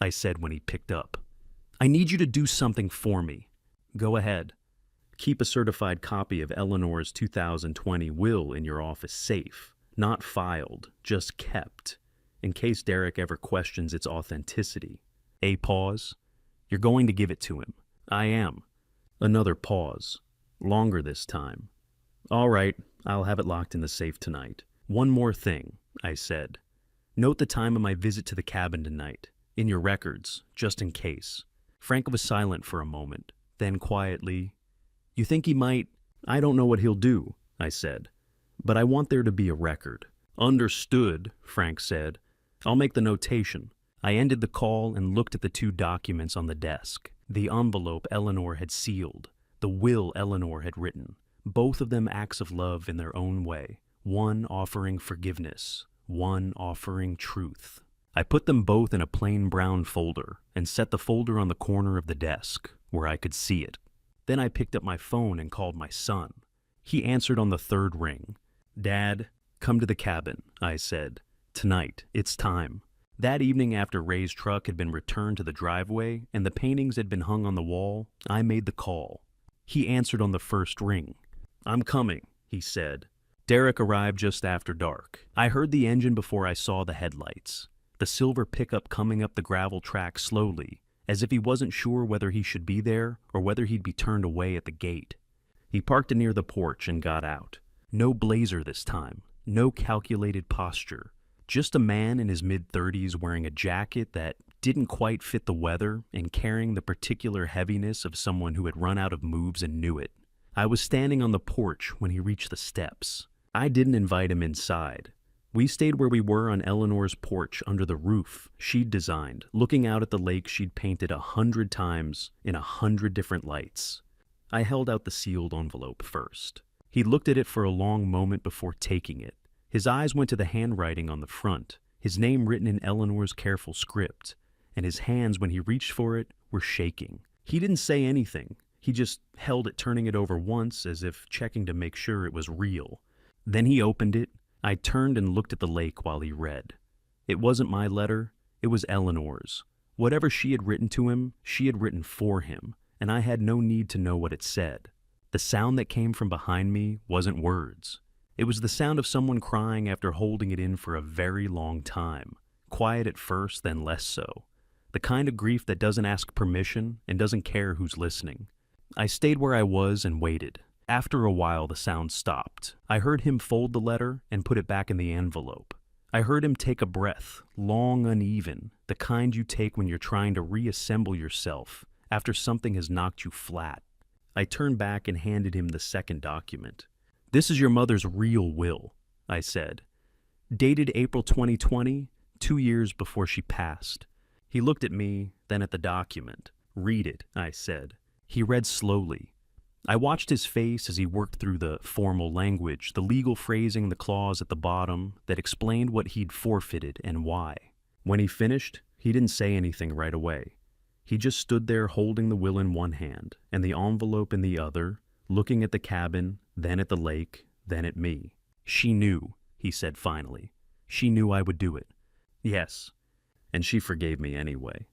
I said when he picked up. "I need you to do something for me." "Go ahead." "Keep a certified copy of Eleanor's 2020 will in your office safe. Not filed, just kept, in case Derek ever questions its authenticity." A pause. "You're going to give it to him." "I am." Another pause. Longer this time. "All right, I'll have it locked in the safe tonight." "One more thing," I said. "Note the time of my visit to the cabin tonight, in your records, just in case." Frank was silent for a moment, then quietly, "You think he might—" "I don't know what he'll do," I said, "but I want there to be a record." "Understood," Frank said. "I'll make the notation." I ended the call and looked at the 2 documents on the desk. The envelope Eleanor had sealed. The will Eleanor had written, both of them acts of love in their own way, one offering forgiveness, one offering truth. I put them both in a plain brown folder and set the folder on the corner of the desk where I could see it. Then I picked up my phone and called my son. He answered on the 3rd ring. "Dad, come to the cabin," I said. "Tonight, it's time." That evening, after Ray's truck had been returned to the driveway and the paintings had been hung on the wall, I made the call. He answered on the 1st ring. "I'm coming," he said. Derek arrived just after dark. I heard the engine before I saw the headlights. The silver pickup coming up the gravel track slowly, as if he wasn't sure whether he should be there or whether he'd be turned away at the gate. He parked it near the porch and got out. No blazer this time, no calculated posture. Just a man in his mid-30s wearing a jacket that didn't quite fit the weather and carrying the particular heaviness of someone who had run out of moves and knew it. I was standing on the porch when he reached the steps. I didn't invite him inside. We stayed where we were on Eleanor's porch under the roof she'd designed, looking out at the lake she'd painted 100 times in 100 different lights. I held out the sealed envelope first. He looked at it for a long moment before taking it. His eyes went to the handwriting on the front, his name written in Eleanor's careful script, and his hands, when he reached for it, were shaking. He didn't say anything. He just held it, turning it over once as if checking to make sure it was real. Then he opened it. I turned and looked at the lake while he read. It wasn't my letter, it was Eleanor's. Whatever she had written to him, she had written for him, and I had no need to know what it said. The sound that came from behind me wasn't words. It was the sound of someone crying after holding it in for a very long time. Quiet at first, then less so. The kind of grief that doesn't ask permission and doesn't care who's listening. I stayed where I was and waited. After a while, the sound stopped. I heard him fold the letter and put it back in the envelope. I heard him take a breath, long, uneven, the kind you take when you're trying to reassemble yourself after something has knocked you flat. I turned back and handed him the second document. "This is your mother's real will," I said. "Dated April 2020, 2 years before she passed." He looked at me, then at the document. "Read it," I said. He read slowly. I watched his face as he worked through the formal language, the legal phrasing, the clause at the bottom that explained what he'd forfeited and why. When he finished, he didn't say anything right away. He just stood there holding the will in one hand and the envelope in the other, looking at the cabin, then at the lake, then at me. "She knew," he said finally. "She knew I would do it." "Yes. And she forgave me anyway."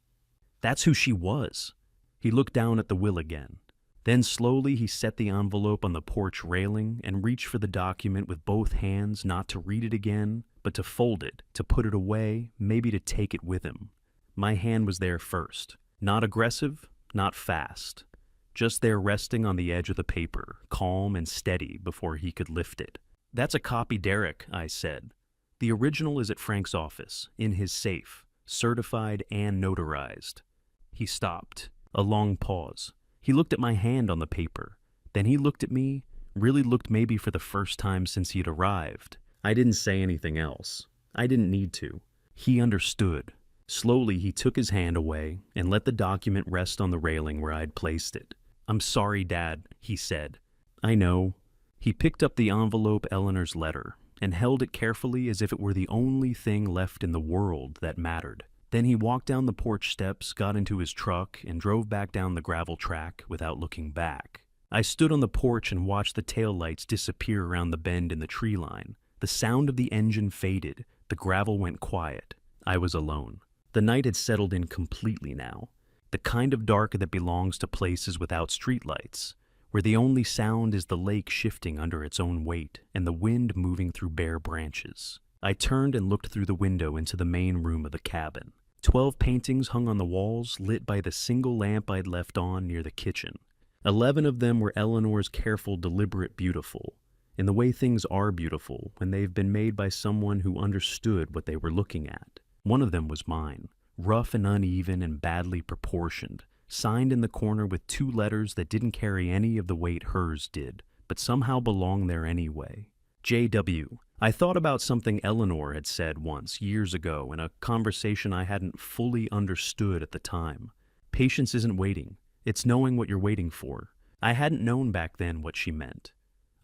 "That's who she was." He looked down at the will again. Then slowly he set the envelope on the porch railing and reached for the document with both hands, not to read it again, but to fold it, to put it away, maybe to take it with him. My hand was there first. Not aggressive, not fast. Just there resting on the edge of the paper, calm and steady before he could lift it. "That's a copy, Derek," I said. "The original is at Frank's office, in his safe, certified and notarized." He stopped. A long pause. He looked at my hand on the paper. Then he looked at me, really looked maybe for the first time since he'd arrived. I didn't say anything else. I didn't need to. He understood. Slowly he took his hand away and let the document rest on the railing where I'd placed it. "I'm sorry, Dad," he said. "I know." He picked up the envelope, Eleanor's letter, and held it carefully as if it were the only thing left in the world that mattered. Then he walked down the porch steps, got into his truck, and drove back down the gravel track without looking back. I stood on the porch and watched the taillights disappear around the bend in the tree line. The sound of the engine faded. The gravel went quiet. I was alone. The night had settled in completely now. The kind of dark that belongs to places without streetlights, where the only sound is the lake shifting under its own weight and the wind moving through bare branches. I turned and looked through the window into the main room of the cabin. 12 paintings hung on the walls, lit by the single lamp I'd left on near the kitchen. 11 of them were Eleanor's careful, deliberate beautiful, in the way things are beautiful when they've been made by someone who understood what they were looking at. One of them was mine, rough and uneven and badly proportioned, signed in the corner with 2 letters that didn't carry any of the weight hers did, but somehow belonged there anyway. J.W. I thought about something Eleanor had said once, years ago, in a conversation I hadn't fully understood at the time. Patience isn't waiting. It's knowing what you're waiting for. I hadn't known back then what she meant.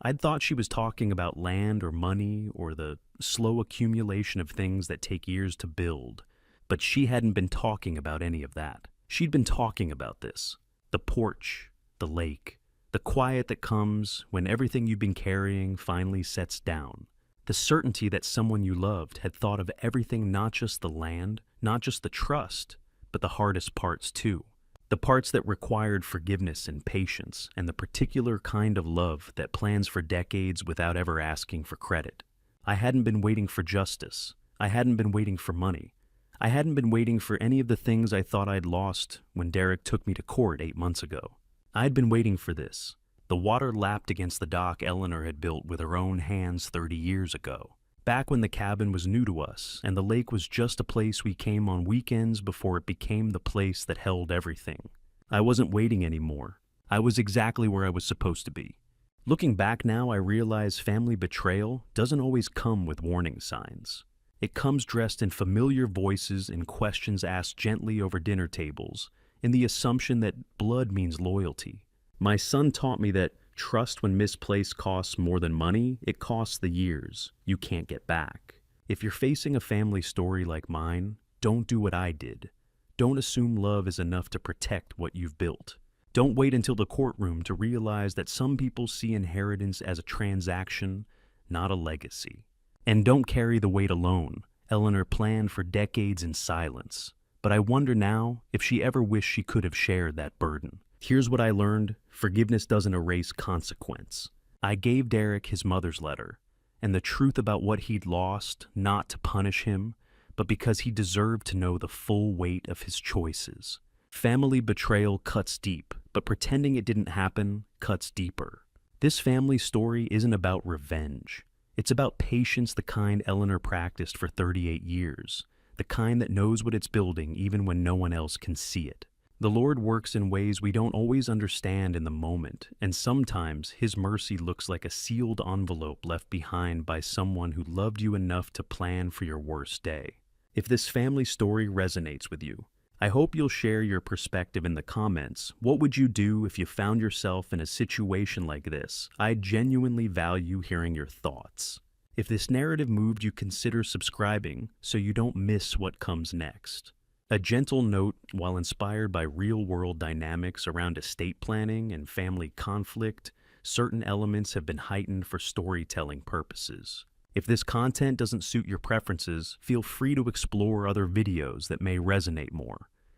I'd thought she was talking about land or money or the slow accumulation of things that take years to build. But she hadn't been talking about any of that. She'd been talking about this. The porch, the lake, the quiet that comes when everything you've been carrying finally sets down. The certainty that someone you loved had thought of everything, not just the land, not just the trust, but the hardest parts too. The parts that required forgiveness and patience and the particular kind of love that plans for decades without ever asking for credit. I hadn't been waiting for justice. I hadn't been waiting for money. I hadn't been waiting for any of the things I thought I'd lost when Derek took me to court 8 months ago. I'd been waiting for this. The water lapped against the dock Eleanor had built with her own hands 30 years ago, back when the cabin was new to us and the lake was just a place we came on weekends before it became the place that held everything. I wasn't waiting anymore. I was exactly where I was supposed to be. Looking back now, I realize family betrayal doesn't always come with warning signs. It comes dressed in familiar voices and questions asked gently over dinner tables, in the assumption that blood means loyalty. My son taught me that trust, when misplaced, costs more than money. It costs the years you can't get back. If you're facing a family story like mine, don't do what I did. Don't assume love is enough to protect what you've built. Don't wait until the courtroom to realize that some people see inheritance as a transaction, not a legacy. And don't carry the weight alone. Eleanor planned for decades in silence, but I wonder now if she ever wished she could have shared that burden. Here's what I learned. Forgiveness doesn't erase consequence. I gave Derek his mother's letter. and the truth about what he'd lost, not to punish him, but because he deserved to know the full weight of his choices. Family betrayal cuts deep, but pretending it didn't happen cuts deeper. This family story isn't about revenge. It's about patience, the kind Eleanor practiced for 38 years, the kind that knows what it's building even when no one else can see it. The Lord works in ways we don't always understand in the moment, and sometimes His mercy looks like a sealed envelope left behind by someone who loved you enough to plan for your worst day. If this family story resonates with you, I hope you'll share your perspective in the comments. What would you do if you found yourself in a situation like this? I genuinely value hearing your thoughts. If this narrative moved you, consider subscribing so you don't miss what comes next. A gentle note: while inspired by real-world dynamics around estate planning and family conflict, certain elements have been heightened for storytelling purposes. If this content doesn't suit your preferences, feel free to explore other videos that may resonate more.